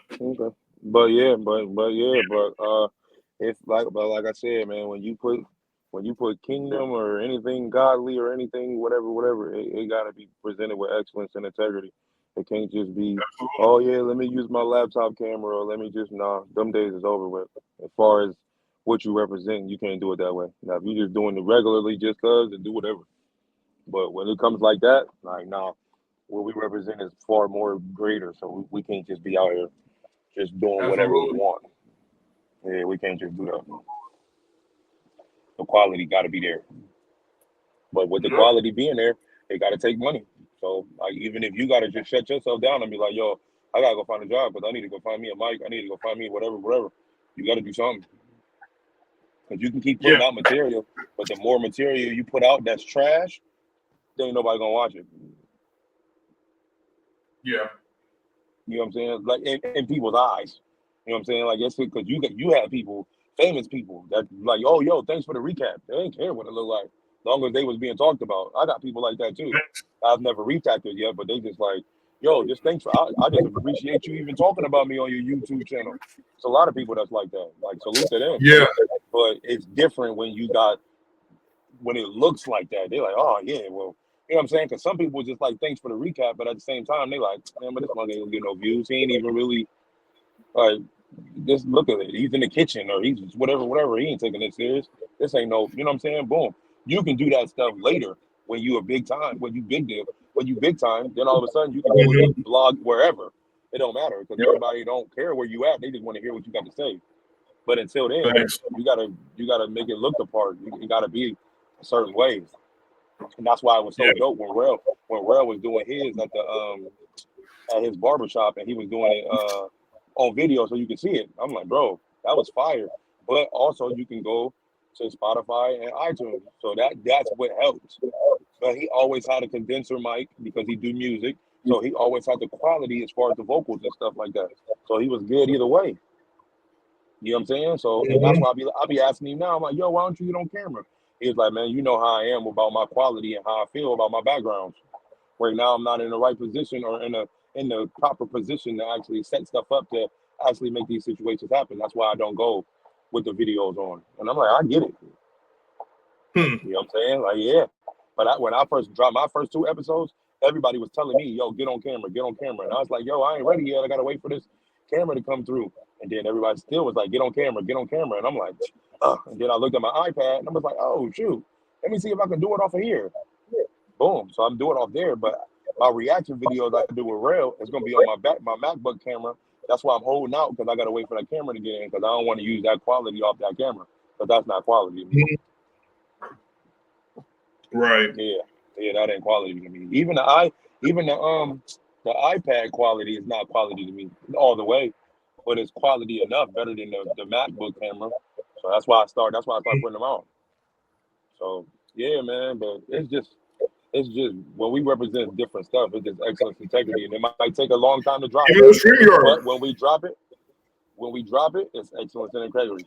if like I said, man, when you put kingdom or anything godly or anything, whatever, it gotta be presented with excellence and integrity. It can't just be, oh yeah, let me use my laptop camera, or let me just them days is over with. As far as what you represent, you can't do it that way. Now if you're just doing it regularly just cause, then do whatever. But when it comes like that, like, what we represent is far more greater. So we can't just be out here just doing whatever we want. Yeah, we can't just do that. The quality got to be there. But with the quality being there, it got to take money. So like, even if you got to just shut yourself down and be like, yo, I got to go find a job, but I need to go find me a mic. I need to go find me whatever. You got to do something. Because you can keep putting out material, but the more material you put out that's trash, there ain't nobody gonna watch it. Yeah. You know what I'm saying? Like in people's eyes. You know what I'm saying? Like, it's because you have people, famous people, that like, oh, yo, thanks for the recap. They didn't care what it looked like, as long as they was being talked about. I got people like that too. I've never recapped yet, but they just like, yo, just thanks for. I just appreciate you even talking about me on your YouTube channel. It's a lot of people that's like that. Like, salute to them. Yeah. But it's different when it looks like that. They're like, oh yeah, well. You know what I'm saying? Because some people just like, thanks for the recap, but at the same time, they like, man, but this mother ain't gonna get no views. He ain't even really, like, just look at it. He's in the kitchen or he's whatever. He ain't taking it serious. This ain't no, you know what I'm saying? Boom. You can do that stuff later when you are big time, when you big deal. When you big time, then all of a sudden you can do a blog wherever. It don't matter because everybody don't care where you at. They just want to hear what you got to say. But until then, you gotta make it look the part. You gotta be a certain way. And that's why it was so dope when Rel was doing his at his barbershop, and he was doing it on video so you can see it. I'm like, bro, that was fire. But also you can go to Spotify and iTunes. So that's what helps. But he always had a condenser mic because he do music. So he always had the quality as far as the vocals and stuff like that. So he was good either way. You know what I'm saying? So and that's why I be asking him now. I'm like, yo, why don't you get on camera? He's like, man, you know how I am about my quality and how I feel about my backgrounds. Right now, I'm not in the right position or in the proper position to actually set stuff up to actually make these situations happen. That's why I don't go with the videos on. And I'm like, I get it. You know what I'm saying? Like, yeah. But when I first dropped my first 2 episodes, everybody was telling me, yo, get on camera. And I was like, yo, I ain't ready yet. I got to wait for this camera to come through. And then everybody still was like, get on camera. And I'm like, and then I looked at my iPad and I was like, oh, shoot. Let me see if I can do it off of here. Boom. So I'm doing it off there. But my reaction videos I do with Rail is going to be on my MacBook camera. That's why I'm holding out because I got to wait for that camera to get in because I don't want to use that quality off that camera. But that's not quality to me. Right. Yeah, that ain't quality to me. Even the iPad quality is not quality to me all the way, but it's quality enough, better than the MacBook camera. So that's why I start putting them on. So yeah, man, but it's just when we represent different stuff, it's just excellence, integrity, and it might take a long time to drop it. But when we drop it, it's excellence and integrity.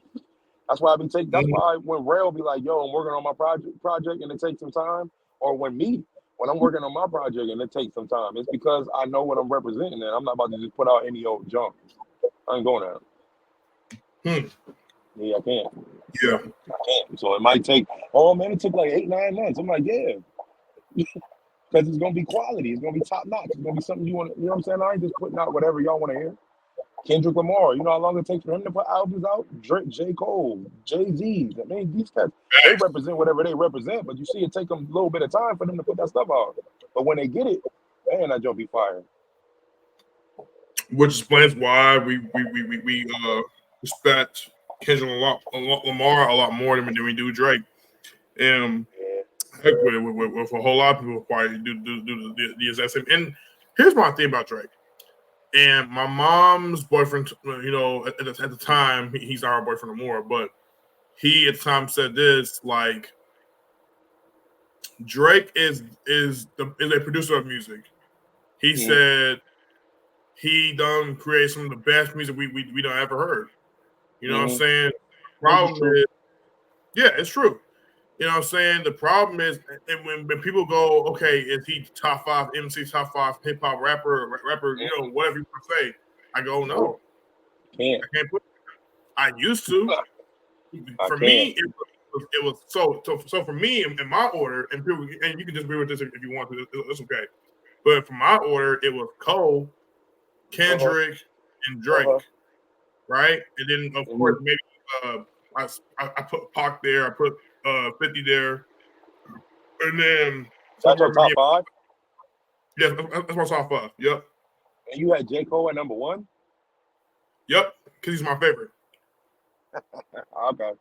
That's why that's why when Rail be like, yo, I'm working on my project and it takes some time, or when I'm working on my project and it takes some time, it's because I know what I'm representing and I'm not about to just put out any old junk. I ain't going there. Yeah, I can't. Yeah. I can't. So it might take, it took like 8-9 months. I'm like, yeah. Because it's gonna be quality, it's gonna be top notch, it's gonna be something you want to, you know what I'm saying? I ain't just putting out whatever y'all want to hear. Kendrick Lamar, you know how long it takes for him to put albums out? Drake, J. Cole, Jay-Z. I mean, these guys, they represent whatever they represent, but you see it take them a little bit of time for them to put that stuff out. But when they get it, man, that joke be fire. Which explains why we respect Kendrick Lamar a lot more than we do Drake. Heck, with a whole lot of people probably do the exact same. And here's my thing about Drake. And my mom's boyfriend, you know, at the time, he's not our boyfriend anymore, but he at the time said this, like, Drake is a producer of music. He said he done create some of the best music we done ever heard. You know what I'm saying? Problem is, yeah, it's true. You know what I'm saying? The problem is, and when people go, okay, is he top 5 MC, top 5 hip hop rapper, you know, whatever you want to say, I go, no. I can't put it. I used to. For me, it was so for me in my order, and people, and you can disagree with this if you want to, it's okay. But for my order, it was Cole, Kendrick, and Drake, right? And then of course maybe I put Pac there, I put 50 there, and then that's your top 5. Yeah, that's my top 5. Yep. And you had J. Cole at number 1. Yep, because he's my favorite. Okay.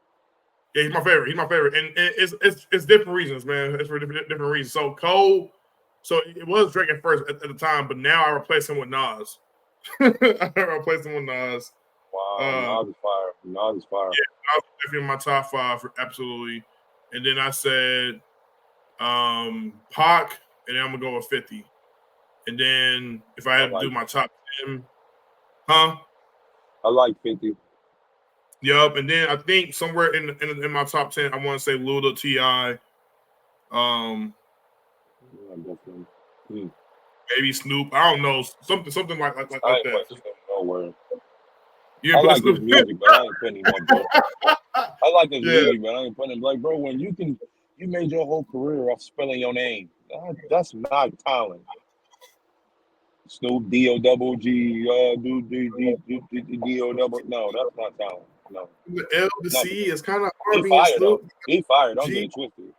Yeah, he's my favorite, and it's different reasons, man. It's for different reasons. So Cole, so it was Drake at first at the time, but now I replace him with Nas. Wow, Nas is fire. Yeah, Nas is definitely in my top 5, absolutely. And then I said Pac, and then I'm gonna go with 50. And then if I had to do my top 10, I like 50. Yup, and then I think somewhere in my top 10, I want to say Luda, T.I., maybe Snoop. I don't know, something like that. No word. Yeah, I like his music, but I ain't putting him on. I like his music, but I ain't putting him. Like, bro, when you made your whole career off spelling your name, that's not talent. Snoop, D-O-double-G, D-O-double. No, that's not talent. No. The L to C is kind of hard. He fired. Don't get it twisted.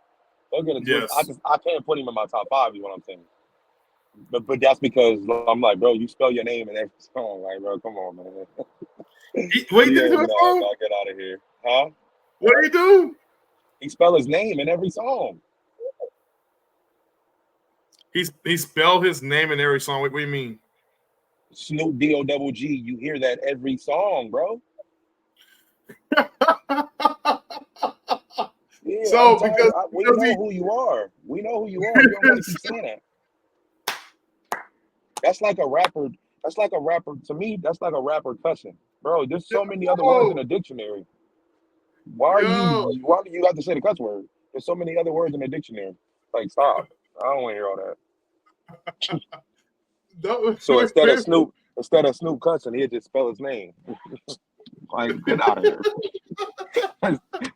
I can't put him in my top 5. Is what I'm saying. But that's because I'm like, bro, you spell your name in every song, like, bro, come on, man. What you do? Get out of here, huh? What do you do? He spell his name in every song. He spelled his name in every song. What do you mean? Snoop D-O-double-G. You hear that every song, bro. Yeah, So we know who you are. We know who you are. You don't gotta keep saying that. That's like a rapper. That's like a rapper. To me, that's like a rapper cussing. Bro, there's so many other words in a dictionary. Why do you have to say the cuss word? There's so many other words in the dictionary. Like, stop. I don't want to hear all that. So instead of Snoop cussing, he'll just spell his name. Like, get out of here.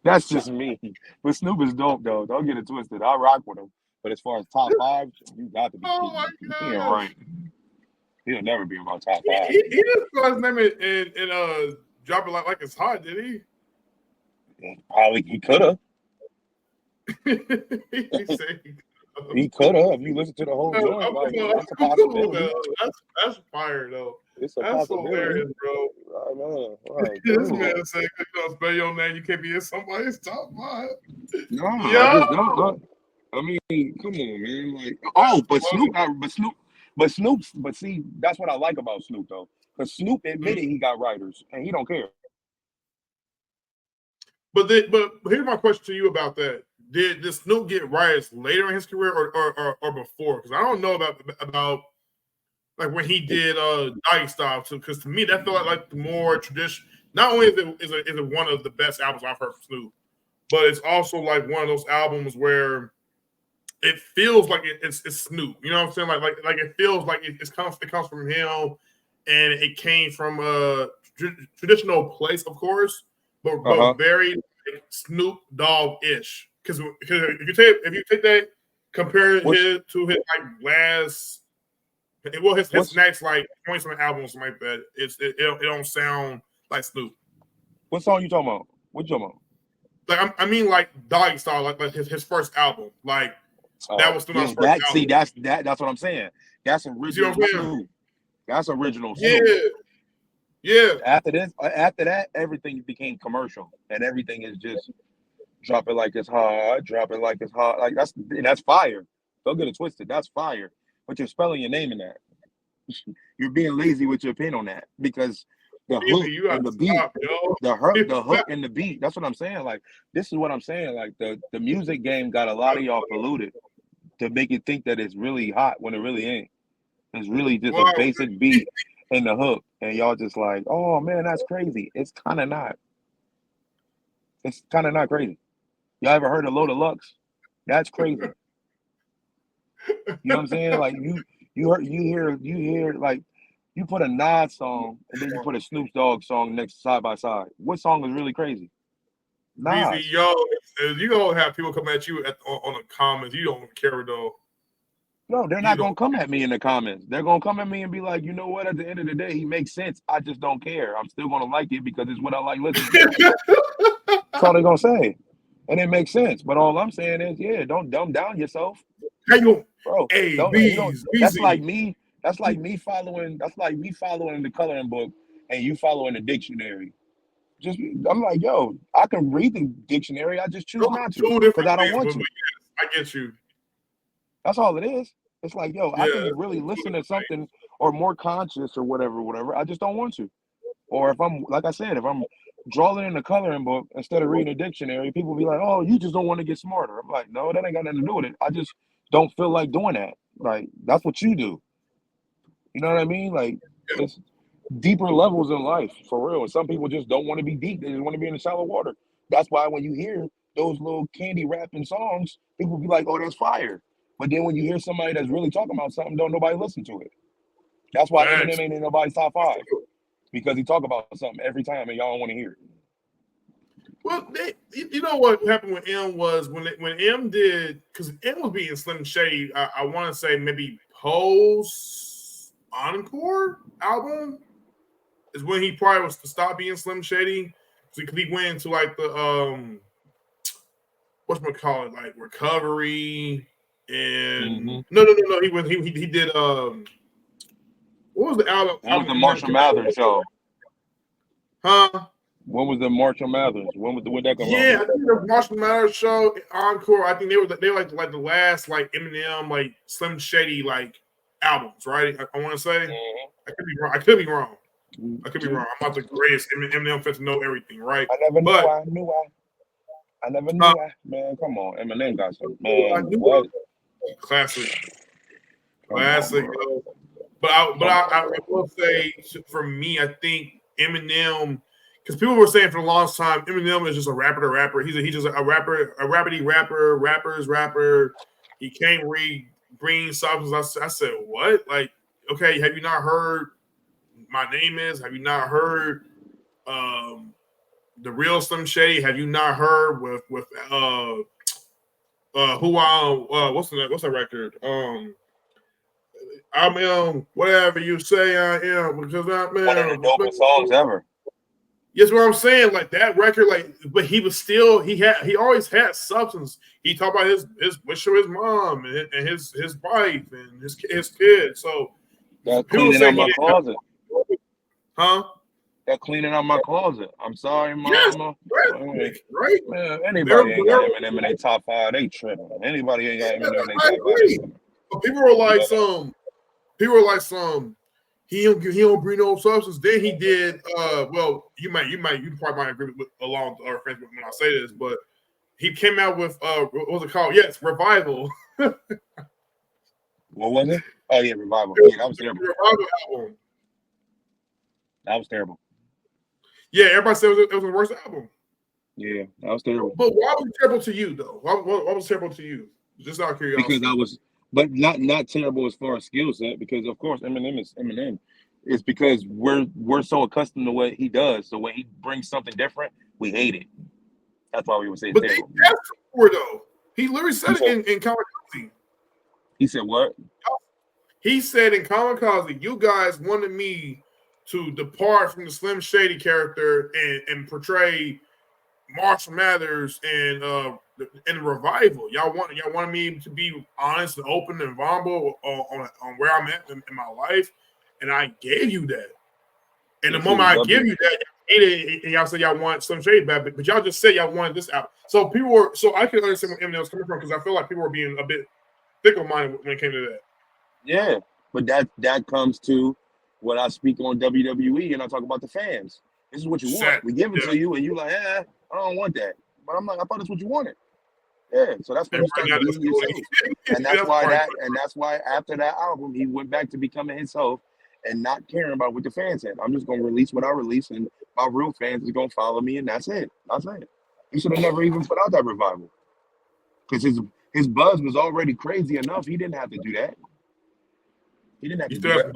That's just me. But Snoop is dope, though. Don't get it twisted. I rock with him. But as far as top 5, you got to be kidding. my God. He ain't right. He'll never be in my top 5. He didn't spell his name and drop it like it's hot, did he? Probably he could have. He could have. If you listen to the whole joint, like, that's a possibility. That's fire, though. It's a That's possibility. hilarious, bro. I know. Like, This man said, "You don't spell your name, you can't be in somebody's top 5." No, I just don't. I mean, come on, man. Like, but see, that's what I like about Snoop, though, because Snoop admitted he got writers, and he don't care. But here's my question to you about that: Did Snoop get writers later in his career or before? Because I don't know about like when he did Doggy Style too. Because to me, that felt like the more traditional. Not only is it one of the best albums I've heard from Snoop, but it's also like one of those albums where it feels like it's Snoop. You know what I'm saying? Like it feels like it comes from him, and it came from a traditional place, of course, but very like Snoop Dogg-ish. Because if you take that, compare it to his like last, his next like 20-something albums like that, it don't sound like Snoop. What song you talking about? What you talking about? Like I mean, like Doggy Style, like his first album, like. That was Snoop's first album. See, that's what I'm saying. That's original Snoop. That's original Snoop. Yeah. After that, everything became commercial, and everything is just drop it like it's hot, drop it like it's hot. Like that's fire. Don't get it twisted. That's fire. But you're spelling your name in that. You're being lazy with your pen on that because the hook and the beat, the hook and the beat. That's what I'm saying. Like, this is what I'm saying. Like, the music game got a lot of y'all polluted to make it think that it's really hot when it really ain't. It's really just a basic beat and the hook, and y'all just like, oh man, that's crazy. It's kind of not. It's kind of not crazy. Y'all ever heard of Load of Lux? That's crazy. You know what I'm saying? Like you hear like you put a Nas song and then you put a Snoop Dogg song next side by side. What song is really crazy? Nas. Yo, you don't have people come at you on the comments. You don't care though. No, they're not gonna come at me in the comments. They're gonna come at me and be like, you know what? At the end of the day, he makes sense. I just don't care. I'm still gonna like it because it's what I like listening to. That's all they're gonna say, and it makes sense. But all I'm saying is, yeah, don't dumb down yourself. Hey, bro. Hey, that's like me. That's like me following. That's like me following the coloring book and you following the dictionary. I'm like, yo, I can read the dictionary. I just choose not to because I don't want to. Yes, I get you. That's all it is. It's like, yo, I can really listen to something or more conscious or whatever. I just don't want to. Or if I'm, like I said, if I'm drawing in the coloring book instead of reading a dictionary, people be like, oh, you just don't want to get smarter. I'm like, no, that ain't got nothing to do with it. I just don't feel like doing that. Like, that's what you do. You know what I mean? Like, it's deeper levels in life, for real. And some people just don't want to be deep. They just want to be in the shallow water. That's why when you hear those little candy rapping songs, people be like, oh, that's fire. But then when you hear somebody that's really talking about something, don't nobody listen to it. That's why Eminem ain't in nobody's top 5. Because he talk about something every time and y'all don't want to hear it. Well, you know what happened with M was when M did, because M was being Slim Shady, I want to say maybe post Encore album is when he probably was to stop being Slim Shady. So he went into like the whatchamacallit, like Recovery and no. He did what was the album? What was the Marshall Mathers show? Huh? What was the Marshall Mathers? When that come out? Yeah, I think the Marshall Mathers show, Encore. I think they were like the last like Eminem like Slim Shady like albums, right? I want to say. I could be wrong. I could be wrong. I'm not the greatest Eminem fan to know everything, right? I never knew. I knew. I never knew. Man, come on. Eminem got some. Man, what? Classic. Come on, Yo. But I will say, for me, I think Eminem, because people were saying for the longest time, Eminem is just a rapper to rapper. He's just a rapper, a rappity rapper, rapper's rapper. He can't bring substance. I said, what? Like, okay, have you not heard My Name Is? Have you not heard The Real Slim Shady? Have you not heard with what's the record? I am whatever you say I am because I am one of the dopest songs ever. Yes, what I'm saying, like that record, like, but he was still he always had substance. He talked about his wish of his mom and his wife and his kids. So that cleaning out my closet, huh? That cleaning out my closet. I'm sorry, mama. Yes, right? Man, anybody ain't got Eminem in their top 5, they tripping. Anybody ain't got Eminem in their top 5. But people were like some. He don't bring no substance. Then he did. Well, you probably might agree with along our friends when I say this, but he came out with what was it called? Yes, Revival. What was it? Oh yeah, Revival. Yeah, that was terrible. Revival album. That was terrible. Yeah, everybody said it was the worst album. Yeah, that was terrible. But why was it terrible to you though? Why was it terrible to you? Just out of curiosity. Because I was. But not terrible as far as skill set, because of course Eminem is Eminem. It's because we're so accustomed to what he does. So when he brings something different, we hate it. That's why we would say. But they asked for it though. He literally said it in Kamikaze. He said what? He said in Kamikaze, you guys wanted me to depart from the Slim Shady character and portray Marshall Mathers and Revival. Y'all wanted me to be honest and open and vulnerable on where I'm at in my life, and I gave you that. And the moment I give you that, and y'all said y'all want Slim Shady back, but y'all just said y'all wanted this out. So I can understand where Eminem was coming from, because I feel like people were being a bit fickle-minded when it came to that. Yeah, but that comes to when I speak on WWE and I talk about the fans. This is what you want. We give it to you, and you like, I don't want that. But I'm like, I thought that's what you wanted. Yeah, so that's when you start being yourself. And that's why after that album, he went back to becoming himself and not caring about what the fans said. I'm just gonna release what I release, and my real fans is gonna follow me, and that's it. That's it. He should have never even put out that Revival. Because his buzz was already crazy enough. He didn't have to do that. He didn't have to do that.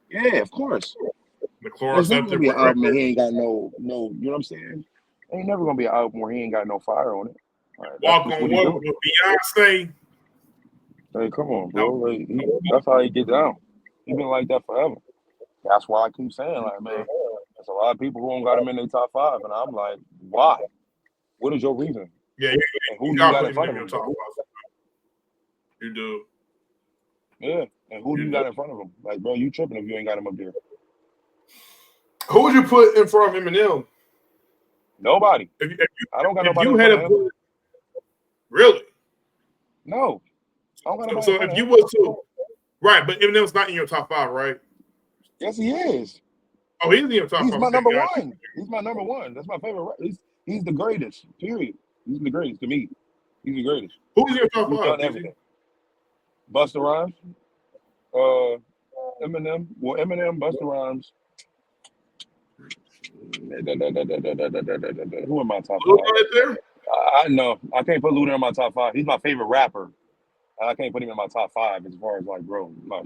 Yeah, of course. There's never gonna be an album and he ain't got no, you know what I'm saying? Ain't never gonna be an album where he ain't got no fire on it. Right, Walk on what with Beyonce. Hey, come on, bro. Like, that's how he get down. He been like that forever. That's why I keep saying, like, man, there's a lot of people who don't got him in their top 5, and I'm like, why? What is your reason? Yeah, and who do you got in front of him? You do. Yeah, and who do you got in front of him? Like, bro, you tripping if you ain't got him up there. Who would you put in front of Eminem? Nobody. I don't got nobody. Really? No. I don't got nobody. So if you was to, right, but Eminem's not in your top 5, right? Yes, he is. Oh, he's in your top 5. He's my number one. He's my number one. That's my favorite. He's the greatest. Period. He's the greatest to me. He's the greatest. Who's your top 5? Done everything. Busta Rhymes, Eminem. Well, Eminem, Busta Rhymes. Who in my top 5? Right there? I know. I can't put Luda in my top 5. He's my favorite rapper. I can't put him in my top 5 as far as like, bro. Like,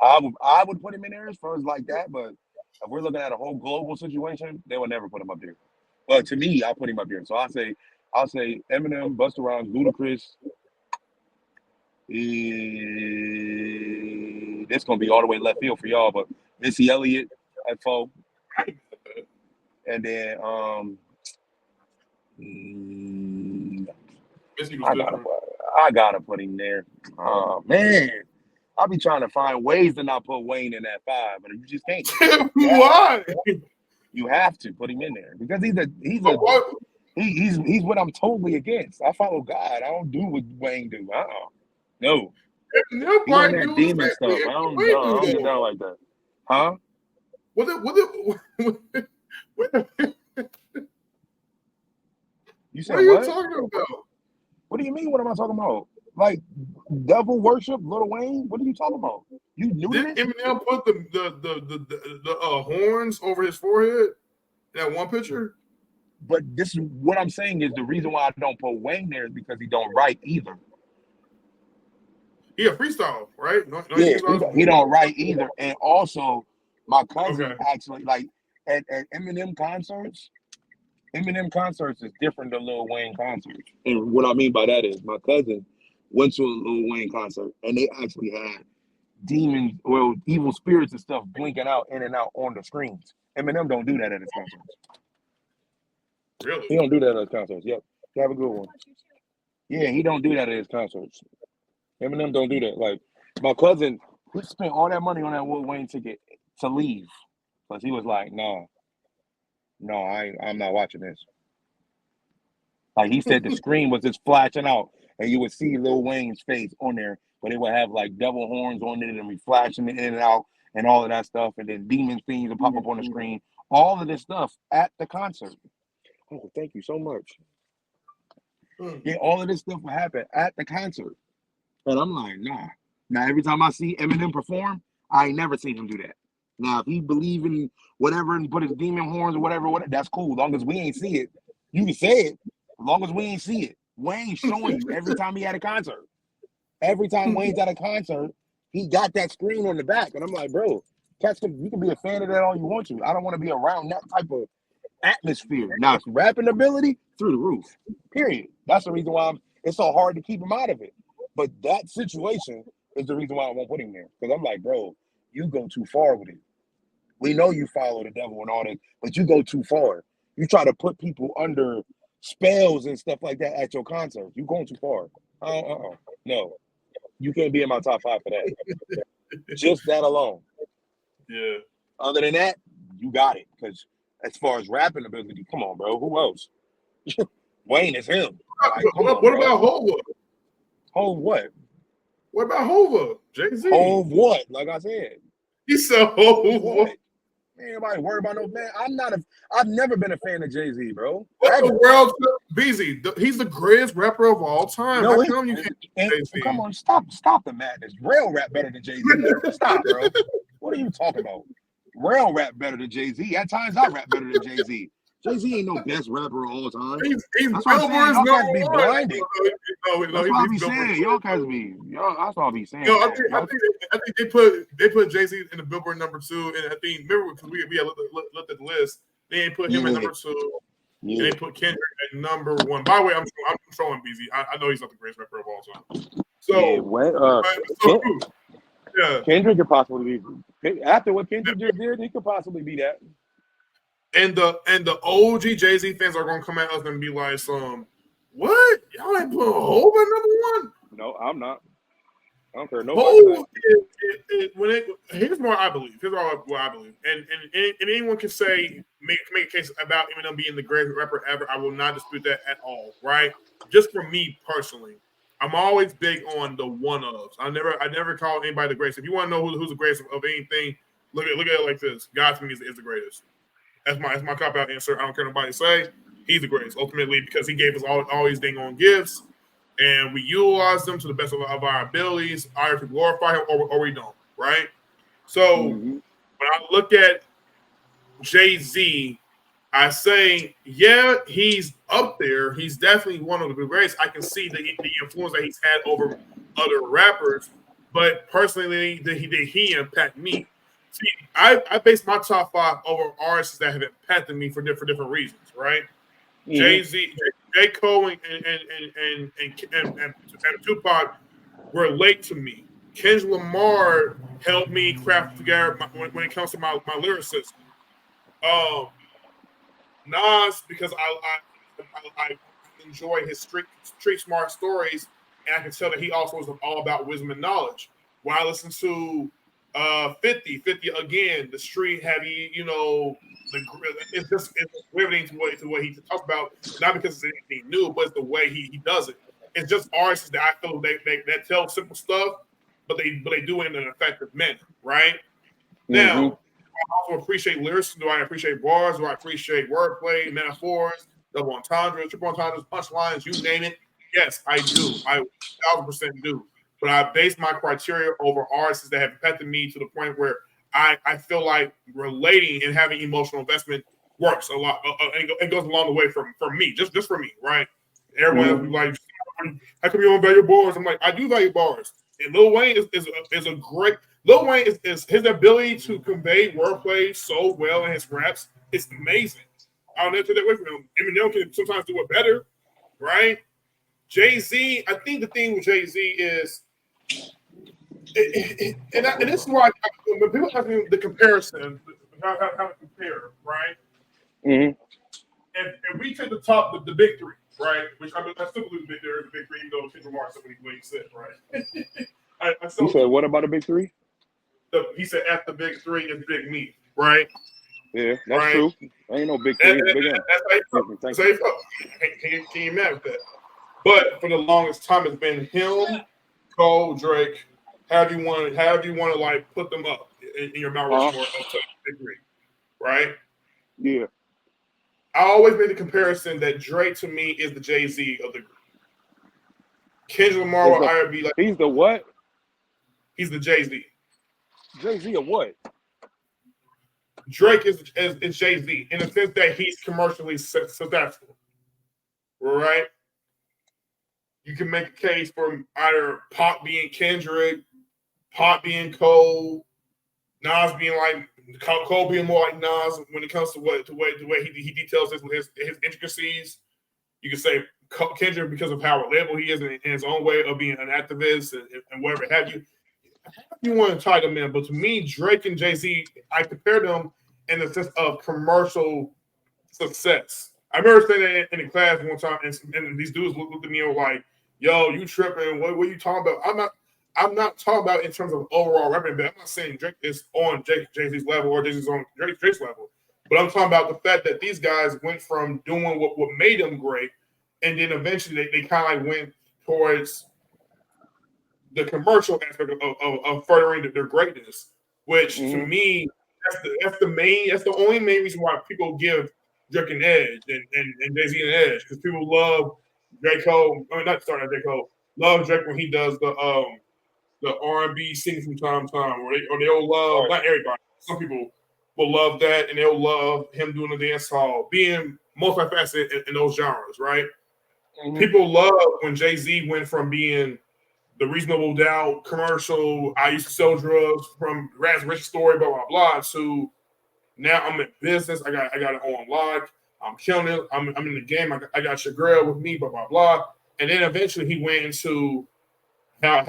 I would put him in there as far as like that, but if we're looking at a whole global situation, they would never put him up there. But to me, I'll put him up here. So I'll say Eminem, Busta Rhymes, Ludacris. This gonna be all the way left field for y'all, but Missy Elliott at 4. And then I gotta put him there. Oh man, I'll be trying to find ways to not put Wayne in that 5, but you just can't. Why? You have to put him in there because he's what I'm totally against. I follow God. I don't do what Wayne do. No. He's on that demon stuff. I don't get down like that. Huh? You What said are you what? talking about? What do you mean? What am I talking about? Like devil worship, Lil Wayne? What are you talking about? You knew Did this? Eminem put the horns over his forehead in that one picture? But this is what I'm saying is the reason why I don't put Wayne there is because he don't write either. Yeah, freestyle, right? No, Yeah, he don't write either. And also, my cousin Okay. actually like at Eminem concerts is different than Lil Wayne concerts. And what I mean by that is my cousin went to a Lil Wayne concert and they actually had demons, well, evil spirits and stuff blinking out in and out on the screens. Eminem don't do that at his concerts. Really? He don't do that at his concerts. Yep. You have a good one. Yeah, he don't do that at his concerts. Eminem don't do that. Like my cousin, he spent all that money on that Lil Wayne ticket to leave. Because he was like, no, I'm not watching this. Like he said the screen was just flashing out and you would see Lil Wayne's face on there, but it would have like devil horns on it and be flashing in and out and all of that stuff. And then demon things would pop up on the screen. All of this stuff at the concert. Oh, thank you so much. Yeah, all of this stuff would happen at the concert. And I'm like, nah. Now, every time I see Eminem perform, I ain't never seen him do that. Now, if he believe in whatever and put his demon horns or whatever, that's cool. As long as we ain't see it, you can say it. As long as we ain't see it. Wayne's showing you every time he had a concert. Every time Wayne's at a concert, he got that screen on the back. And I'm like, bro, you can be a fan of that all you want to. I don't want to be around that type of atmosphere. Now, rapping ability, through the roof. Period. That's the reason why it's so hard to keep him out of it. But that situation is the reason why I won't put him there. Because I'm like, bro, you go too far with it. We know you follow the devil and all that, but you go too far. You try to put people under spells and stuff like that at your concerts. You going too far. No. You can't be in my top 5 for that. Just that alone. Yeah. Other than that, you got it. Because as far as rapping ability, come on, bro. Who else? Wayne is him. Like, What about Hova? Hove what? What about Hova? Jay-Z. Hove what? Like I said. He said Hova. What? Ain't nobody worried about no man. I've never been a fan of Jay-Z, bro. What the world, BZ? He's the greatest rapper of all time. No, How come you can't Jay-Z? Come on, stop the madness. Rail rap better than Jay-Z. Stop, bro. What are you talking about? Rail rap better than Jay-Z. At times I rap better than Jay-Z. Jay-Z ain't no best rapper of all time. He's that's what I'm saying. Y'all guys be blinded. No, that's what I be saying. Y'all guys be. That's what I be saying. No, I think they put Jay-Z in the Billboard number 2, and I think remember because we had looked at the list, they ain't put him at number 2. Yeah. And they put Kendrick at number 1. By the way, I'm showing BZ. I know he's not the greatest rapper of all time. So yeah, Kendrick could possibly be after what Kendrick just did. He could possibly be that. And the OG Jay-Z fans are gonna come at us and be like, what? Y'all ain't putting Hov at number 1? No, I'm not. I don't care. Hov here's what I believe. Here's what I believe. And anyone can make a case about Eminem being the greatest rapper ever. I will not dispute that at all. Right? Just for me personally, I'm always big on the one-ofs. I never call anybody the greatest. If you want to know who's the greatest of anything, look at it like this. God to me is the greatest. That's my cop-out answer. I don't care what nobody say. He's the greatest, ultimately, because he gave us all these dang on gifts, and we utilize them to the best of our abilities, either to glorify him or we don't, right? So when I look at Jay-Z, I say, yeah, he's up there. He's definitely one of the greatest. I can see the influence that he's had over other rappers, but personally, did he impact me? See, I base my top 5 over artists that have impacted me for different reasons, right? Jay-Z, J. Cole, and Tupac relate to me. Kendrick Lamar helped me craft together when it comes to my lyricism. Nas, because I enjoy his street smart stories, and I can tell that he also is all about wisdom and knowledge. When I listen to 50 again, the street heavy, it's riveting to what he talks about, not because it's anything new, but it's the way he does it. It's just artists that I feel that tell simple stuff, but they do it in an effective manner, right? Now, I also appreciate lyrics. Do I appreciate bars? Do I appreciate wordplay, metaphors? double entendres, triple entendres, punchlines, you name it. Yes, I do. I 1,000% do. But I base my criteria over artists that have impacted me to the point where I feel like relating and having emotional investment works a lot. It goes a long the way for me, just for me, right? Everyone else be like, how come you don't value bars? I'm like, I do value bars. And Lil Wayne is a great. Lil Wayne is his ability to convey wordplay so well in his raps. It's amazing. I'll never take that away from him. Eminem can sometimes do it better, right? Jay-Z, I think the thing with Jay-Z is, and this is why when people ask me the comparison, how to compare, right? Mm-hmm. And we take the big three, right? Which I still believe the big three, even though Kendrick Lamar said what he said, right? I still You said what about the big three? He said after the big three is big me, right? Yeah, that's right? true. I ain't no big three. Big M. That's how you felt. Can you mad with that? But for the longest time, it's been him, Cole, Drake. Have you want to like put them up in your Mount Rushmore up to big three, right? Yeah. I always made the comparison that Drake to me is the Jay-Z of the group. Kendrick Lamar will either be like he's the what? He's the Jay-Z. Jay-Z of what? Drake is Jay-Z in the sense that he's commercially successful, right? You can make a case for either Pop being Kendrick, Pop being Cole, Nas being like Cole being more like Nas when it comes to the way he details his intricacies. You can say Kendrick because of how reliable he is in his own way of being an activist and whatever have you. You want to tie them in, but to me, Drake and Jay-Z, I compare them in the sense of commercial success. I remember saying that in the class one time, and these dudes looked at me and were like, "Yo, you tripping? What are you talking about?" I'm not talking about in terms of overall revenue, but I'm not saying Drake is on Jay-Z's level or Jay-Z's on Drake's level. But I'm talking about the fact that these guys went from doing what made them great, and then eventually they kind of like went towards the commercial aspect of furthering their greatness, which to me, that's the only main reason why people give Drake an edge and Jay-Z an edge, because people love J. Cole. I mean, not starting J. Cole. Love Drake when he does the R&B sing from time to time, or they'll love not everybody. Some people will love that, and they'll love him doing the dance hall, being multifaceted in those genres, right? Mm-hmm. People love when Jay-Z went from being the Reasonable Doubt commercial, I used to sell drugs from Rat's Rich Story, blah, blah, blah, to now I'm in business. I got it on lock. I'm killing it. I'm in the game. I got your girl with me, blah, blah, blah. And then eventually he went into how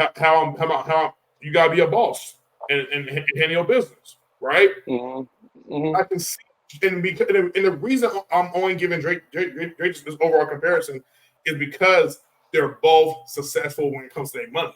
you got to be a boss and handle your business, right? Mm-hmm. Mm-hmm. I can see, and the reason I'm only giving Drake this overall comparison is because they're both successful when it comes to their money.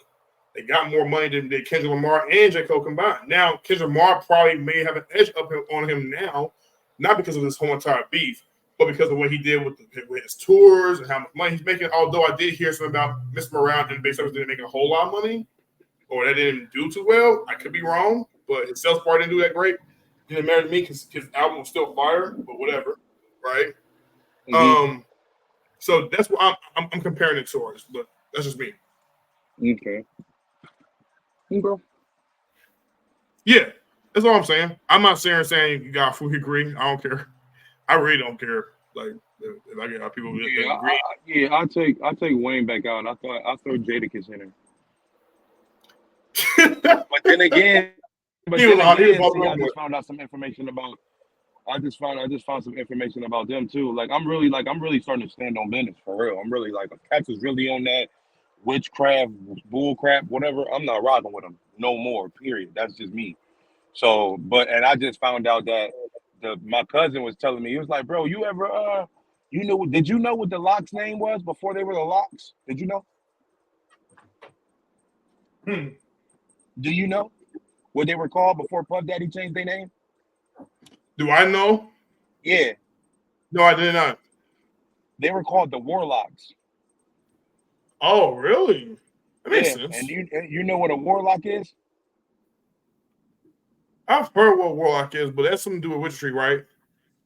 They got more money than Kendrick Lamar and J. Cole combined. Now, Kendrick Lamar probably may have an edge up on him now, not because of this whole entire beef, but because of what he did with his tours and how much money he's making. Although I did hear something about Miss Morale and Bass didn't make a whole lot of money, or that didn't do too well. I could be wrong, but his sales part didn't do that great. He didn't marry me because his album was still fire, but whatever, right? Mm-hmm. So that's what I'm comparing it towards, but that's just me. Okay. Yeah, that's all I'm saying. I'm not saying you got fully agree. I don't care. I really don't care. Like if I get people agree. I'll take Wayne back out. I throw Jadakiss in there. But then again, I just found out some information about. I just found some information about them too. I'm really starting to stand on business for real. I'm really like, if Cats is really on that witchcraft, bullcrap, whatever. I'm not rocking with them no more. Period. That's just me. So, and I just found out that my cousin was telling me, he was like, bro, you ever did you know what the Locks' name was before they were the Locks? Did you know? Do you know what they were called before Puff Daddy changed their name? Do I know? Yeah. No, I did not. They were called the Warlocks. Oh, really? That makes sense. And you know what a warlock is? I've heard what a warlock is, but that's something to do with witchery, right?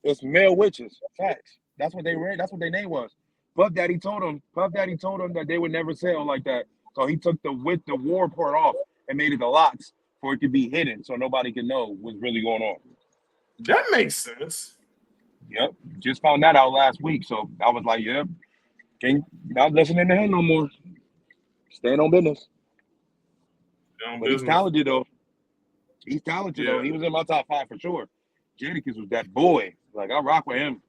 It's male witches. Facts. That's what they ran. That's what their name was. Puff Daddy told him that they would never sell like that. So he took the war part off and made it the locks for it to be hidden, so nobody can know what's really going on. That makes sense. Yep, just found that out last week. So I was like, yep, not listening to him no more. Staying on business. But he's talented though. He's talented though. He was in my top 5 for sure. Jadakiss was that boy. Like I rock with him.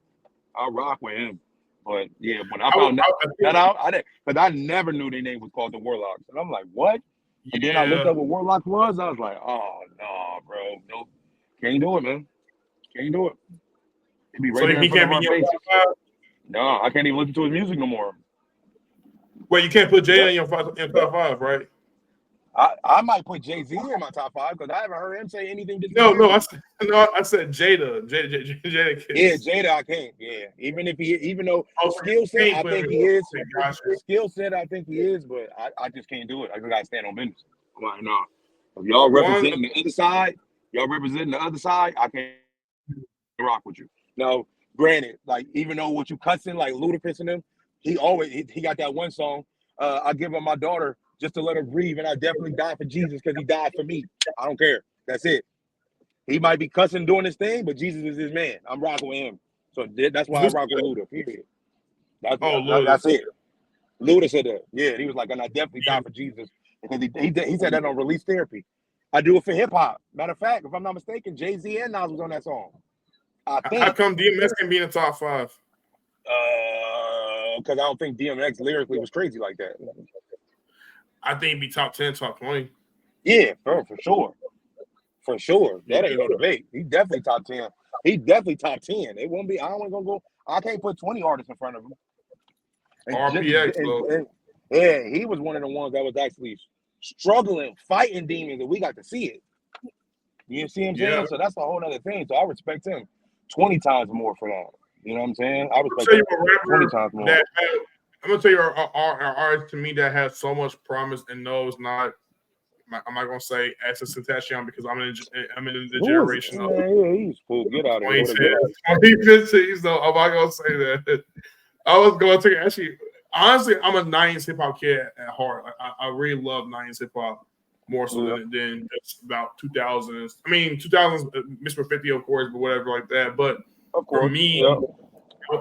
But yeah, when I found that out, because I never knew their name was called the Warlocks, and I'm like, what? And then I looked up what Warlocks was. I was like, oh no, bro, nope, can't do it, man. Can't do it. It'd be right there in front of our faces. No, I can't even listen to his music no more. Well, you can't put Jay in your top 5, right? I might put Jay-Z in my top 5 because I haven't heard him say anything. No, I said Jada. Jada. Yeah, Jada, I can't. Yeah, even though skill set, I think he is. Skill set, I think he is, but I just can't do it. I just gotta stand on business. I'm like, no. If y'all representing the other side, I can't rock with you. Now, granted, like even though what you cussing like Ludacris and him, he got that one song. I give him my daughter just to let her breathe, and I definitely died for Jesus because he died for me. I don't care. That's it. He might be cussing doing his thing, but Jesus is his man. I'm rocking with him. So that's why I rock with Luda, period. That's it. Luda said that. Yeah, he was like, and I definitely died for Jesus. Because he said that on Release Therapy. I do it for hip-hop. Matter of fact, if I'm not mistaken, Jay-Z and Nas was on that song. I think. How come DMX can be in the top 5? Because I don't think DMX lyrically was crazy like that. I think he'd be top 10, top 20. Yeah, for sure. For sure. That ain't no debate. He definitely top 10. He definitely top 10. It won't be. I ain't gonna go. I can't put 20 artists in front of him. RPX, yeah, he was one of the ones that was actually struggling, fighting demons, and we got to see it. You see what I'm saying? Yeah. So that's a whole other thing. So I respect him 20 times more for that. You know what I'm saying? I respect him 20 times more. I'm gonna tell you our artist to me that has so much promise and knows not. I'm not gonna say Access Tentacion because I'm in the generation of. Yeah, he's cool. Get out of here. 2015, so I'm not gonna say that. I was going to actually, honestly, I'm a 90s hip hop kid at heart. I really love 90s hip hop more so than just about 2000s. I mean, 2000s, Mr. 50, of course, but whatever like that. But for me,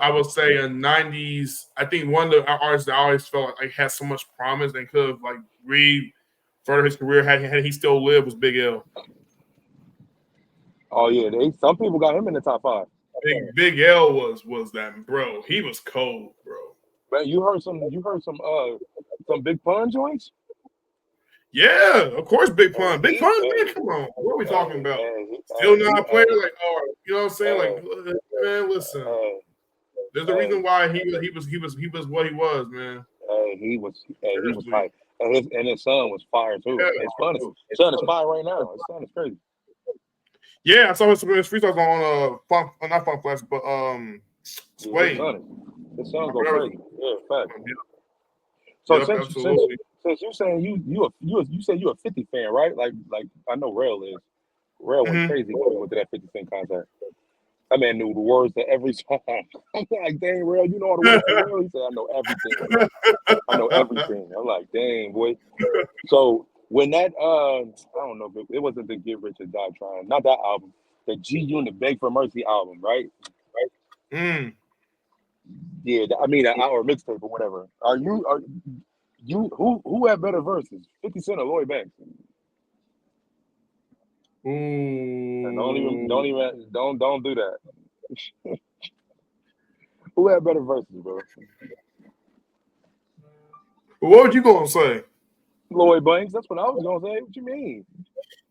I would say in 90s, I think one of the artists that I always felt like had so much promise and could have like really further his career had he still lived was Big L. Oh yeah, some people got him in the top 5. Big L was that, bro. He was cold, bro. Man, you heard some Big Pun joints? Yeah, of course, Big Pun. Big Pun, man, come on. What are we talking about? Still not a player, like, oh, you know what I'm saying? Like, man, listen. There's a reason why he was what he was, man. He was tight. And his son was fire too. Yeah, his son is fire right now. His son is crazy. Yeah, I saw his freestyles on not Funk Flex, but Sway. His son go crazy. Yeah, fact. So since you saying you say you a 50 fan, right? Like I know Rail is. Rail went crazy when he went to that 50 Cent concert. That man knew the words to every song. I'm like, dang, Rail, you know all the words to Rail? He said, I know everything. I know everything. I'm like, dang, boy. So when that I don't know, but it wasn't the Get Rich or Die Trying, not that album, the G Unit Beg for Mercy album, right? Yeah, I mean an hour mixtape or whatever. Are you who had better verses, 50 Cent or Lloyd Banks? And don't do that. Who had better verses, bro? What would you gonna say? Lloyd Banks. That's what I was gonna say. What you mean?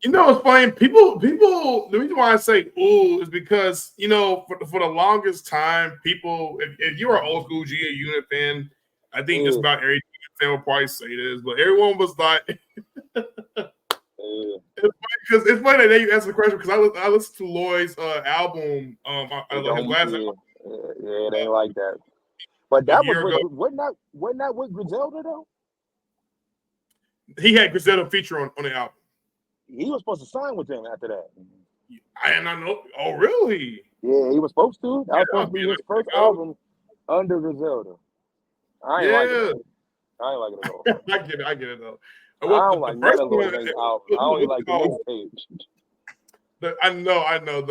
You know, it's funny. People. The reason why I say "ooh" is because for the longest time, people. If you're an old school G Unit fan, I think just about every fan will probably say this, but everyone was like. It's funny that you answer the question because I listened to Lloyd's album. His last album. Yeah, it ain't like that. But that wasn't that with Griselda though? He had Griselda feature on the album. He was supposed to sign with them after that. I did not know. Oh, really? Yeah, he was supposed to. That was supposed to be his first album. Under Griselda. I ain't like it. I ain't like it at all. I get it though. I don't like none of Lil Wayne's album. I only like the mixtapes. I know.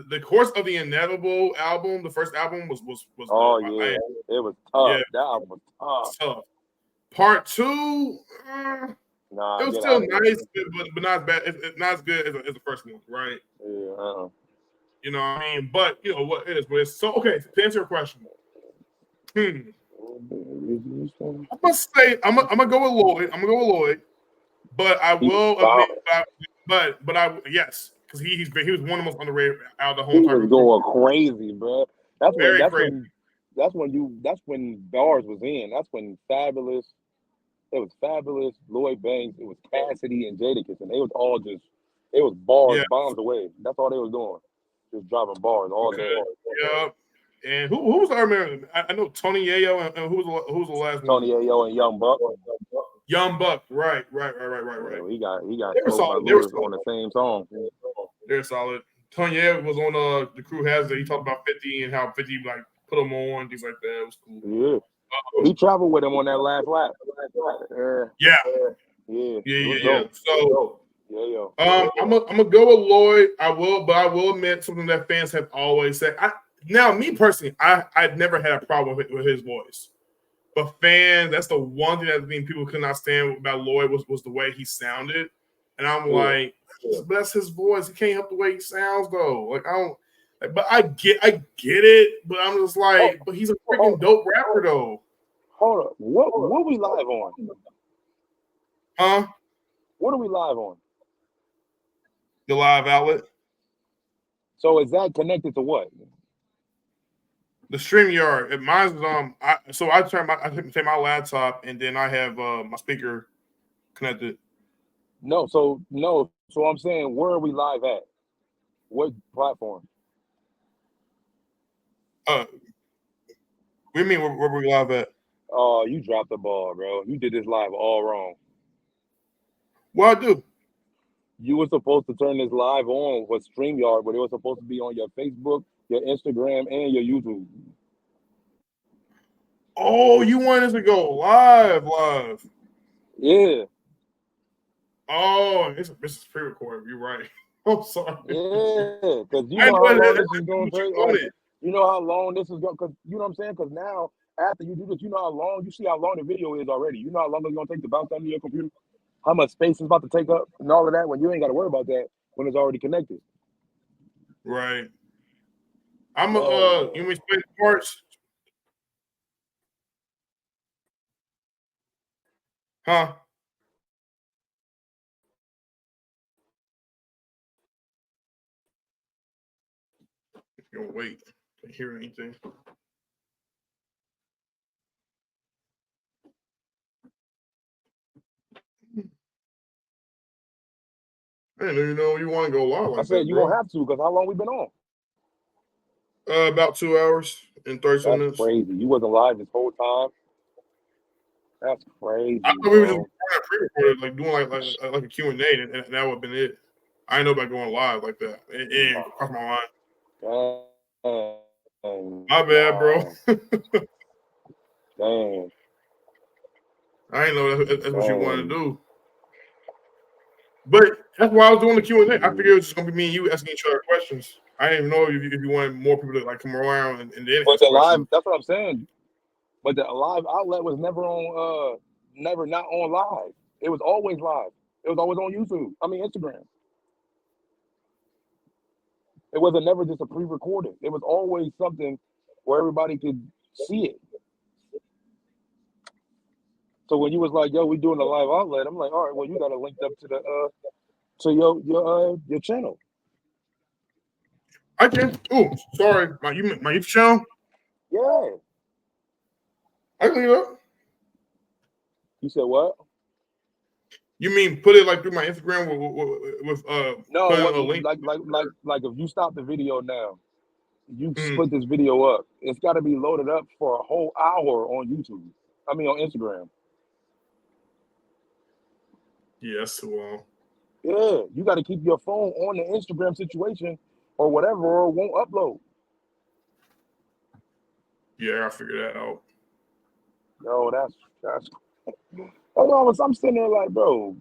The course of the Inevitable album, the first album was oh yeah, it was tough. Yeah. That album was tough. Part 2, nah, it was still nice, but not as bad. It's not as good as the first one, right? Yeah. You know what I mean? But you know what it is. But it's so okay. To answer your question, I'm gonna say I'm gonna go with Lloyd. But I will admit, but I yes, because he was one of the most underrated out of the whole time. He was going crazy, bro. That's when Bars was in. That's when Fabulous. It was Fabulous, Lloyd Banks, it was Cassidy and Jadakiss, and they was all just bars, bombs away. That's all they was doing, just dropping bars all day. Yeah. And who was our man? I know Tony Yayo and who was the last one? Tony Yayo and Young Buck. Young Buck, right. Yeah, he got solid. They were on the same song. They're solid. Tony Yayo was on the Crew Has It. He talked about 50 and how 50 like put him on, things like that. It was cool. Yeah. He traveled with him on that last lap. Yeah. So, I'm gonna go with Lloyd. I will admit something that fans have always said. Now, me personally, I've never had a problem with his voice, but fans, that's the one thing that people could not stand about Lloyd was the way he sounded, and I'm like, but that's his voice. He can't help the way he sounds though. Like I don't. But I get it, but I'm just like, but he's a freaking dope rapper though. Hold up, what we live on? Huh? What are we live on? The live outlet. So is that connected to what? The StreamYard. Mine's I take my laptop and then I have my speaker connected. No. So I'm saying, where are we live at? What platform? What do you mean where we live at? Oh, you dropped the ball, bro. You did this live all wrong. What I do? You were supposed to turn this live on with StreamYard, but it was supposed to be on your Facebook, your Instagram, and your YouTube. Oh, you want us to go live? Yeah. Oh, this is pre-recorded. You're right. I'm sorry. Yeah, because you know how long this is going to take. You know how long this is going, because you know what I'm saying? Because now, after you do this, you know you see how long the video is already. You know how long it's going to take to bounce onto your computer? How much space it's about to take up and all of that, when you ain't got to worry about that when it's already connected. Right. You want me to explain the parts? Huh? You're gonna wait. Can't hear anything. I didn't even know you want to go live like I said that, you bro. don't have to, because how long we been on? About 2 hours and 30 minutes. That's crazy. You wasn't live this whole time. That's crazy. I thought we were just pre-recorded, like doing like a Q&A, and that would have been it. I didn't know about going live like that. It didn't cross my mind. My bad, bro. Dang. I didn't know that's what you wanted to do. But that's why I was doing the Q&A. I figured it was just gonna be me and you asking each other questions. I didn't even know if you wanted more people to like come around and then. But the live, that's what I'm saying. But the live outlet was never on, never not on live. It was always live. It was always on YouTube. I mean Instagram. It wasn't never just a pre-recorded. It was always something where everybody could see it. So when you was like, "Yo, we doing a live outlet," I'm like, "All right, well, you got to link up to the to your channel." I can. Oh, sorry, my YouTube channel. Yeah. I can link up. You said what? You mean put it like through my Instagram with no, a link? Like if you stop the video now, you split this video up. It's got to be loaded up for a whole hour on YouTube. I mean on Instagram. Yeah, that's too long. Yeah, you got to keep your phone on the Instagram situation or whatever, or it won't upload. Yeah, I figured that out. No, that's I'm sitting there like, bro,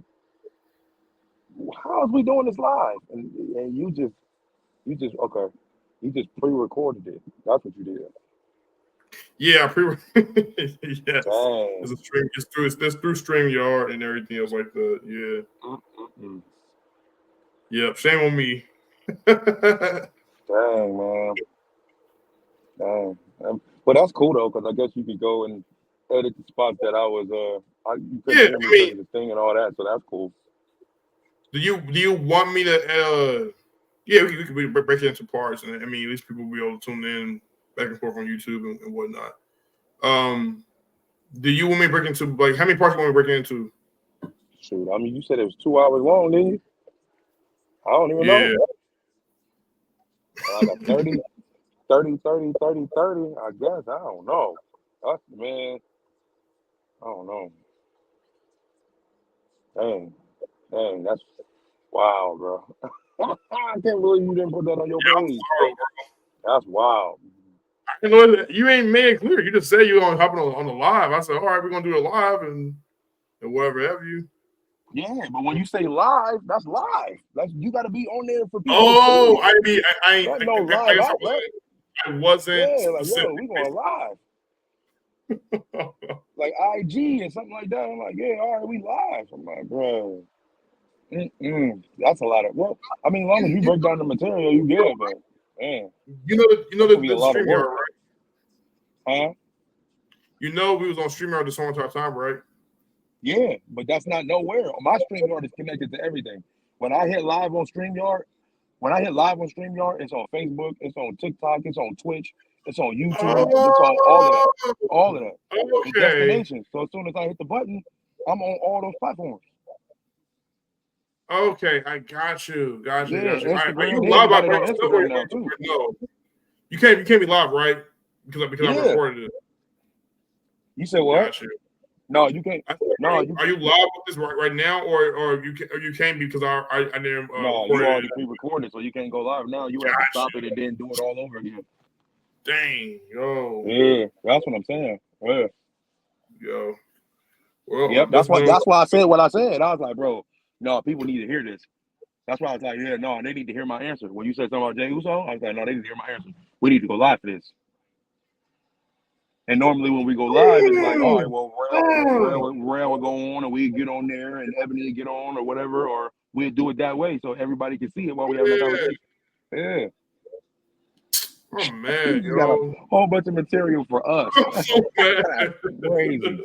how is we doing this live? And you just okay. You just pre-recorded it. That's what you did. Yeah, yes. Dang. It's a stream. It's through StreamYard and everything else like that. Yeah. Mm-mm. Yep. Shame on me. Dang, man. Dang. But that's cool though, because I guess you could go and edit the spots that I was you couldn't Yeah, hear me I because mean, of the thing and all that, so that's cool. do you want me to? Yeah, we could break it into parts, and I mean, at least people will be able to tune in back and forth on YouTube and whatnot. Do you want me to break into like how many parts you want me to break into? Shoot, I mean, you said it was 2 hours long, didn't you? I don't even know. I got 30, 30, 30, 30, 30. I guess. I don't know. Man, I don't know. Dang, that's wow, bro. I can't believe you didn't put that on your page. That's wild. You know, you ain't made it clear. You just said you gonna hop on the live. I said, all right, we're gonna do it live and whatever have you. Yeah, but when you say live, that's live. You got to be on there for people. Oh, to see. I That's no live outlet. I wasn't. Yeah, like yo, we going live. Like IG and something like that. I'm like, yeah, all right, we live. I'm like, bro, that's a lot of. Well, I mean, as long as you break down the material, you good. But man, you know the StreamYard, right? Huh? You know we was on StreamYard this whole entire time, right? Yeah, but that's not nowhere. My StreamYard is connected to everything. When I hit live on StreamYard, it's on Facebook, it's on TikTok, it's on Twitch, it's on YouTube, it's on all of that. Okay. The destination. So as soon as I hit the button, I'm on all those platforms. Okay, I got you. Instagram, are you live on Instagram now too? No, you can't be live, right? Because I recorded it. You said what? Got you. No, you can't. No, are you live with this right now, or you can't because I didn't. No, you already pre-recorded, so you can't go live now. You have to stop it and then do it all over again. Dang, yo. Yeah, that's what I'm saying. Yeah. Yo. Well, yep, that's why I said what I said. I was like, bro, no, people need to hear this. That's why I was like, yeah, no, they need to hear my answer. When you said something about Jey Uso, I was like, no, they need to hear my answer. We need to go live for this. And normally when we go live, it's like, all right, well, Rail will go on, and we get on there, and Ebony get on, or whatever, or we'll do it that way so everybody can see it while we have a conversation. Yeah. Oh man, you got a whole bunch of material for us. I'm so mad. That's crazy.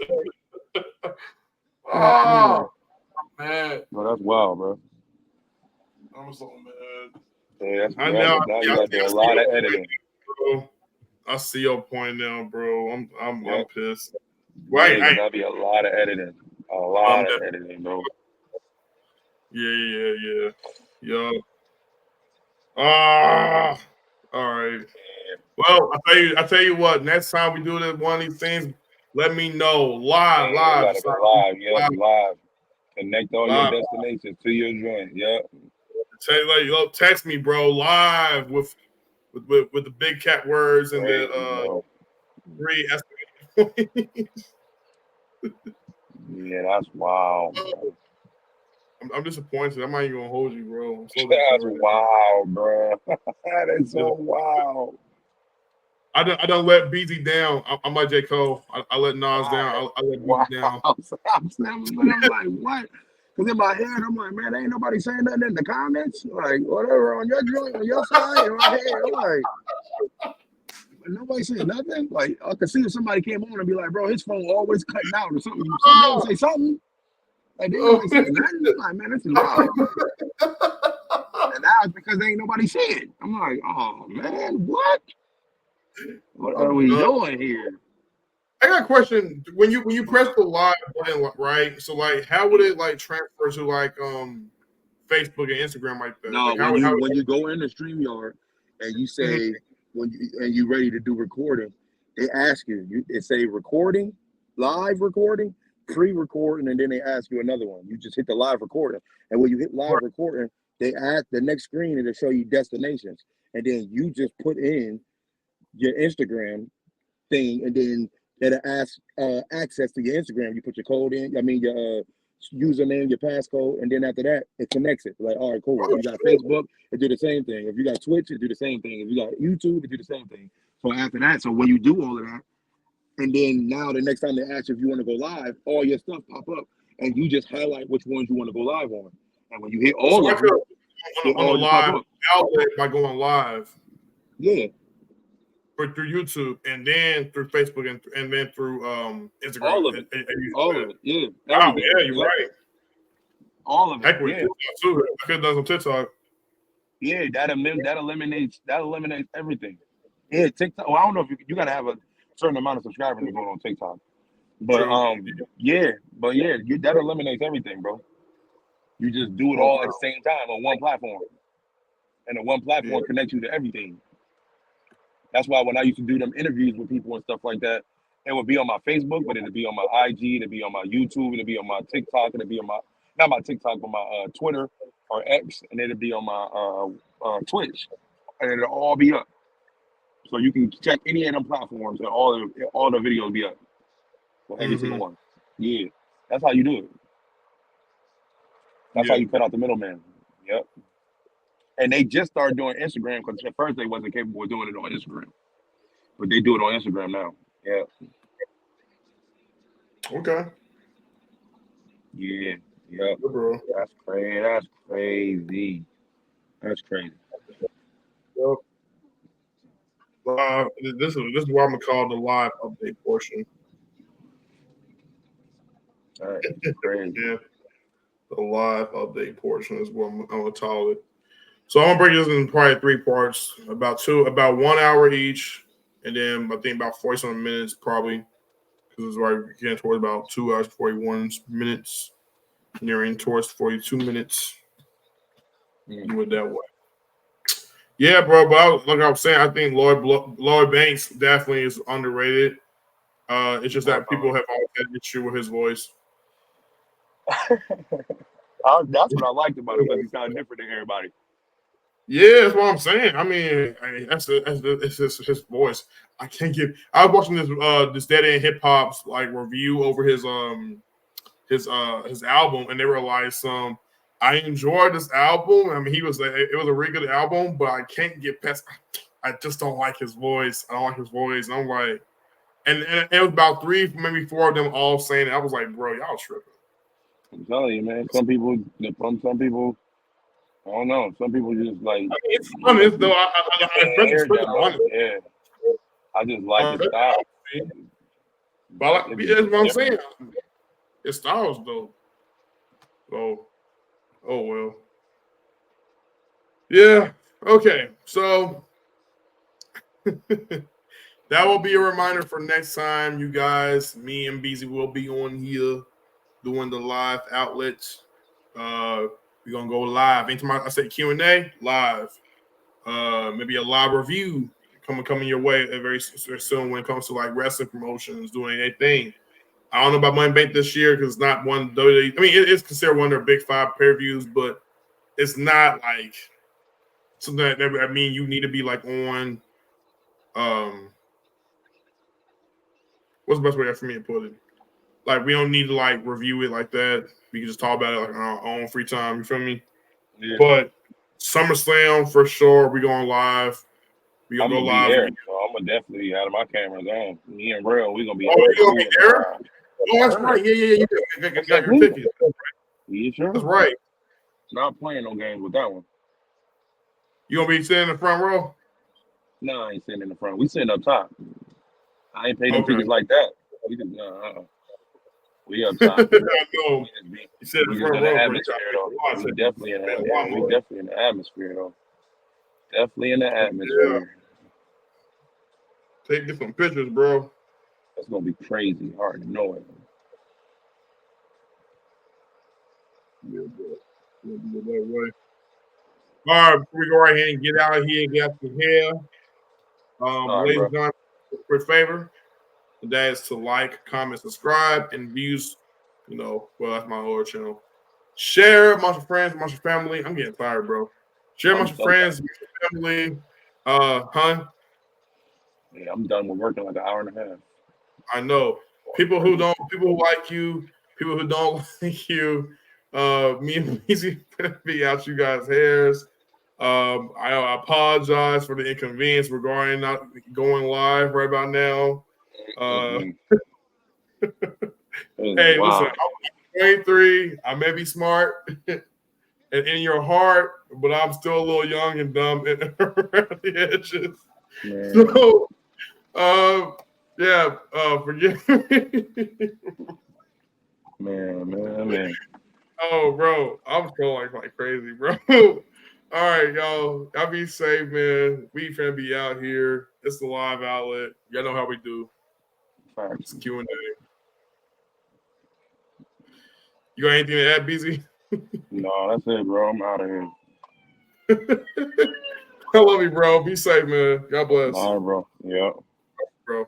Oh man. No, that's wild, bro. I'm so mad. Yeah, now you got to do a lot of editing. Bro. I see your point now, bro. I'm pissed. Right, gotta be a lot of editing. A lot of editing, bro. Yeah. All right. Well, I tell you what. Next time we do this, one of these things, let me know live. Live. Connect all your destinations to your joint. Yep. Tell you, text me, bro, live with the big cat words and the 3 exclamation points. Yeah, that's wild. I'm disappointed. I'm not even gonna hold you, bro. That's wild, bro. That is so wild. I don't let BZ down. I'm like J. Cole. I let Nas down. I let BZ down. I'm like, what? Because in my head, I'm like, man, ain't nobody saying nothing in the comments. Like, whatever, on your joint, on your side, in my head, I'm like, nobody saying nothing. Like, I could see if somebody came on and be like, bro, his phone always cutting out or something. Somebody say something. Like, they nobody say nothing. I'm like, man, this is wild. And now it's because they ain't nobody saying. I'm like, oh, man, what? What are we doing here? I got a question. When you press the live button, right? So like, how would it like transfer to like Facebook and Instagram like that? No, like, when you go into StreamYard and you say and you ready to do recording, they ask you. It say recording, live recording, pre-recording, and then they ask you another one. You just hit the live recording, and when you hit live recording, they add the next screen and it'll show you destinations, and then you just put in your Instagram thing, and then it'll ask access to your Instagram. You put your code in. I mean your username, your passcode, and then after that, it connects it. Like, all right, cool. If you got Facebook, it do the same thing. If you got Twitch, it do the same thing. If you got YouTube, it do the same thing. So after that, so when you do all of that, and then now the next time they ask you if you want to go live, all your stuff pop up, and you just highlight which ones you want to go live on. And when you hit all of them, on the live outlet by going live. Yeah. Through YouTube and then through Facebook and then through Instagram. All of it. All of it. Yeah. Wow, yeah, you're right. All of it. Heck with TikTok too. I could have done some TikTok. Yeah, that eliminates everything. Yeah, TikTok. Well, I don't know if you gotta have a certain amount of subscribers to go on TikTok. But that eliminates everything, bro. You just do it all at the same time on one platform. And the one platform connects you to everything. That's why when I used to do them interviews with people and stuff like that, it would be on my Facebook, but it'd be on my IG, it'd be on my YouTube, it'd be on my TikTok, it'd be on my, not my TikTok, but my Twitter or X, and it'd be on my Twitch. And it'll all be up. So you can check any of them platforms and all the videos be up. For every single one. Yeah. That's how you do it. That's how you cut out the middleman. Yep. And they just started doing Instagram because at first they wasn't capable of doing it on Instagram. But they do it on Instagram now. Yeah. Okay. Yeah. Yep. Yeah, bro. That's crazy. That's crazy. That's crazy. Yep. This is what I'm gonna call the live update portion. All right. Crazy. Yeah. The live update portion is what I'm gonna call it. So I'm gonna break this into probably 3 parts, about 1 hour each, and then I think about 40-something minutes probably, because it's right getting towards about 2 hours 41 minutes, nearing towards 42 minutes. Do it that way. Yeah, bro. But like I was saying, I think Lloyd Banks definitely is underrated. It's just that people have always had an issue with his voice. That's what I liked about him, because he sounded different than everybody. Yeah, that's what I'm saying. I mean that's his voice. I can't get. I was watching this Dead End Hip Hop's like review over his album, and they were like, I enjoyed this album. I mean, it was a really good album, but I can't get past. I just don't like his voice. I don't like his voice. And I'm like, and it was about 3, maybe 4 of them all saying it. I was like, bro, y'all tripping. I'm telling you, man. Some people, I don't know. Some people just like. I mean, it's honest though. Yeah. I just like his style. But that's what I'm saying. His style's dope. So, oh well. Yeah. Okay. So that will be a reminder for next time, you guys. Me and BZ will be on here doing the live outlets. We're gonna go live. Anytime I say Q&A, live. Maybe a live review coming your way very soon when it comes to like wrestling promotions doing anything. I don't know about Money Bank this year because it's not one WWE. I mean, it's considered one of their big 5 pay-per-views, but it's not like something that I mean you need to be like on. What's the best way for me to put it? Like we don't need to like review it like that. We can just talk about it like on our own free time. You feel me? Yeah. But SummerSlam for sure. We going live. We gonna go live. There, so I'm gonna definitely have my cameras on. Me and Real, we gonna be. Oh, you gonna be there? Oh, that's right. Yeah. You got your ticket. You sure? That's right. Not playing no games with that one. You gonna be sitting in the front row? No, I ain't sitting in the front. We sitting up top. I ain't paid no tickets like that. We just we up top. No. You said we just in the atmosphere though. We definitely in the atmosphere though. Definitely in the atmosphere. Yeah. Take some pictures, bro. That's gonna be crazy. Hard to know it. Yeah, bro. We'll do it that way. All right, before we go right here and get out of here and get out to here. Ladies and gentlemen, quick favor. That is to like, comment, subscribe, and views. Well, that's my other channel. Share amongst your friends, amongst your family. I'm getting tired, bro. Share amongst your friends, amongst your family. Yeah, I'm done with working like an hour and a half. I know people who like you, people who don't like you. Me and Beezy gonna be out you guys' hairs. I apologize for the inconvenience regarding not going live right about now. Hey, Wow. listen, I'm 23. I may be smart and in your heart, but I'm still a little young and dumb and around the edges. Man. So, yeah, forgive me. Man. Oh, bro, I'm scrolling like crazy, bro. All right, y'all. Y'all be safe, man. We finna be out here. It's the live outlet. Y'all know how we do. It's Facts. Q&A. You got anything to add, BZ? No, that's it, bro. I'm out of here. I love you, bro. Be safe, man. God bless. All right, bro. Yeah. Bro.